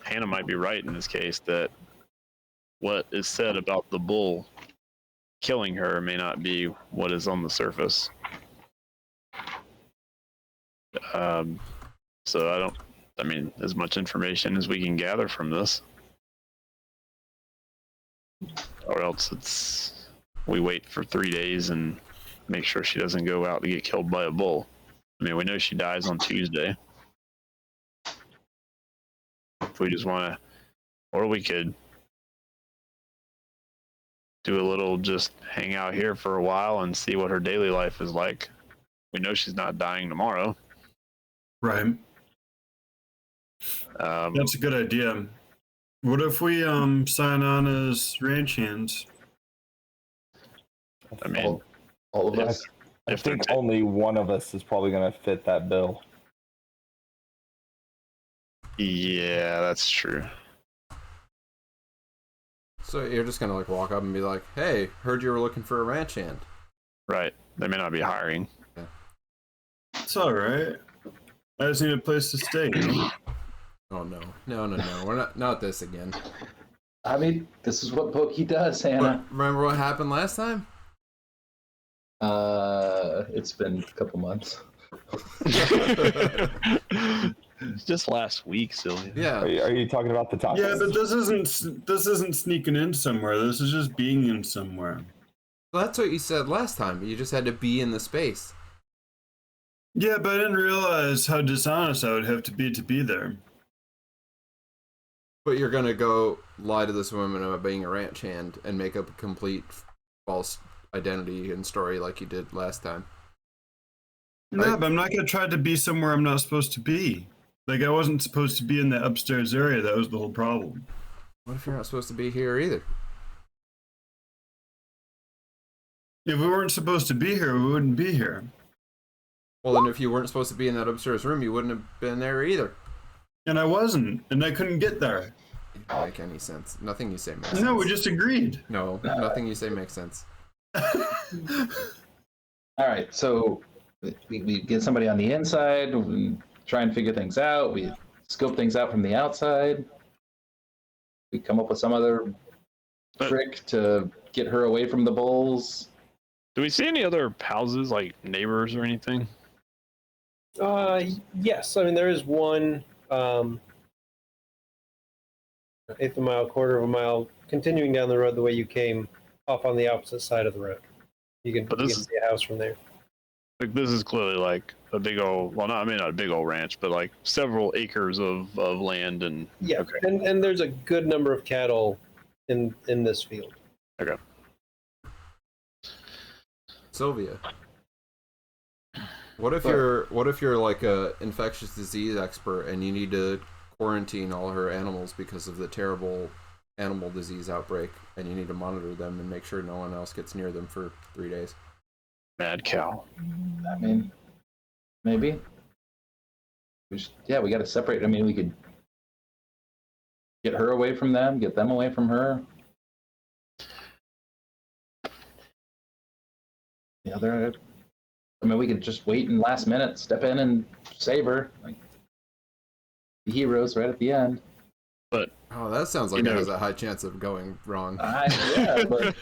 [SPEAKER 8] Hannah might be right in this case that what is said about the bull killing her may not be what is on the surface. So I mean, as much information as we can gather from this, or else we wait for 3 days and make sure she doesn't go out to get killed by a bull. I mean, we know she dies on Tuesday. If we just want to, or we could do a little just hang out here for a while and see what her daily life is like. We know she's not dying tomorrow.
[SPEAKER 6] Right. That's a good idea. What if we sign on as ranch hands?
[SPEAKER 8] I mean,
[SPEAKER 5] All of us.
[SPEAKER 4] I
[SPEAKER 8] if they're
[SPEAKER 4] think only one of us is probably going to fit that bill.
[SPEAKER 8] yeah, that's true.
[SPEAKER 1] So you're just gonna like walk up and be like, "Hey, heard you were looking for a ranch hand."
[SPEAKER 8] Right. They may not be hiring.
[SPEAKER 6] It's all right. I just need a place to stay. You know?
[SPEAKER 1] Oh no, we're not this again.
[SPEAKER 5] I mean, this is what Pokey does, Hannah.
[SPEAKER 1] But remember what happened last time?
[SPEAKER 5] It's been a couple months.
[SPEAKER 8] Just last week, Sylvia.
[SPEAKER 1] Yeah.
[SPEAKER 4] Are you talking about the tacos?
[SPEAKER 6] Yeah, but this isn't sneaking in somewhere. This is just being in somewhere.
[SPEAKER 1] Well, that's what you said last time. You just had to be in the space.
[SPEAKER 6] Yeah, but I didn't realize how dishonest I would have to be there.
[SPEAKER 1] But you're gonna go lie to this woman about being a ranch hand and make up a complete false identity and story like you did last time.
[SPEAKER 6] No, but I'm not gonna try to be somewhere I'm not supposed to be. Like I wasn't supposed to be in the upstairs area. That was the whole problem.
[SPEAKER 1] What if you're not supposed to be here either?
[SPEAKER 6] If we weren't supposed to be here, we wouldn't be here.
[SPEAKER 1] Well, then if you weren't supposed to be in that upstairs room, you wouldn't have been there either.
[SPEAKER 6] And I wasn't, and I couldn't get there.
[SPEAKER 1] It doesn't make any sense. Nothing you say makes sense.
[SPEAKER 6] No, we just agreed.
[SPEAKER 1] No, nothing you say makes sense.
[SPEAKER 5] All right, so we get somebody on the inside. We try and figure things out. We scope things out from the outside. We come up with some other trick to get her away from the bulls.
[SPEAKER 8] Do we see any other houses, like neighbors or anything?
[SPEAKER 3] Yes. I mean, there is one eighth of a mile, quarter of a mile, continuing down the road the way you came, off on the opposite side of the road. You can see a house from there.
[SPEAKER 8] Like this is clearly like a big old, well, not a big old ranch, but like several acres of land and
[SPEAKER 3] Yeah,
[SPEAKER 8] okay.
[SPEAKER 3] and there's a good number of cattle in this field.
[SPEAKER 8] Okay.
[SPEAKER 1] Sylvia, what if you're like a infectious disease expert and you need to quarantine all her animals because of the terrible animal disease outbreak, and you need to monitor them and make sure no one else gets near them for 3 days?
[SPEAKER 8] Mad cow.
[SPEAKER 5] I mean, maybe. We got to separate. I mean, we could get her away from them, get them away from her. The other, I mean, we could just wait and last minute step in and save her. Like the heroes right at the end.
[SPEAKER 8] But
[SPEAKER 1] Oh, that sounds like it has a high chance of going wrong.
[SPEAKER 5] Yeah, but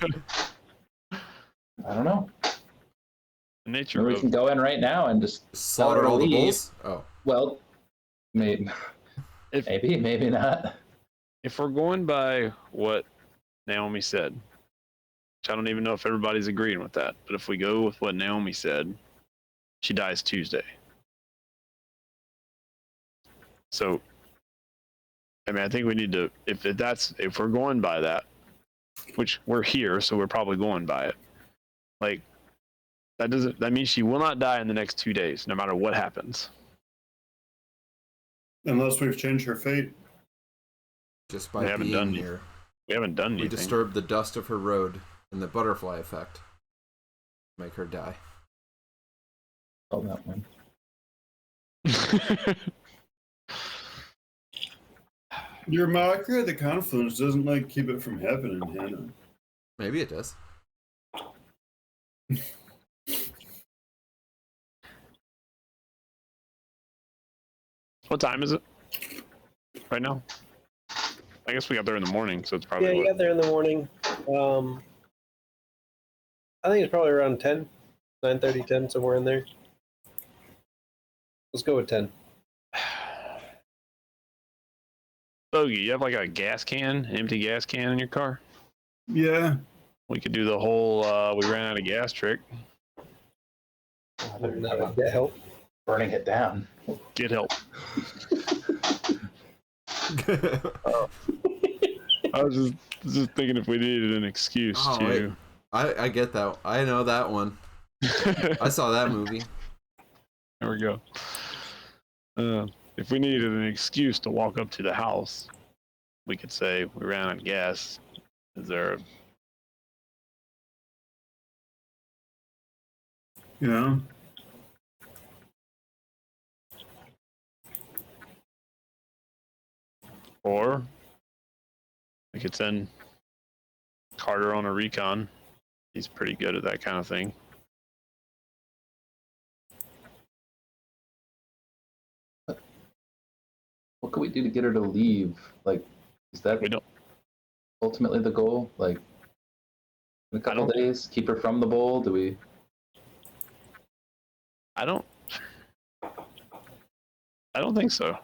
[SPEAKER 5] I don't know.
[SPEAKER 8] the nature
[SPEAKER 5] Maybe we
[SPEAKER 8] of
[SPEAKER 5] can go in right now and just
[SPEAKER 1] Slaughter all the bulls? Oh.
[SPEAKER 5] Well, maybe, maybe not.
[SPEAKER 8] if we're going by what Naomi said, which I don't even know if everybody's agreeing with that, but if we go with what Naomi said, she dies Tuesday. So, I mean, I think we need to, if we're going by that, which we're here, so we're probably going by it. Like, that means she will not die in the next 2 days, no matter what happens.
[SPEAKER 6] Unless we've changed her fate.
[SPEAKER 1] Just by being here.
[SPEAKER 8] We haven't done anything.
[SPEAKER 1] We disturbed the dust of her road and the butterfly effect. Make her die.
[SPEAKER 5] Oh, that one.
[SPEAKER 6] Your mockery of the confluence doesn't like keep it from happening, Hannah.
[SPEAKER 1] Maybe it does.
[SPEAKER 8] What time is it right now? I guess we got there in the morning, so it's probably
[SPEAKER 3] Yeah, you got there in the morning. I think it's probably around 10, 9:30, 10, somewhere in there. Let's go with 10.
[SPEAKER 8] Bogey, you have like a empty gas can in your car?
[SPEAKER 6] Yeah.
[SPEAKER 8] We could do the whole we ran out of gas trick.
[SPEAKER 3] That would get help.
[SPEAKER 5] Burning it down.
[SPEAKER 8] Get help. I was just thinking if we needed an excuse
[SPEAKER 1] Oh,
[SPEAKER 8] to.
[SPEAKER 1] I get that. I know that one. I saw that movie.
[SPEAKER 8] There we go. If we needed an excuse to walk up to the house, we could say we ran out of gas. Is there?
[SPEAKER 6] Yeah.
[SPEAKER 8] Or we could send Carter on a recon. He's pretty good at that kind of thing.
[SPEAKER 5] What can we do to get her to leave? Like, is that
[SPEAKER 8] We don't.
[SPEAKER 5] ultimately the goal? Like, in a couple
[SPEAKER 8] don't-
[SPEAKER 5] days, keep her from the bowl? Do we?
[SPEAKER 8] I don't think so.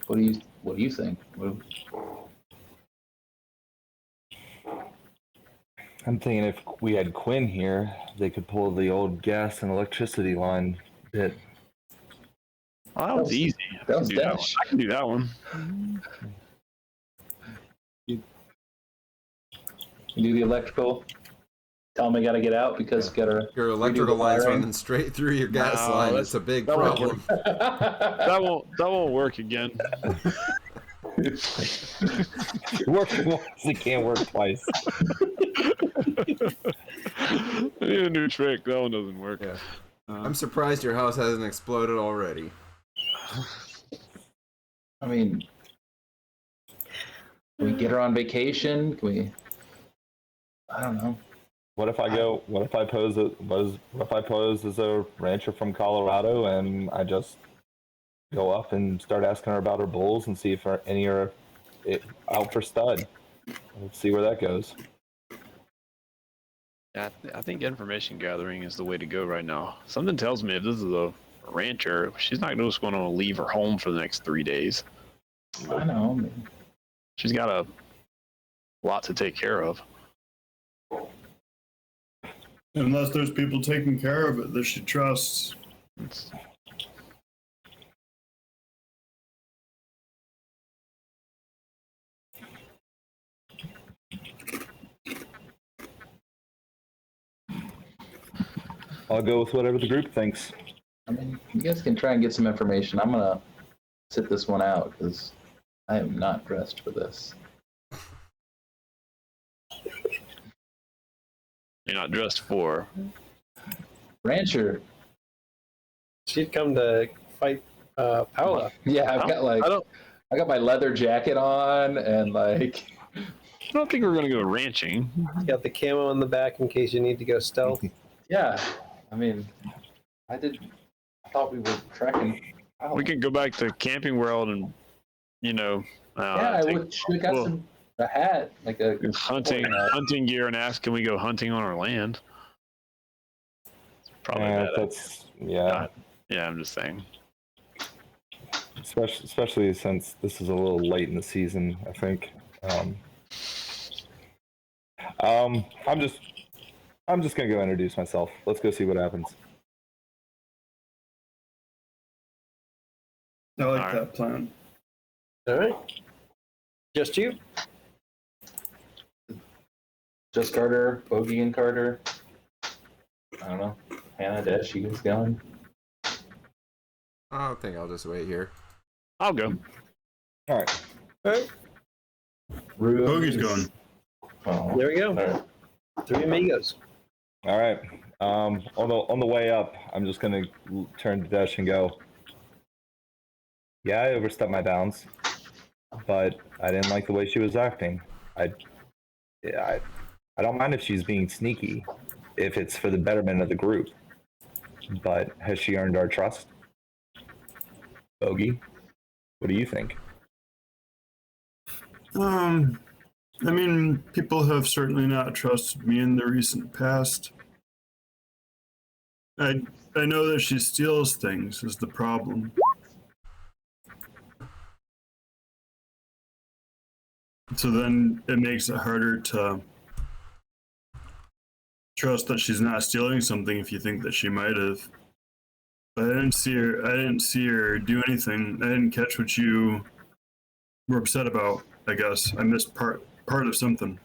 [SPEAKER 5] What do you think?
[SPEAKER 4] I'm thinking if we had Quinn here, they could pull the old gas and electricity line bit.
[SPEAKER 8] Oh, that was easy.
[SPEAKER 5] That was
[SPEAKER 8] I can do that one.
[SPEAKER 5] Dash.
[SPEAKER 8] I can do that one.
[SPEAKER 5] You do the electrical. Tell them I gotta get out because gotta.
[SPEAKER 1] Your electrical line's
[SPEAKER 5] wiring.
[SPEAKER 1] running straight through your gas
[SPEAKER 8] No,
[SPEAKER 1] line.
[SPEAKER 8] that's-
[SPEAKER 1] It's a big
[SPEAKER 5] that won't
[SPEAKER 1] problem.
[SPEAKER 8] That won't work again.
[SPEAKER 4] Work once, it can't work twice.
[SPEAKER 8] I need a new trick. That one doesn't work.
[SPEAKER 1] Yeah. I'm surprised your house hasn't exploded already.
[SPEAKER 5] I mean, can we get her on vacation? Can we? I don't know.
[SPEAKER 4] What if I pose as a rancher from Colorado and I just go up and start asking her about her bulls and see if any are out for stud. Let's see where that goes.
[SPEAKER 8] Yeah, I think information gathering is the way to go right now. Something tells me if this is a rancher, she's not just going to leave her home for the next 3 days.
[SPEAKER 5] I know. I mean,
[SPEAKER 8] She's got a lot to take care of.
[SPEAKER 6] Unless there's people taking care of it that she trusts.
[SPEAKER 8] It's,
[SPEAKER 4] I'll go with whatever the group thinks.
[SPEAKER 5] I mean, you guys can try and get some information. I'm gonna sit this one out because I am not dressed for this.
[SPEAKER 8] you're not dressed for.
[SPEAKER 5] Rancher.
[SPEAKER 3] She'd come to fight Paula.
[SPEAKER 5] Yeah, I've got like I got my leather jacket on and like.
[SPEAKER 8] I don't think we're going to go ranching.
[SPEAKER 3] Got the camo in the back in case you need to go stealth.
[SPEAKER 5] Yeah, I mean, I thought we were trekking.
[SPEAKER 8] We could go back to Camping World and,
[SPEAKER 5] Yeah, I should have got a hat, like a
[SPEAKER 8] hunting gear and ask, can we go hunting on our land? It's probably bad. Yeah, I'm just saying.
[SPEAKER 4] Especially since this is a little late in the season, I think. I'm just gonna go introduce myself. Let's go see what happens.
[SPEAKER 6] I like
[SPEAKER 8] All right.
[SPEAKER 6] that plan.
[SPEAKER 3] All right. Just you?
[SPEAKER 5] Just Carter, Bogey and Carter. I don't know. Hannah, Dash, you guys going?
[SPEAKER 1] I think I'll just wait here.
[SPEAKER 8] I'll go.
[SPEAKER 4] All right.
[SPEAKER 3] All right.
[SPEAKER 6] Bogey's going.
[SPEAKER 5] Oh,
[SPEAKER 3] There we go.
[SPEAKER 5] all right.
[SPEAKER 3] 3 amigos.
[SPEAKER 4] All right. On the way up, I'm just gonna turn to Dash and go. Yeah, I overstepped my bounds, but I didn't like the way she was acting. I don't mind if she's being sneaky, if it's for the betterment of the group. But has she earned our trust? Bogey, what do you think?
[SPEAKER 6] I mean, people have certainly not trusted me in the recent past. I know that she steals things is the problem. So then it makes it harder to trust that she's not stealing something if you think that she might have. But I didn't see her do anything. I didn't catch what you we're upset about. I guess I missed part of something.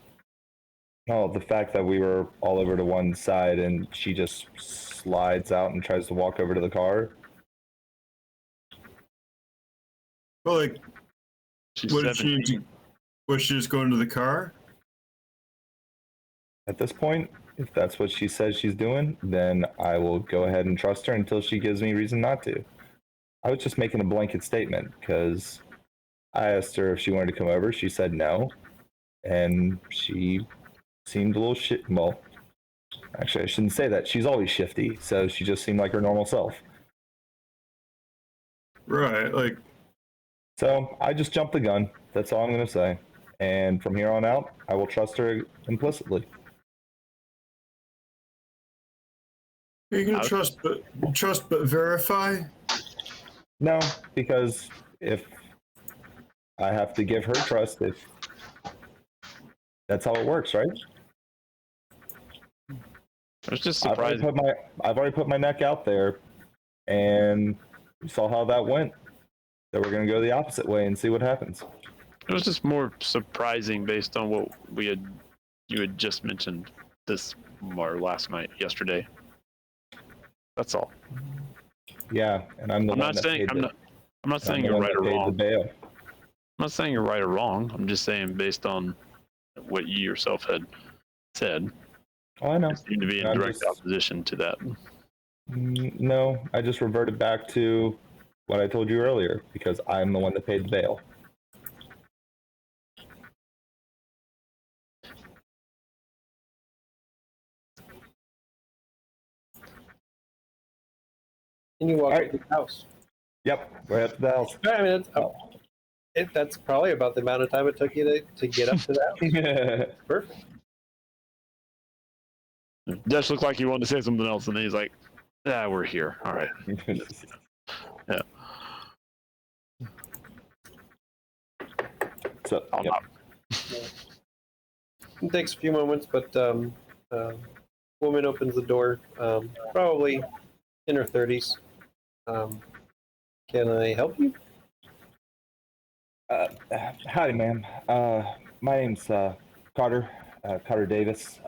[SPEAKER 4] Oh, the fact that we were all over to one side and she just slides out and tries to walk over to the car.
[SPEAKER 6] Well, like,
[SPEAKER 8] She's
[SPEAKER 6] what did she
[SPEAKER 8] 17.
[SPEAKER 6] do? Was she just going to the car?
[SPEAKER 4] At this point, if that's what she says she's doing, then I will go ahead and trust her until she gives me reason not to. I was just making a blanket statement because I asked her if she wanted to come over. She said no, and she seemed a little shit. Well, actually, I shouldn't say that. She's always shifty, so she just seemed like her normal self.
[SPEAKER 6] Right. Like,
[SPEAKER 4] So I just jumped the gun. That's all I'm going to say. And from here on out, I will trust her implicitly.
[SPEAKER 6] you can trust but verify.
[SPEAKER 4] No, because if I have to give her trust, if that's how it works, right?
[SPEAKER 8] I was just
[SPEAKER 4] I've already
[SPEAKER 8] surprised.
[SPEAKER 4] put my neck out there, and we saw how that went. So we're gonna go the opposite way and see what happens.
[SPEAKER 8] It was just more surprising based on what you had just mentioned this or last night, yesterday. That's all.
[SPEAKER 4] Yeah, and I'm the
[SPEAKER 8] I'm
[SPEAKER 4] one
[SPEAKER 8] not
[SPEAKER 4] that
[SPEAKER 8] saying
[SPEAKER 4] paid
[SPEAKER 8] I'm
[SPEAKER 4] the,
[SPEAKER 8] not saying
[SPEAKER 4] I'm the
[SPEAKER 8] you're
[SPEAKER 4] one
[SPEAKER 8] right
[SPEAKER 4] that
[SPEAKER 8] or
[SPEAKER 4] paid the
[SPEAKER 8] wrong.
[SPEAKER 4] bail.
[SPEAKER 8] I'm not saying you're right or wrong. I'm just saying based on what you yourself had said,
[SPEAKER 4] Oh, I know.
[SPEAKER 8] you seem to be in
[SPEAKER 4] I'm
[SPEAKER 8] direct
[SPEAKER 4] just-
[SPEAKER 8] opposition to that.
[SPEAKER 4] No, I just reverted back to what I told you earlier because I'm the one that paid the bail.
[SPEAKER 3] And you walk
[SPEAKER 4] All
[SPEAKER 3] up to the house.
[SPEAKER 4] Yep, right up to the house.
[SPEAKER 3] I mean, that's probably about the amount of time it took you to get up to the house. Perfect.
[SPEAKER 8] Dash looked like he wanted to say something else, and then he's like, "Ah, we're here. All right." Yeah.
[SPEAKER 4] So,
[SPEAKER 8] I'm
[SPEAKER 4] yep.
[SPEAKER 8] not.
[SPEAKER 3] It takes a few moments, but woman opens the door, probably in her 30s. Can I help you?
[SPEAKER 4] Howdy, ma'am. My name's Carter, Carter Davis.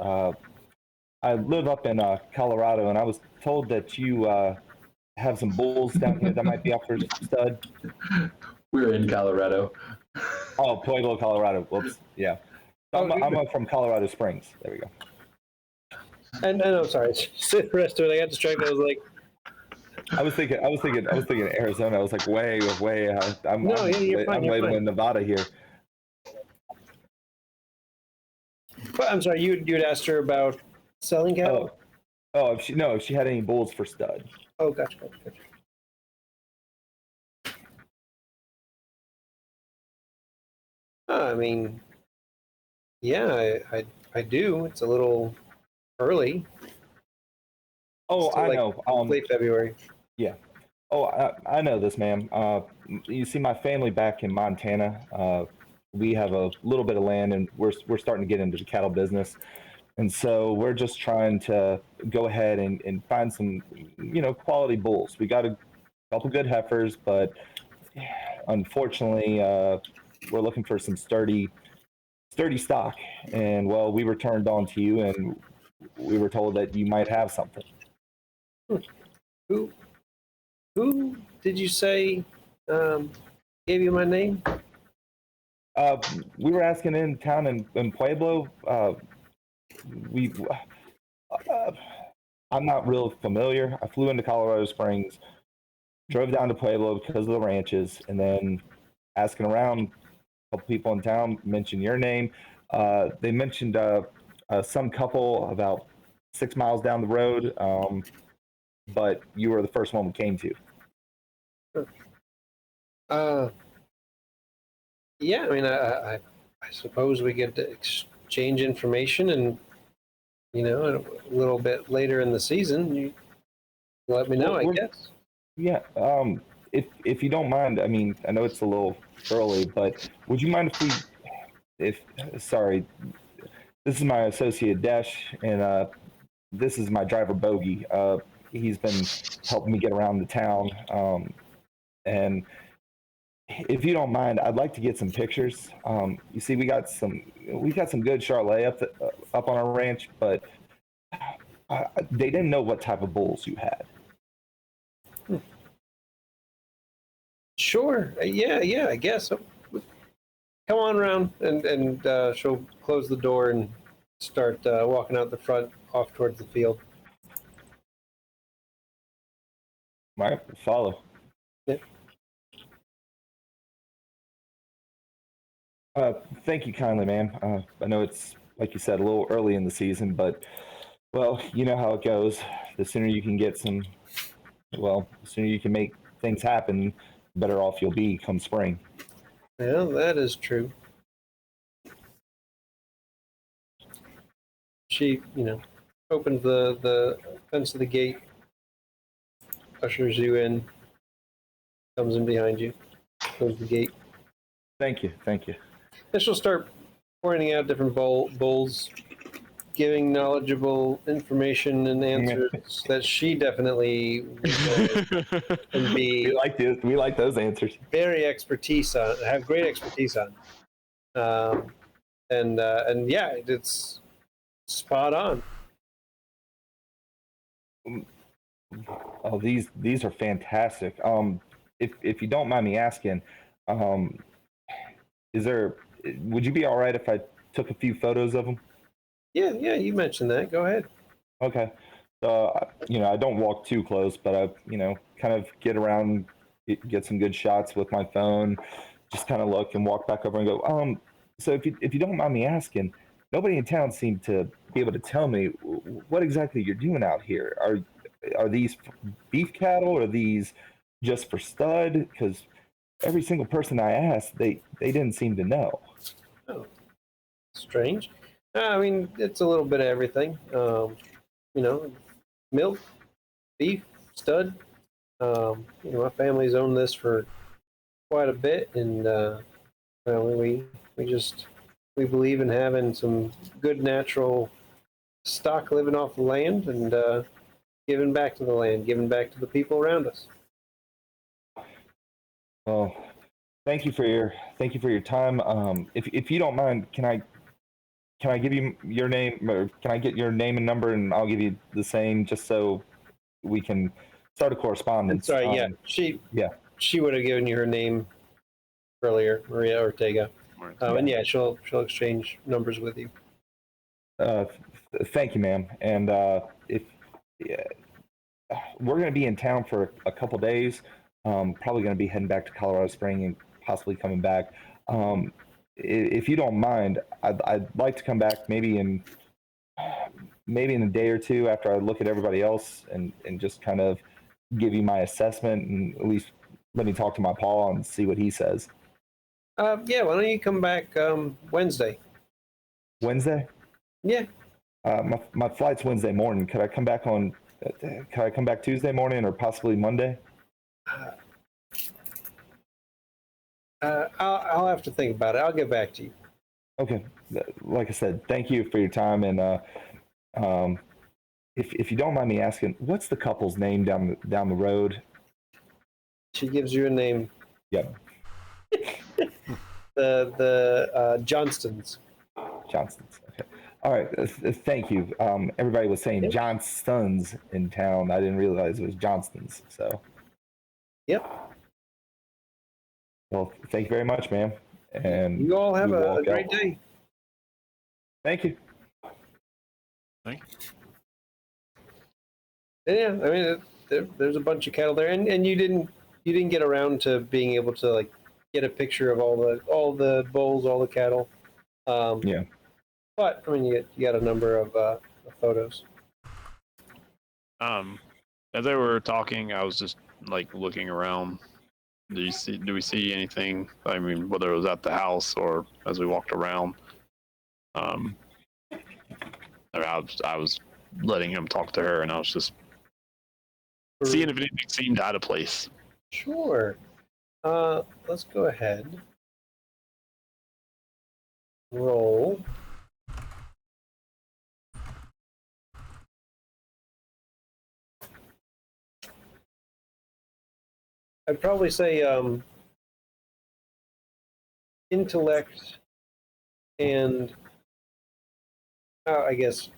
[SPEAKER 4] I live up in Colorado, and I was told that you have some bulls down here that might be up for stud.
[SPEAKER 5] We're in Colorado.
[SPEAKER 4] Oh, Pueblo, Colorado. Whoops. Yeah. I'm up from Colorado Springs. There we go.
[SPEAKER 3] And I'm sorry, the rest of it. I got distracted. I was like,
[SPEAKER 4] I was thinking Arizona. I was like, way. I'm
[SPEAKER 3] No, yeah, you're fine, you're
[SPEAKER 4] labeling
[SPEAKER 3] fine.
[SPEAKER 4] Nevada here.
[SPEAKER 3] but I'm sorry, you had asked her about selling cattle.
[SPEAKER 4] If she had any bulls for stud.
[SPEAKER 3] Oh, gotcha. I mean, yeah, I do. It's a little early.
[SPEAKER 4] Oh,
[SPEAKER 3] Still
[SPEAKER 4] I
[SPEAKER 3] like
[SPEAKER 4] know.
[SPEAKER 3] late February.
[SPEAKER 4] Oh, I know this, ma'am. You see, my family back in Montana, we have a little bit of land, and we're starting to get into the cattle business, and so we're just trying to go ahead and find some, quality bulls. We got a couple good heifers, but unfortunately, we're looking for some sturdy stock. And well, we were turned on to you, and we were told that you might have something.
[SPEAKER 3] Who did you say gave you my name?
[SPEAKER 4] We were asking in town in Pueblo. I'm not real familiar. I flew into Colorado Springs, drove down to Pueblo because of the ranches, and then asking around, a couple people in town mentioned your name. They mentioned some couple about 6 miles down the road, but you were the first one we came to.
[SPEAKER 3] Yeah, I mean, I suppose we get to exchange information, and a little bit later in the season, you let me know. I guess.
[SPEAKER 4] Yeah. If you don't mind, I mean, I know it's a little early, but would you mind sorry, this is my associate Dash, and this is my driver Bogey. He's been helping me get around the town, and if you don't mind, I'd like to get some pictures. You see, we got some good Charlet up on our ranch, but they didn't know what type of bulls you had.
[SPEAKER 3] Sure. Yeah, I guess. So, come on around, and she'll close the door and start walking out the front, off towards the field.
[SPEAKER 4] All right, follow.
[SPEAKER 3] Yeah.
[SPEAKER 4] Thank you kindly, ma'am. I know it's, like you said, a little early in the season, but, well, you know how it goes. The sooner you can get the sooner you can make things happen, the better off you'll be come spring.
[SPEAKER 3] Well, that is true. She, opens the fence of the gate, ushers you in, comes in behind you, closes the gate.
[SPEAKER 4] Thank you.
[SPEAKER 3] Then she'll start pointing out different bulls, giving knowledgeable information and answers that she definitely can be
[SPEAKER 4] We like those answers.
[SPEAKER 3] very have great expertise on. And yeah, it's spot on.
[SPEAKER 4] Oh, these are fantastic. If you don't mind me asking, would you be all right if I took a few photos of them?
[SPEAKER 3] Yeah, you mentioned that. Go ahead.
[SPEAKER 4] Okay. I don't walk too close, but I, kind of get around, get some good shots with my phone, just kind of look and walk back over and go, so if you don't mind me asking, nobody in town seemed to be able to tell me what exactly you're doing out here. Are these beef cattle? Or are these just for stud? Because every single person I asked, they didn't seem to know.
[SPEAKER 3] Oh, strange. I mean, it's a little bit of everything. Milk, beef, stud. My family's owned this for quite a bit, and we believe in having some good natural stock living off the land and giving back to the land, giving back to the people around us.
[SPEAKER 4] Well, thank you for your time. If you don't mind, can I give you your name, or can I get your name and number, and I'll give you the same, just so we can start a correspondence.
[SPEAKER 3] Sorry, she would have given you her name earlier, Maria Ortega. And yeah, she'll exchange numbers with you.
[SPEAKER 4] Thank you, ma'am. And we're going to be in town for a couple days. Probably going to be heading back to Colorado Springs and possibly coming back. If you don't mind, I'd like to come back maybe in a day or two after I look at everybody else and just kind of give you my assessment, and at least let me talk to my pa and see what he says.
[SPEAKER 3] Yeah, why don't you come back Wednesday?
[SPEAKER 4] Wednesday?
[SPEAKER 3] Yeah.
[SPEAKER 4] My flight's Wednesday morning. Could I come back Tuesday morning or possibly Monday?
[SPEAKER 3] I'll have to think about it. I'll get back to you.
[SPEAKER 4] Okay. Like I said, thank you for your time, and if you don't mind me asking, what's the couple's name down the road?
[SPEAKER 3] She gives you a name.
[SPEAKER 4] Yep.
[SPEAKER 3] the Johnstons.
[SPEAKER 4] Johnstons. Okay. All right. Thank you. Everybody was saying Johnstons in town. I didn't realize it was Johnstons. So.
[SPEAKER 3] Yep.
[SPEAKER 4] Well, thank you very much, ma'am. And
[SPEAKER 3] you all have a great day.
[SPEAKER 4] Thank you.
[SPEAKER 8] Thank
[SPEAKER 3] you. Yeah, I mean, there's a bunch of cattle there, and you didn't get around to being able to like get a picture of all the bulls, all the cattle.
[SPEAKER 4] Yeah.
[SPEAKER 3] But I mean, you got a number of photos.
[SPEAKER 8] As they were talking, I was just like looking around. Do we see anything? I mean, whether it was at the house or as we walked around. I was letting him talk to her, and I was just seeing if anything seemed out of place.
[SPEAKER 3] Sure. Let's go ahead. Roll. I'd probably say intellect and I guess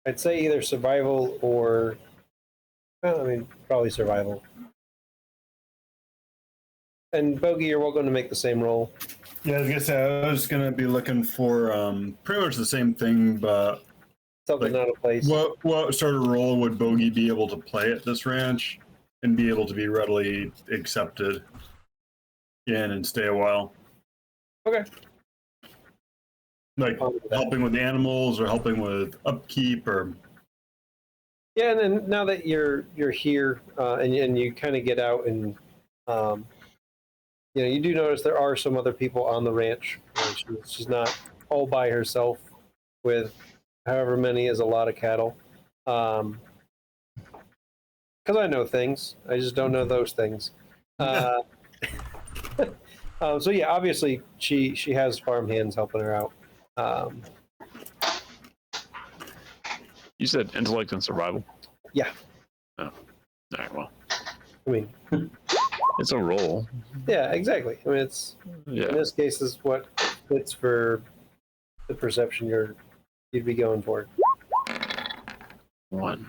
[SPEAKER 3] I'd say either survival or well, I mean probably survival. And Bogey, you're welcome to make the same roll.
[SPEAKER 6] Yeah, I was gonna say I was gonna be looking for pretty much the same thing, but
[SPEAKER 3] Something out of place.
[SPEAKER 6] what sort of role would Bogey be able to play at this ranch and be able to be readily accepted in and stay a while?
[SPEAKER 3] Okay.
[SPEAKER 6] Like helping with the animals or helping with upkeep or
[SPEAKER 3] Yeah, and then now that you're here and you kind of get out and you do notice there are some other people on the ranch. She's not all by herself with however many is a lot of cattle. Because I know things, I just don't know those things. So yeah, obviously she has farm hands helping her out.
[SPEAKER 8] You said intellect and survival.
[SPEAKER 3] Yeah.
[SPEAKER 8] Oh. All right. Well,
[SPEAKER 3] I mean,
[SPEAKER 8] it's a roll.
[SPEAKER 3] yeah, exactly. I mean, it's in
[SPEAKER 8] Yeah.
[SPEAKER 3] this case is what fits for the perception you'd be going for.
[SPEAKER 8] 1.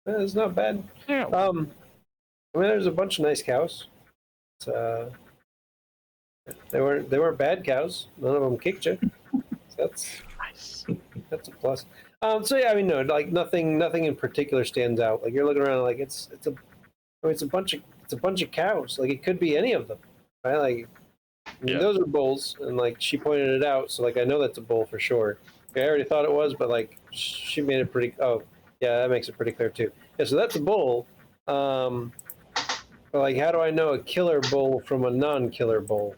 [SPEAKER 3] It's not bad.
[SPEAKER 8] Yeah.
[SPEAKER 3] I mean, there's a bunch of nice cows. It's, they weren't bad cows. None of them kicked you. So
[SPEAKER 8] Nice.
[SPEAKER 3] that's a plus. So yeah, I mean, no, like nothing in particular stands out. Like you're looking around, like it's a bunch of cows. Like it could be any of them, right? Like I mean,
[SPEAKER 8] Yeah.
[SPEAKER 3] those are bulls, and like she pointed it out, so like I know that's a bull for sure. I already thought it was, but like she made it pretty. Oh, yeah, that makes it pretty clear too. Yeah, so that's a bull. But like, how do I know a killer bull from a non-killer bull?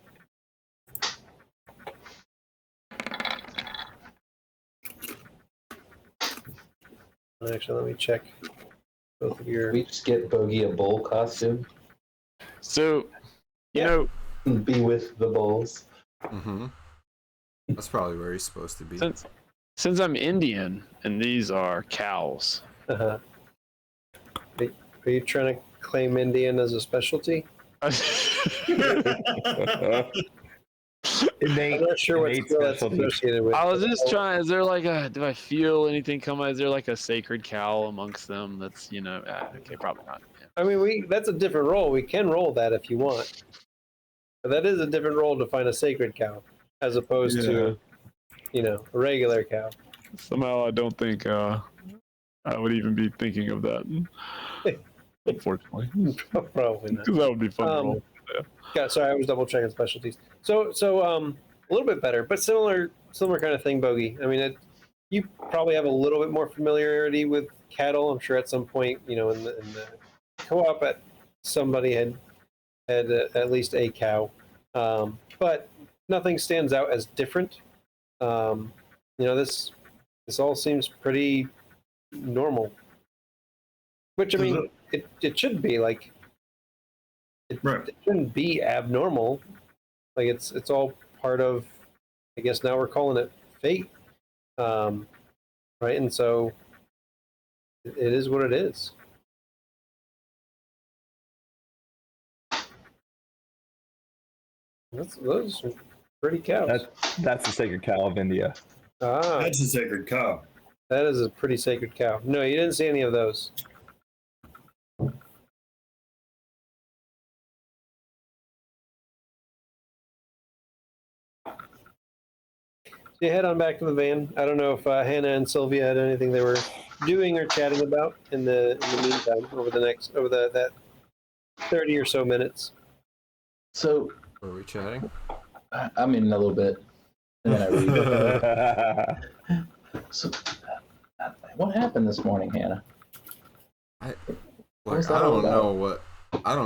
[SPEAKER 3] Actually, let me check both of your.
[SPEAKER 5] We just get Bogey a bull costume
[SPEAKER 8] So, you
[SPEAKER 3] Yeah.
[SPEAKER 8] know,
[SPEAKER 5] and be with the bulls.
[SPEAKER 1] Mm-hmm. That's probably where he's supposed to be.
[SPEAKER 8] since I'm Indian and these are cows,
[SPEAKER 3] Uh-huh. Are you trying to claim Indian as a specialty?
[SPEAKER 4] Innate,
[SPEAKER 3] I'm not sure what
[SPEAKER 4] innate
[SPEAKER 3] skill that's
[SPEAKER 4] specialty.
[SPEAKER 3] associated with.
[SPEAKER 8] I was just trying. Is there like do I feel anything come out? Is there like a sacred cow amongst them that's, okay, probably not. Yeah.
[SPEAKER 3] I mean, that's a different role. We can roll that if you want. But that is a different role to find a sacred cow as opposed to, a regular cow.
[SPEAKER 8] Somehow I don't think I would even be thinking of that. Unfortunately.
[SPEAKER 3] Probably not.
[SPEAKER 8] Because that would be fun to roll.
[SPEAKER 3] Yeah, sorry, I was double checking specialties. So a little bit better, but similar kind of thing, Bogey. I mean, you probably have a little bit more familiarity with cattle. I'm sure at some point, in the co-op, somebody had at least a cow, but nothing stands out as different. This all seems pretty normal, which I mean, it should be like.
[SPEAKER 6] Right.
[SPEAKER 3] It shouldn't be abnormal. Like it's all part of. I guess now we're calling it fate, right? And so it is what it is. Those are pretty cows.
[SPEAKER 4] That's the sacred cow of India.
[SPEAKER 6] That's a sacred cow.
[SPEAKER 3] That is a pretty sacred cow. No, you didn't see any of those. So you head on back to the van. I don't know if Hannah and Sylvia had anything they were doing or chatting about in the meantime over that 30 or so minutes.
[SPEAKER 5] So
[SPEAKER 1] Were we chatting?
[SPEAKER 5] I'm in a little bit, and then I read. So, what happened this morning, Hannah?
[SPEAKER 1] Like, I don't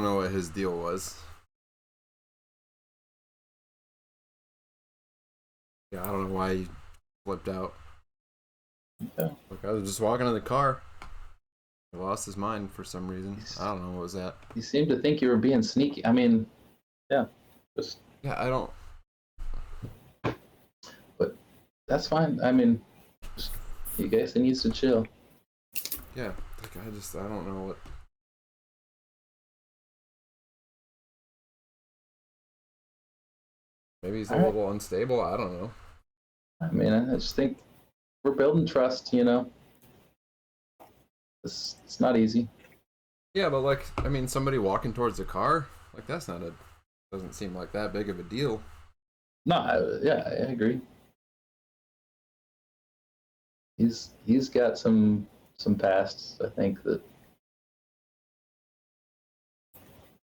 [SPEAKER 1] know what his deal was. Yeah, I don't know why he flipped out.
[SPEAKER 5] Yeah.
[SPEAKER 1] Like, I was just walking in the car. He lost his mind for some reason. I don't know what was that.
[SPEAKER 5] You seemed to think you were being sneaky. I mean, yeah,
[SPEAKER 1] Yeah, I don't.
[SPEAKER 5] but that's fine. I mean, you guys needs to chill.
[SPEAKER 1] Yeah, like I don't know what. Maybe he's a
[SPEAKER 5] All right.
[SPEAKER 1] little unstable. I don't know.
[SPEAKER 5] I mean, I just think we're building trust, you know. It's not easy.
[SPEAKER 1] Yeah, but like, I mean, somebody walking towards the car, like doesn't seem like that big of a deal.
[SPEAKER 5] No, yeah, I agree. He's got some pasts, I think, that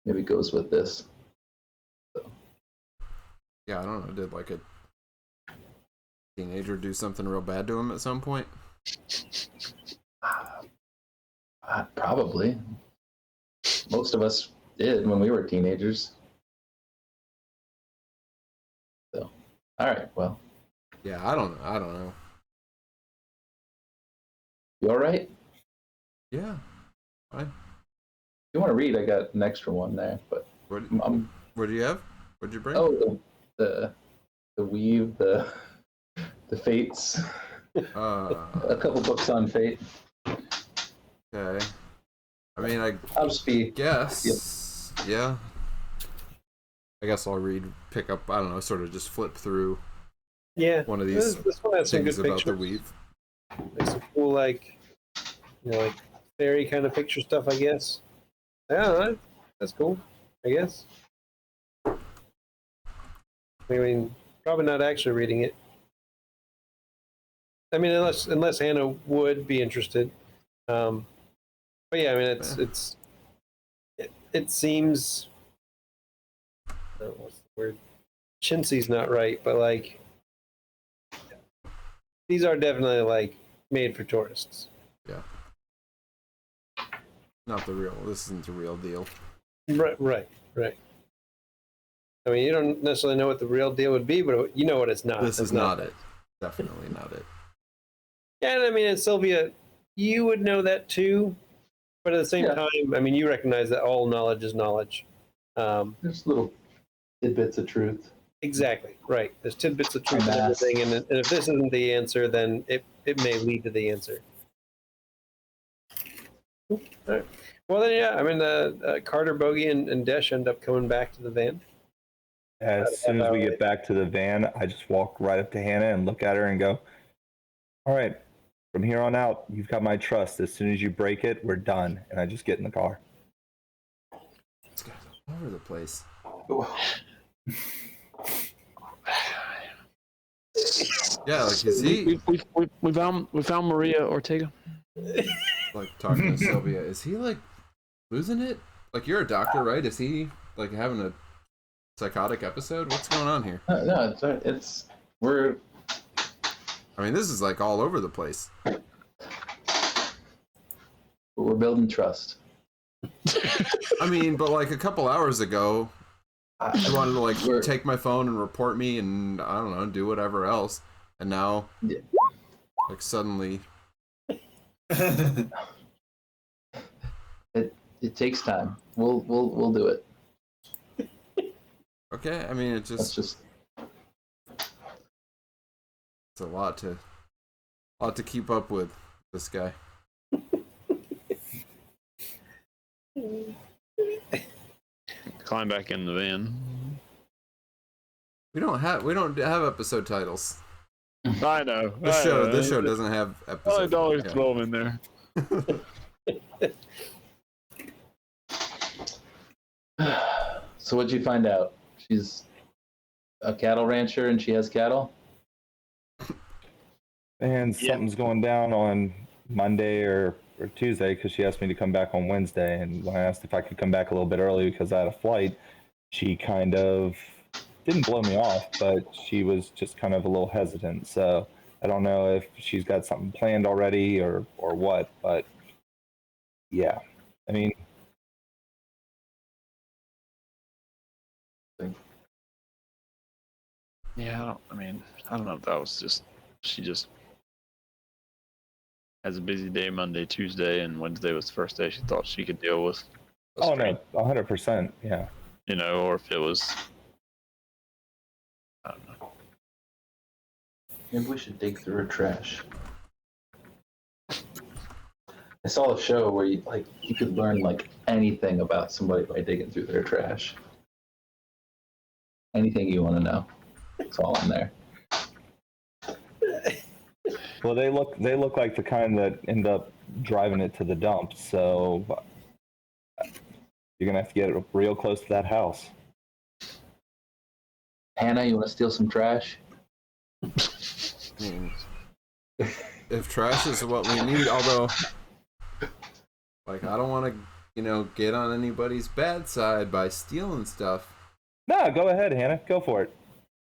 [SPEAKER 5] maybe goes with this.
[SPEAKER 1] Yeah, I don't know. Did like a teenager do something real bad to him at some point?
[SPEAKER 5] Probably. Most of us did when we were teenagers. So, all right, well,
[SPEAKER 1] Yeah, I don't know. I don't know.
[SPEAKER 5] you all right?
[SPEAKER 1] Yeah. Fine.
[SPEAKER 5] If you want to read, I got an extra one there, but
[SPEAKER 1] What
[SPEAKER 5] I'm
[SPEAKER 1] do you have? What'd you bring?
[SPEAKER 5] oh the weave, the fates, a couple books on fate.
[SPEAKER 1] Okay. I mean,
[SPEAKER 5] I'll just be
[SPEAKER 1] guess. Yeah. I guess I'll pick up, I don't know, sort of just flip through
[SPEAKER 3] Yeah,
[SPEAKER 1] one of these
[SPEAKER 3] this one has some
[SPEAKER 1] things
[SPEAKER 3] good
[SPEAKER 1] about the
[SPEAKER 3] pictures.
[SPEAKER 1] weave.
[SPEAKER 3] Like some cool, like, like fairy kind of picture stuff, I guess. Yeah, that's cool, I guess. I mean, probably not actually reading it. I mean, unless Hannah would be interested. But yeah, I mean, it seems. I don't know what's the word? Chintzy's not right, but like these are definitely like made for tourists.
[SPEAKER 1] Yeah. Not the real. This isn't the real deal.
[SPEAKER 3] Right. I mean, you don't necessarily know what the real deal would be, but you know what it's not.
[SPEAKER 1] This is not it. Definitely not it.
[SPEAKER 3] Yeah, and I mean, and Sylvia, you would know that too, but at the same time, I mean, you recognize that all knowledge is knowledge.
[SPEAKER 5] There's little tidbits of truth.
[SPEAKER 3] Exactly, right. There's tidbits of truth and everything, and if this isn't the answer, then it may lead to the answer. All right. Well, then, yeah, I mean, Carter, Bogey, and Desh end up coming back to the van.
[SPEAKER 4] As soon as we get back to the van, I just walk right up to Hannah and look at her and go, all right, from here on out, you've got my trust. As soon as you break it, we're done. And I just get in the car.
[SPEAKER 1] This guy's all over the place. Yeah, like is he
[SPEAKER 8] we found Maria Ortega.
[SPEAKER 1] like talking to Sylvia? Is he like losing it? Like you're a doctor, right? Is he like having a psychotic episode? What's going on here?
[SPEAKER 5] No, we're.
[SPEAKER 1] I mean, this is like all over the place.
[SPEAKER 5] We're building trust.
[SPEAKER 1] I mean, but like a couple hours ago, you wanted to like take my phone and report me and I don't know, do whatever else. And now like suddenly
[SPEAKER 5] it takes time. We'll do it.
[SPEAKER 1] okay, I mean
[SPEAKER 5] That's
[SPEAKER 1] it's a lot to keep up with this guy.
[SPEAKER 8] Climb back in the van.
[SPEAKER 1] We don't have episode titles.
[SPEAKER 8] I know.
[SPEAKER 1] This show doesn't have episodes.
[SPEAKER 8] Always throw them in there.
[SPEAKER 5] So what'd you find out? She's a cattle rancher and she has cattle?
[SPEAKER 4] And something's going down on Monday or Tuesday because she asked me to come back on Wednesday. And when I asked if I could come back a little bit early because I had a flight, she kind of didn't blow me off, but she was just kind of a little hesitant. So I don't know if she's got something planned already or what, but yeah. I mean,
[SPEAKER 8] Yeah, I don't know if that was just she just has a busy day Monday, Tuesday, and Wednesday was the first day she thought she could deal with.
[SPEAKER 4] oh no, 100%, yeah.
[SPEAKER 8] You know, or if it was, I don't know.
[SPEAKER 5] Maybe we should dig through her trash. I saw a show where you could learn like anything about somebody by digging through their trash. Anything you want to know. It's all in there.
[SPEAKER 4] Well, they look like the kind that end up driving it to the dump. So you're gonna have to get real close to that house.
[SPEAKER 5] Hannah, you want to steal some trash?
[SPEAKER 1] I mean, if trash is what we need, although, like, I don't want to, get on anybody's bad side by stealing stuff.
[SPEAKER 4] No, go ahead, Hannah. Go for it.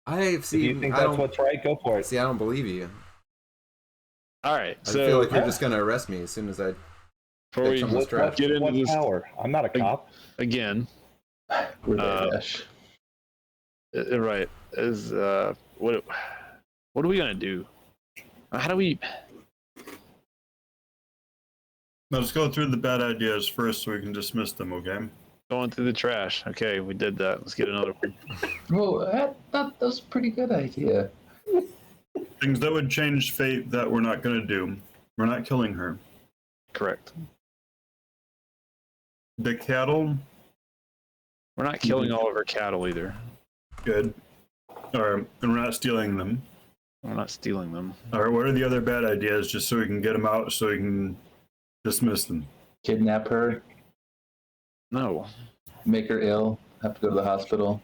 [SPEAKER 1] If you
[SPEAKER 4] think that's what's right, go for it.
[SPEAKER 1] See, I don't believe you.
[SPEAKER 8] All right.
[SPEAKER 1] I feel like you're just gonna arrest me as soon as I
[SPEAKER 8] before we
[SPEAKER 1] someone's trash.
[SPEAKER 8] get into this
[SPEAKER 4] power. I'm not a cop.
[SPEAKER 8] again,
[SPEAKER 5] We're there, Dash.
[SPEAKER 8] right? Is what are we gonna do? How do we?
[SPEAKER 6] Let's go through the bad ideas first so we can dismiss them, okay?
[SPEAKER 8] Going through the trash. Okay, we did that. Let's get another one.
[SPEAKER 5] Well, that was a pretty good idea.
[SPEAKER 6] Things that would change fate that we're not going to do. We're not killing her.
[SPEAKER 8] Correct.
[SPEAKER 6] The cattle,
[SPEAKER 8] We're not killing all of our cattle either.
[SPEAKER 6] good. And we're not stealing them.
[SPEAKER 8] We're not stealing them.
[SPEAKER 6] All right, what are the other bad ideas just so we can get them out so we can dismiss them?
[SPEAKER 5] Kidnap her,
[SPEAKER 8] No.
[SPEAKER 5] make her ill, have to go to the hospital.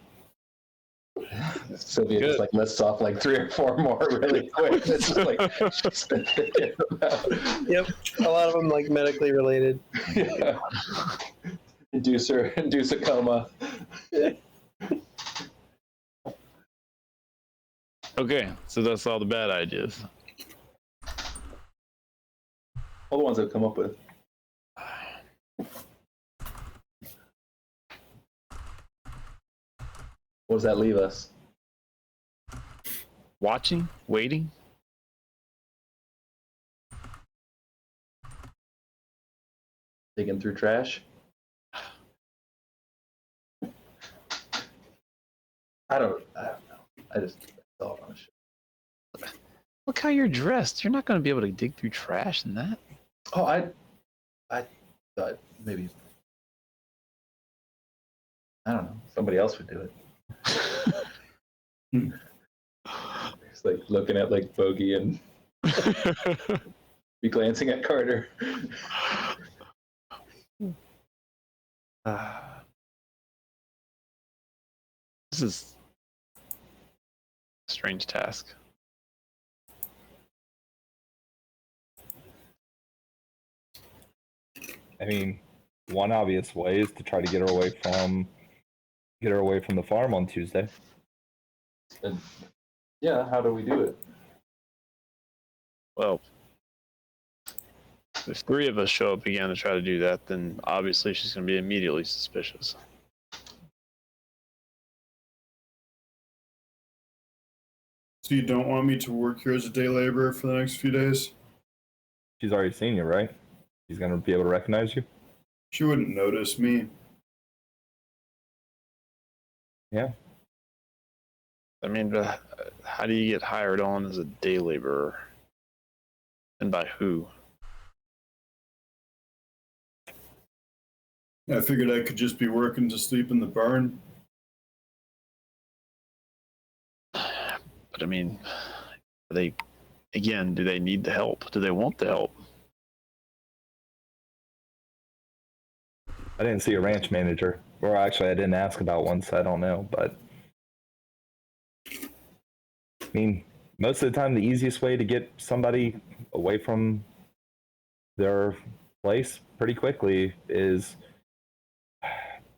[SPEAKER 5] Sylvia
[SPEAKER 8] Good.
[SPEAKER 5] just like lists off like 3 or 4 more really quick. It's just like she's been thinking about.
[SPEAKER 3] Yep, a lot of them like medically related.
[SPEAKER 5] Yeah. Induce a coma.
[SPEAKER 8] Okay, so that's all the bad ideas.
[SPEAKER 5] All the ones I've come up with. What does that leave us?
[SPEAKER 8] Watching, waiting.
[SPEAKER 5] Digging through trash? I don't know. I just thought on a show.
[SPEAKER 8] Look how you're dressed. You're not going to be able to dig through trash in that.
[SPEAKER 5] Oh, I thought maybe I don't know. Somebody else would do it. It's like looking at like Bogey and be glancing at Carter.
[SPEAKER 8] This is a strange task.
[SPEAKER 4] I mean, one obvious way is to try to get her away from the farm on Tuesday.
[SPEAKER 5] And yeah, how do we do it?
[SPEAKER 8] Well, if 3 of us show up again to try to do that, then obviously she's going to be immediately suspicious.
[SPEAKER 6] So you don't want me to work here as a day laborer for the next few days?
[SPEAKER 4] She's already seen you, right? She's gonna be able to recognize you.
[SPEAKER 6] She wouldn't notice me.
[SPEAKER 4] Yeah.
[SPEAKER 8] I mean, how do you get hired on as a day laborer? And by who?
[SPEAKER 6] I figured I could just be working to sleep in the barn.
[SPEAKER 8] But I mean, do they need the help? Do they want the help?
[SPEAKER 4] I didn't see a ranch manager. Or actually, I didn't ask about one, so I don't know. But I mean, most of the time, the easiest way to get somebody away from their place pretty quickly is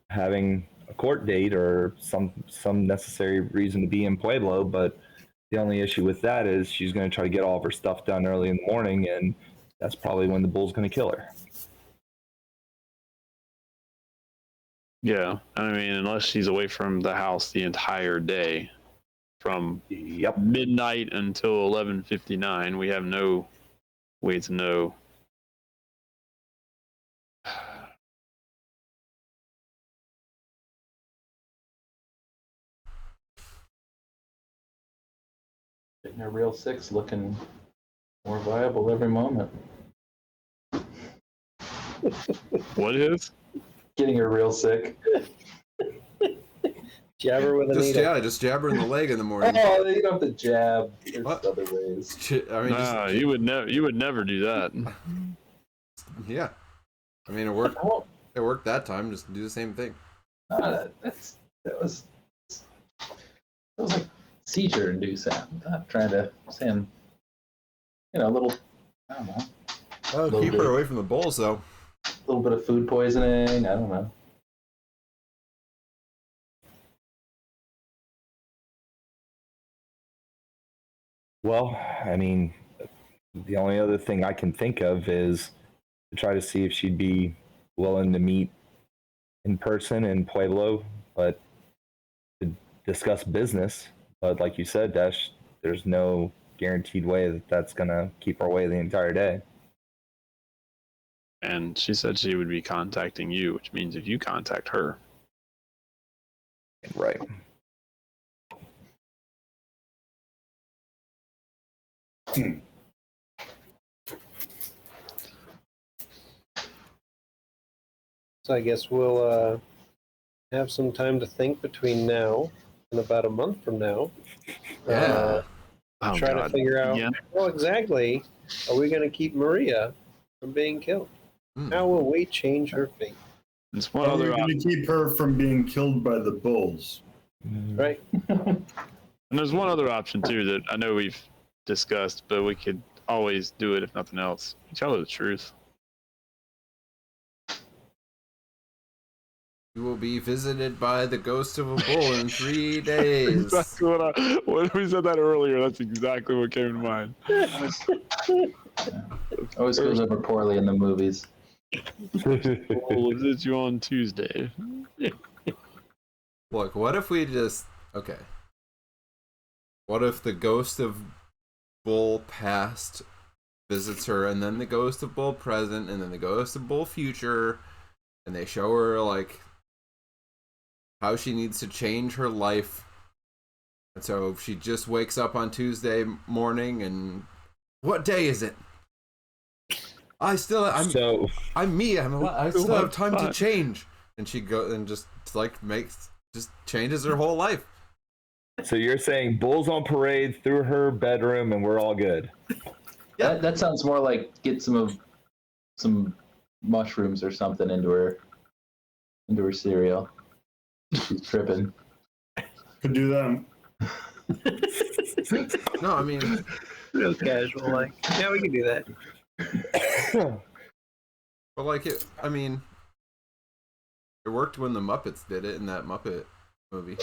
[SPEAKER 4] having a court date or some necessary reason to be in Pueblo. But the only issue with that is she's going to try to get all of her stuff done early in the morning, and that's probably when the bull's going to kill her.
[SPEAKER 8] Yeah, I mean, unless she's away from the house the entire day, from midnight until 11:59, we have no way to know.
[SPEAKER 5] Getting her real 6 looking more viable every moment.
[SPEAKER 8] What is?
[SPEAKER 5] Getting her real sick.
[SPEAKER 3] Jab her with a needle.
[SPEAKER 1] Just jab her in the leg in the morning.
[SPEAKER 5] Oh, you don't have to jab. There's
[SPEAKER 1] What?
[SPEAKER 5] other ways.
[SPEAKER 1] I mean,
[SPEAKER 8] No, you would never. You would never do that.
[SPEAKER 1] yeah. I mean, it worked.
[SPEAKER 5] Oh,
[SPEAKER 1] It worked that time. Just do the same thing.
[SPEAKER 5] that was like seizure inducing. I'm not trying to say I'm, a little, I don't know,
[SPEAKER 1] Oh,
[SPEAKER 5] Little
[SPEAKER 1] keep
[SPEAKER 5] bit.
[SPEAKER 1] her away from the bulls, though.
[SPEAKER 5] a little bit of food poisoning. I don't know.
[SPEAKER 4] Well, I mean, the only other thing I can think of is to try to see if she'd be willing to meet in person in Pueblo, but to discuss business. But like you said, Dash, there's no guaranteed way that that's going to keep her away the entire day.
[SPEAKER 8] And she said she would be contacting you, which means if you contact her,
[SPEAKER 4] Right.
[SPEAKER 3] So I guess we'll have some time to think between now and about a month from now.
[SPEAKER 1] Yeah.
[SPEAKER 8] oh
[SPEAKER 3] Try to
[SPEAKER 8] God,
[SPEAKER 3] figure out,
[SPEAKER 8] yeah.
[SPEAKER 3] well, exactly, are we going to keep Maria from being killed?
[SPEAKER 1] Hmm.
[SPEAKER 3] How will we change her fate?
[SPEAKER 8] There's one
[SPEAKER 6] How are we
[SPEAKER 8] other
[SPEAKER 6] going
[SPEAKER 8] option.
[SPEAKER 6] to keep her from being killed by the bulls?
[SPEAKER 3] Right?
[SPEAKER 8] And there's one other option too that I know we've discussed, but we could always do it if nothing else. Tell her the truth.
[SPEAKER 1] You will be visited by the ghost of a bull in 3 days.
[SPEAKER 8] Exactly when we said that earlier. That's exactly what came to mind.
[SPEAKER 5] Always goes over poorly in the movies.
[SPEAKER 8] We'll visit you on Tuesday.
[SPEAKER 1] Look, what if we just... Okay. What if the ghost of bull past visits her, and then the ghost of bull present, and then the ghost of bull future, and they show her, like, how she needs to change her life. And so she just wakes up on Tuesday morning, and what day is it? I'm me. I still have time to change. And she goes and just changes her whole life.
[SPEAKER 4] So you're saying bulls on parade through her bedroom and we're all good?
[SPEAKER 1] Yeah.
[SPEAKER 5] That sounds more like get some mushrooms or something into her cereal. She's tripping.
[SPEAKER 6] Could do that.
[SPEAKER 1] No, I mean,
[SPEAKER 3] Real casual, like, yeah, we can do that.
[SPEAKER 1] but like it. I mean, it worked when the Muppets did it in that Muppet movie.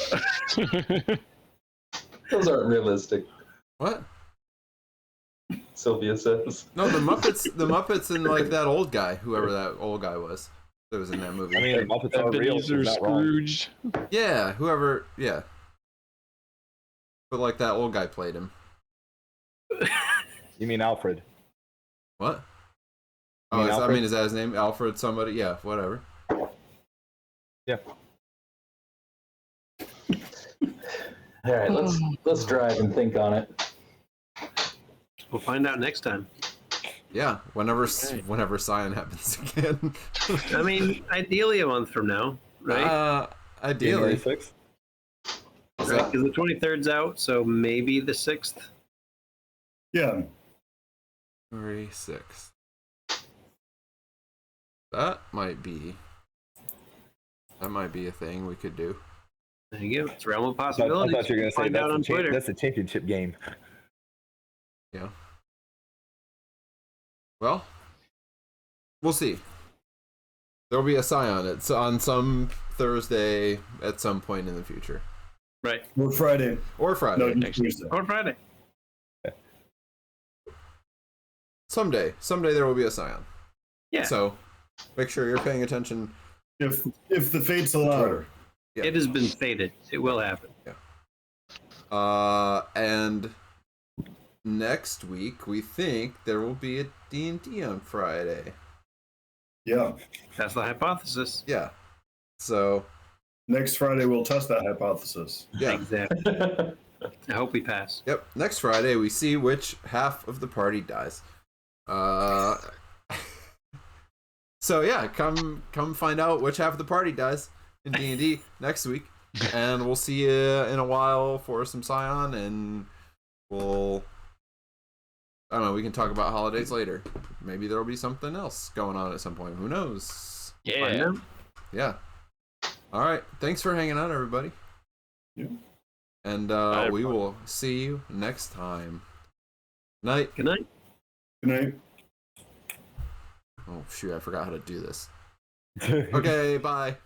[SPEAKER 5] Those aren't realistic,
[SPEAKER 1] What?
[SPEAKER 5] Sylvia says.
[SPEAKER 1] No, the Muppets, and like that old guy, whoever that old guy was, that was in that movie.
[SPEAKER 4] I mean, the Muppets are real. So
[SPEAKER 8] Ebenezer
[SPEAKER 4] you're not wrong.
[SPEAKER 8] Scrooge.
[SPEAKER 1] yeah, whoever, yeah. But like that old guy played him.
[SPEAKER 4] You mean Alfred?
[SPEAKER 1] What?
[SPEAKER 4] You mean Alfred?
[SPEAKER 1] is that his name? Alfred somebody? Yeah, whatever.
[SPEAKER 4] Yeah.
[SPEAKER 5] All right, let's drive and think on it.
[SPEAKER 3] We'll find out next time.
[SPEAKER 1] Yeah, whenever Scion happens again.
[SPEAKER 3] I mean, ideally a month from now, right?
[SPEAKER 1] Ideally.
[SPEAKER 4] January 6th?
[SPEAKER 1] Is
[SPEAKER 3] Right,
[SPEAKER 1] that-
[SPEAKER 3] because the 23rd's out, so maybe the 6th.
[SPEAKER 6] Yeah.
[SPEAKER 1] January 6th. That might be a thing we could do.
[SPEAKER 3] There you go. It's a realm of
[SPEAKER 4] I
[SPEAKER 3] possibilities.
[SPEAKER 4] thought you were going to say
[SPEAKER 3] Find out on Twitter.
[SPEAKER 4] that's a championship game.
[SPEAKER 1] Yeah. Well, we'll see. There'll be a Scion. It's on some Thursday at some point in the future.
[SPEAKER 3] Right.
[SPEAKER 6] Or Friday.
[SPEAKER 1] Or Friday.
[SPEAKER 6] No, next Tuesday.
[SPEAKER 3] Or Friday.
[SPEAKER 1] Someday there will be a Scion.
[SPEAKER 3] Yeah.
[SPEAKER 1] So make sure you're paying attention.
[SPEAKER 6] If the fates allow.
[SPEAKER 1] Yeah.
[SPEAKER 3] It has been fated. It will happen.
[SPEAKER 1] And next week we think there will be a D&D on Friday.
[SPEAKER 6] Yeah.
[SPEAKER 3] That's the hypothesis.
[SPEAKER 1] Yeah. So
[SPEAKER 6] Next Friday we'll test that hypothesis.
[SPEAKER 1] yeah.
[SPEAKER 3] Exactly. I hope we pass.
[SPEAKER 1] Yep. Next Friday we see which half of the party dies. So yeah, come find out which half of the party dies in D&D next week. And we'll see you in a while for some Scion, and we'll, I don't know, we can talk about holidays later. Maybe there'll be something else going on at some point. Who knows?
[SPEAKER 8] Yeah.
[SPEAKER 1] Yeah. All right. Thanks for hanging out, everybody.
[SPEAKER 6] Yeah.
[SPEAKER 1] And
[SPEAKER 8] Bye,
[SPEAKER 1] we
[SPEAKER 8] everyone.
[SPEAKER 1] will see you next time. Night.
[SPEAKER 3] Good night.
[SPEAKER 6] Good night.
[SPEAKER 1] Oh, shoot. I forgot how to do this. Okay. Bye.